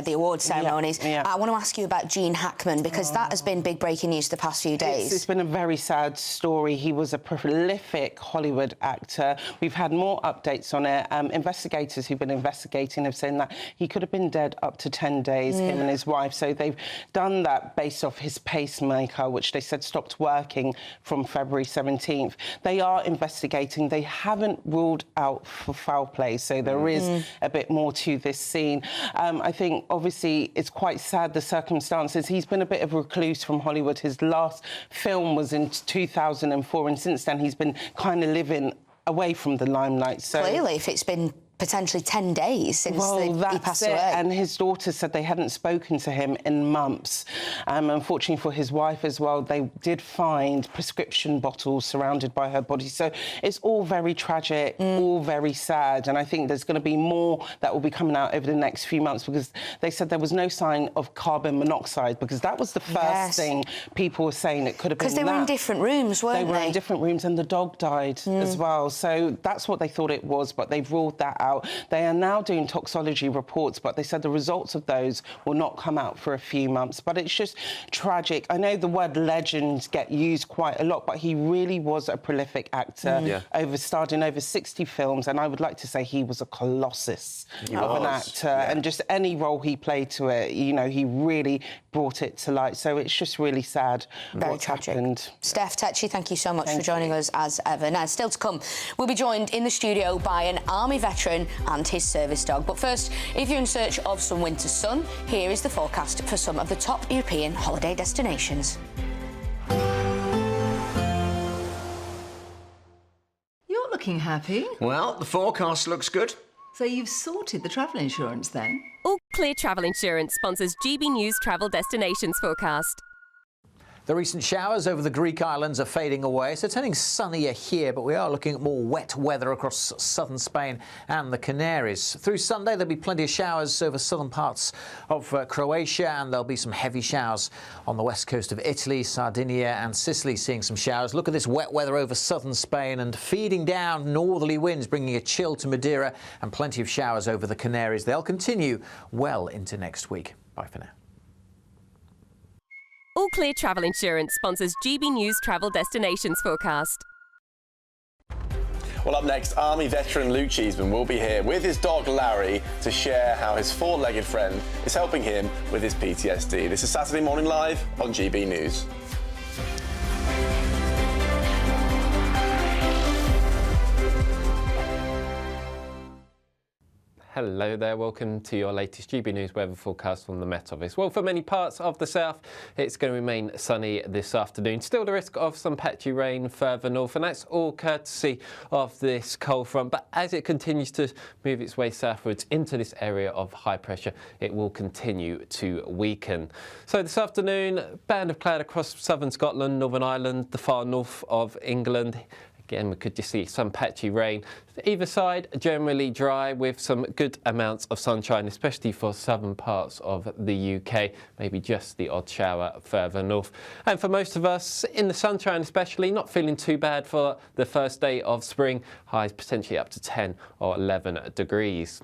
the award ceremonies? I want to ask you about Gene Hackman, because that has been big breaking news the past few days. It's been a very sad story. He was a prolific Hollywood actor. We've had more updates on it. Investigators who've been investigating have said that he could have been dead up to 10 days, him and his wife. So they've done that based off his pacemaker, which they said stopped working from February 17th. They are investigating. They haven't ruled out for foul play, so there is a bit more to this scene. I think, obviously, it's quite sad, the circumstances. He's been a bit of a recluse from Hollywood. His last film was in 2004, and since then he's been kind of living away from the limelight. So clearly, if it's been potentially 10 days since he passed away. And his daughter said they hadn't spoken to him in months. Unfortunately for his wife as well, they did find prescription bottles surrounded by her body. So it's all very tragic, all very sad. And I think there's going to be more that will be coming out over the next few months, because they said there was no sign of carbon monoxide, because that was the first thing people were saying. It could have been because they were in different rooms, weren't they? They were in different rooms, and the dog died as well. So that's what they thought it was, but they've ruled that out. They are now doing toxicology reports, but they said the results of those will not come out for a few months. But it's just tragic. I know the word legend get used quite a lot, but he really was a prolific actor, starred in over 60 films, and I would like to say he was a colossus of an actor. And just any role he played to it, you know, he really brought it to light. So it's just really sad what's happened. Steph Tetchy, thank you so much for joining us as ever. Now, still to come, we'll be joined in the studio by an army veteran and his service dog. But first, if you're in search of some winter sun, here is the forecast for some of the top European holiday destinations. You're looking happy. Well, the forecast looks good. So you've sorted the travel insurance then? All Clear Travel Insurance sponsors GB News Travel Destinations forecast. The recent showers over the Greek islands are fading away, so turning sunnier here, but we are looking at more wet weather across southern Spain and the Canaries. Through Sunday, there'll be plenty of showers over southern parts of Croatia, and there'll be some heavy showers on the west coast of Italy, Sardinia and Sicily, seeing some showers. Look at this wet weather over southern Spain and feeding down northerly winds, bringing a chill to Madeira, and plenty of showers over the Canaries. They'll continue well into next week. Bye for now. All Clear Travel Insurance sponsors GB News Travel Destinations forecast. Well, up next, Army veteran Luke Cheeseman will be here with his dog Larry to share how his four-legged friend is helping him with his PTSD. This is Saturday Morning Live on GB News. Hello there, welcome to your latest GB News weather forecast from the Met Office. Well, for many parts of the south, it's going to remain sunny this afternoon. Still the risk of some patchy rain further north, and that's all courtesy of this cold front. But as it continues to move its way southwards into this area of high pressure, it will continue to weaken. So this afternoon, band of cloud across southern Scotland, Northern Ireland, the far north of England. Again, we could just see some patchy rain. Either side, generally dry with some good amounts of sunshine, especially for southern parts of the UK. Maybe just the odd shower further north. And for most of us, in the sunshine especially, not feeling too bad for the first day of spring. Highs potentially up to 10 or 11 degrees.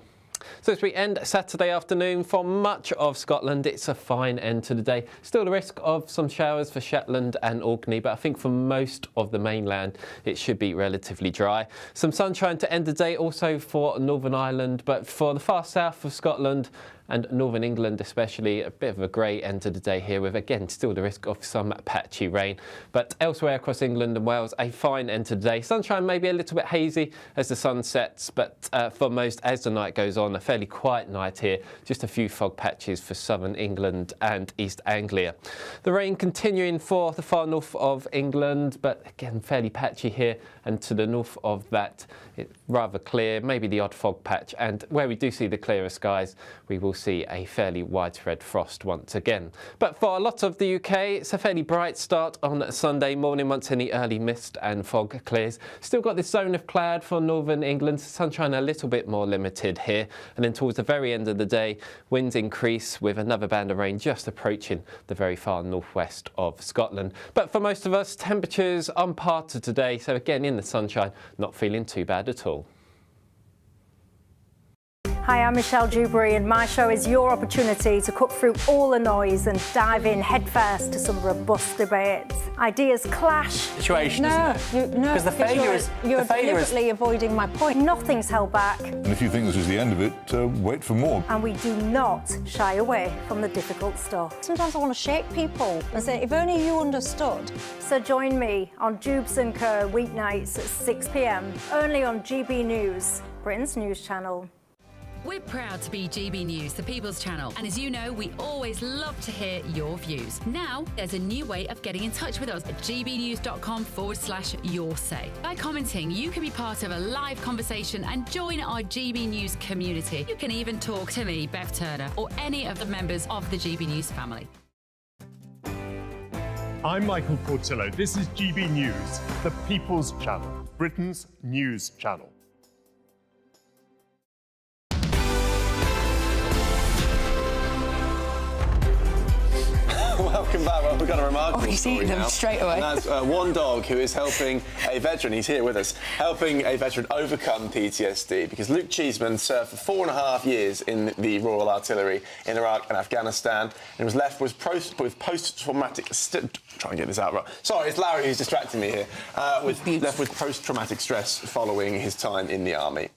So as we end Saturday afternoon, for much of Scotland, it's a fine end to the day. Still the risk of some showers for Shetland and Orkney, but I think for most of the mainland, it should be relatively dry. Some sunshine to end the day also for Northern Ireland, but for the far south of Scotland and Northern England especially, a bit of a grey end to the day here with, again, still the risk of some patchy rain. But elsewhere across England and Wales, a fine end to the day. Sunshine may be a little bit hazy as the sun sets, but for most, as the night goes on, a fairly quiet night here. Just a few fog patches for southern England and East Anglia. The rain continuing for the far north of England, but again, fairly patchy here, and to the north of that, it's rather clear, maybe the odd fog patch, and where we do see the clearer skies, we will see a fairly widespread frost once again. But for a lot of the UK, it's a fairly bright start on Sunday morning once any early mist and fog clears. Still got this zone of cloud for northern England, sunshine a little bit more limited here, and then towards the very end of the day, winds increase with another band of rain just approaching the very far northwest of Scotland. But for most of us, temperatures on par to today, so again in the sunshine, not feeling too bad at all. Hi, I'm Michelle Dewberry, and my show is your opportunity to cut through all the noise and dive in headfirst to some robust debates. Ideas clash. Situation, no, because the failure is you're deliberately avoiding my point. Nothing's held back. And if you think this is the end of it, wait for more. And we do not shy away from the difficult stuff. Sometimes I want to shake people and say, if only you understood. So join me on Jubes & Co. weeknights at 6 p.m, only on GB News, Britain's news channel. We're proud to be GB News, the People's Channel, and as you know, we always love to hear your views. Now, there's a new way of getting in touch with us at gbnews.com/yoursay. By commenting, you can be part of a live conversation and join our GB News community. You can even talk to me, Bev Turner, or any of the members of the GB News family. I'm Michael Portillo. This is GB News, the People's Channel, Britain's news channel. Welcome back. Well, we've got a remarkable he's story eating them now. straight away. And that's one dog who is helping a veteran, he's here with us, helping a veteran overcome PTSD, because Luke Cheeseman served for 4.5 years in the Royal Artillery in Iraq and Afghanistan and was left with post-traumatic... try and get this out right. Sorry, it's Larry who's distracting me here. Left with post-traumatic stress following his time in the army.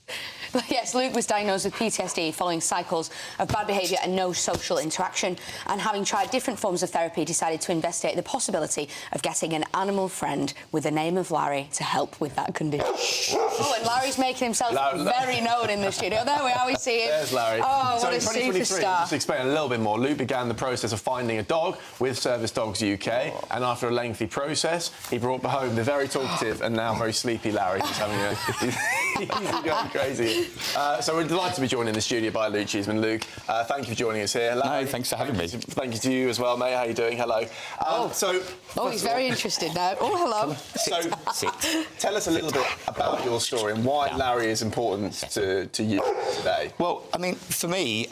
Yes, Luke was diagnosed with PTSD following cycles of bad behaviour and no social interaction, and having tried different forms of therapy, decided to investigate the possibility of getting an animal friend with the name of Larry to help with that condition. Oh, and Larry's making himself very known in the studio. There we are, we see him. There's Larry. Oh, so what a in 2023, superstar. just to explain a little bit more, Luke began the process of finding a dog with Service Dogs UK, and after a lengthy process, he brought home the very talkative and now very sleepy Larry, who's having a... he's going crazy. So we're delighted to be joined in the studio by Luke Cheeseman. Luke, thank you for joining us here. Larry, no, thanks for having me. Thank you to you as well, mate. How are you doing? Hello. He's very interested now. Oh, hello. So, tell us a little bit about your story and why Larry is important to you today. Well, I mean, for me,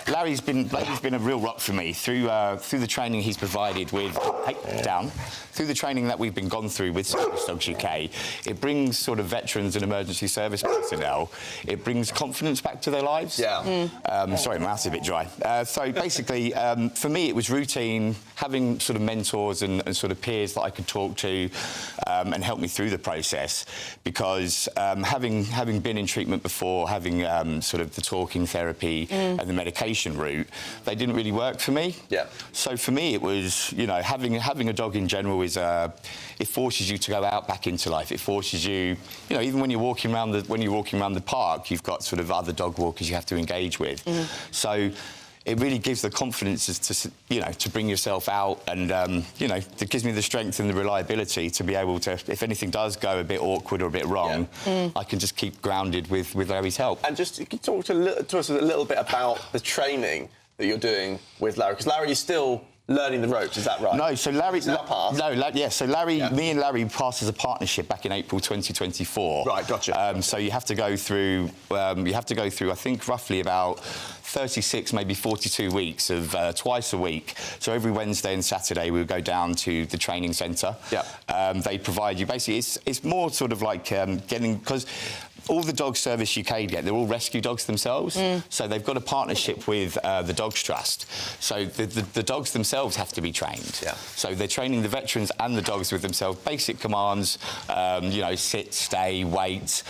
Larry's been a real rock for me through the training he's provided with. Through the training that we've been gone through with Service Dogs UK, it brings sort of veterans and emergency service personnel. It brings confidence back to their lives. Yeah. Sorry, my mouth's a bit dry. So basically, for me, it was routine, having sort of mentors and sort of peers that I could talk to and help me through the process. Because having been in treatment before, having sort of the talking therapy and the medication route, they didn't really work for me. Yeah. So for me, it was, you know, having a dog in general is it forces you to go out back into life. It forces you, you know, even when you're walking around the park, you've got sort of other dog walkers you have to engage with. So it really gives the confidence to, you know, to bring yourself out, and you know, it gives me the strength and the reliability to be able to, if anything does go a bit awkward or a bit wrong, I can just keep grounded with Larry's help. And just, can you talk to us a little bit about the training that you're doing with Larry, because Larry is still learning the ropes, is that right? No, so Larry... So me and Larry passed as a partnership back in April 2024. Right, gotcha. So you have to go through, I think, roughly about 36, maybe 42 weeks of twice a week. So every Wednesday and Saturday we would go down to the training centre. Yeah. They provide you, basically, it's more sort of like getting... because all the Dog Service UK get, they're all rescue dogs themselves. So they've got a partnership with the Dogs Trust. So the dogs themselves have to be trained. Yeah. So they're training the veterans and the dogs with themselves. Basic commands, you know, sit, stay, wait.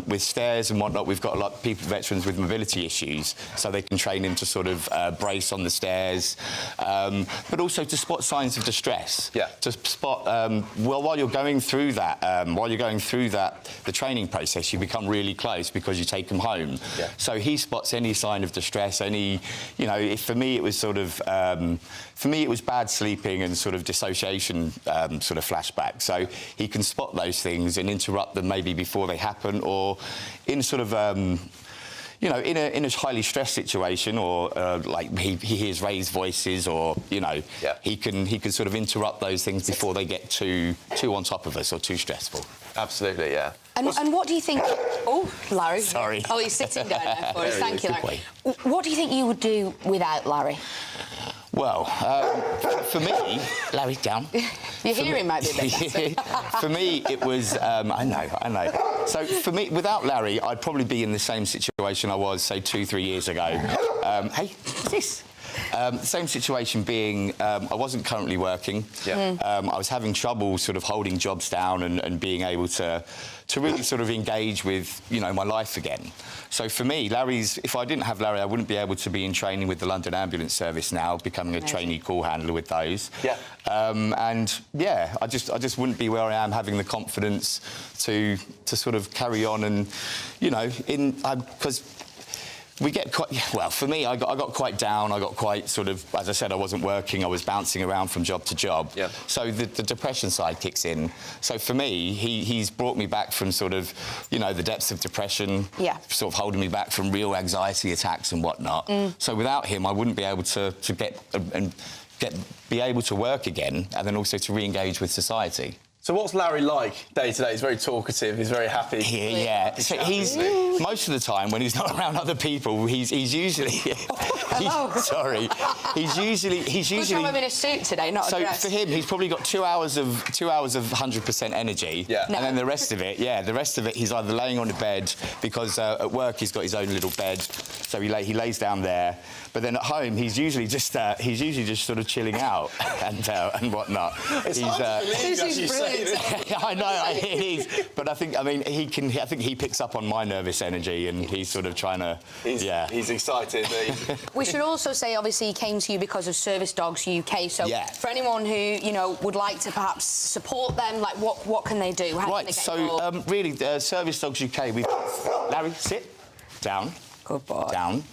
With stairs and whatnot, we've got a lot of veterans with mobility issues, so they can train them to sort of brace on the stairs, but also to spot signs of distress. Yeah. To spot, well, while you're going through that, the training process, you become really close because you take them home. Yeah. So he spots any sign of distress, any, you know, for me it was sort of, for me it was bad sleeping and sort of dissociation sort of flashback. So he can spot those things and interrupt them maybe before they happen, or in sort of, you know, in a highly stressed situation, or like he hears raised voices, or you know, he can sort of interrupt those things before they get too on top of us or too stressful. Absolutely, yeah. And what do you think? Oh, Larry. Sorry. Oh, he's sitting down there for us. Thank you, Larry. What do you think you would do without Larry? Well, for me, Larry, down. Your hearing might be a bit better. For me, it was, I know. So for me, without Larry, I'd probably be in the same situation I was, say, 2-3 years ago. Hey, what's this? Same situation being, I wasn't currently working. Yeah. I was having trouble sort of holding jobs down and being able to really sort of engage with, you know, my life again. So for me, if I didn't have Larry, I wouldn't be able to be in training with the London Ambulance Service now, becoming a trainee call handler with those. Yeah. And yeah, I just wouldn't be where I am, having the confidence to sort of carry on and, you know, because we get quite, well, for me, I got quite down. I got quite sort of, as I said, I wasn't working. I was bouncing around from job to job. Yeah. So the depression side kicks in. So for me, he's brought me back from sort of, you know, the depths of depression. Yeah. Sort of holding me back from real anxiety attacks and whatnot. So without him, I wouldn't be able to be able to work again, and then also to re-engage with society. So what's Larry like day to day? He's very talkative, he's very happy. Yeah. So he's, most of the time when he's not around other people, he's usually... sorry. He's usually... Good job I'm in a suit today, not a dress. So for him, he's probably got 2 hours of 100% energy. Yeah. And then the rest of it, he's either laying on the bed, because at work he's got his own little bed, so he lays down there. But then at home, he's usually just sort of chilling out and whatnot. It's hard to believe you actually say that. I know it is, but I think he picks up on my nervous energy, and he's sort of trying to. He's excited. We should also say, obviously, he came to you because of Service Dogs UK. So for anyone who, you know, would like to perhaps support them, like what can they do? How can they get involved? Really, Service Dogs UK. Larry, sit down. Good boy. Down.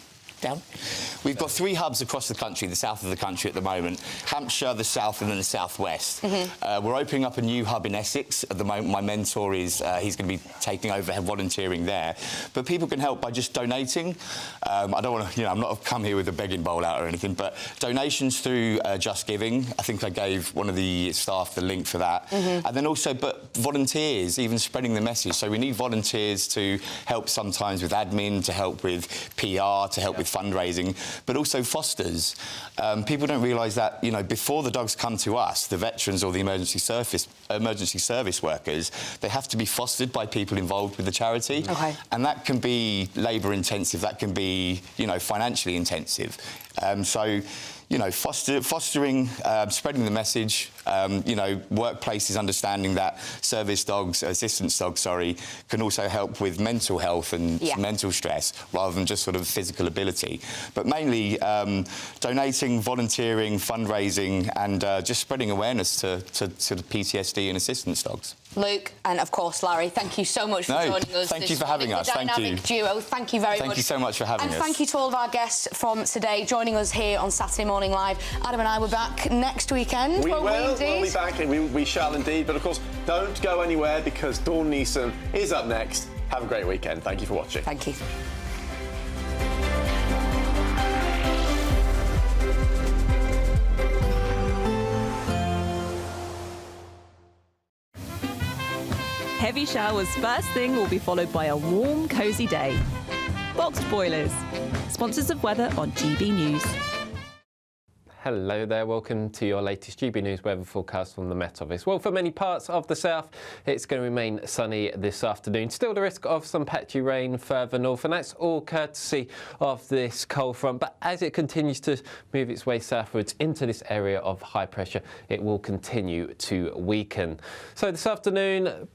We've got 3 hubs across the country, the south of the country at the moment: Hampshire, the south, and then the southwest. We're opening up a new hub in Essex at the moment. My mentor is he's going to be taking over volunteering there. But people can help by just donating. I don't want to, you know, I'm not come here with a begging bowl out or anything, but donations through Just Giving. I think I gave one of the staff the link for that. And then also, but volunteers, even spreading the message. So we need volunteers to help sometimes with admin, to help with PR, to help with fundraising, but also fosters. People don't realise that, you know, before the dogs come to us, the veterans or the emergency service workers, they have to be fostered by people involved with the charity. Okay. And that can be labour intensive, that can be, you know, financially intensive. So, you know, fostering, spreading the message, you know, workplaces understanding that assistance dogs, can also help with mental health and mental stress rather than just sort of physical ability. But mainly donating, volunteering, fundraising, and just spreading awareness to sort of PTSD and assistance dogs. Luke, and of course Larry, thank you so much for joining us. Thank you for having us. Thank you. Dynamic duo, thank you very much. Thank you so much for having us. And thank you to all of our guests from today joining us here on Saturday Morning Live. Adam and I were back next weekend. We'll be back, and we shall indeed. But of course, don't go anywhere, because Dawn Neeson is up next. Have a great weekend. Thank you for watching. Thank you. Heavy showers first thing will be followed by a warm, cosy day. Boxed boilers, sponsors of weather on GB News. Hello there, welcome to your latest GB News weather forecast from the Met Office. Well, for many parts of the south, it's going to remain sunny this afternoon. Still the risk of some patchy rain further north, and that's all courtesy of this cold front. But as it continues to move its way southwards into this area of high pressure, it will continue to weaken. So this afternoon,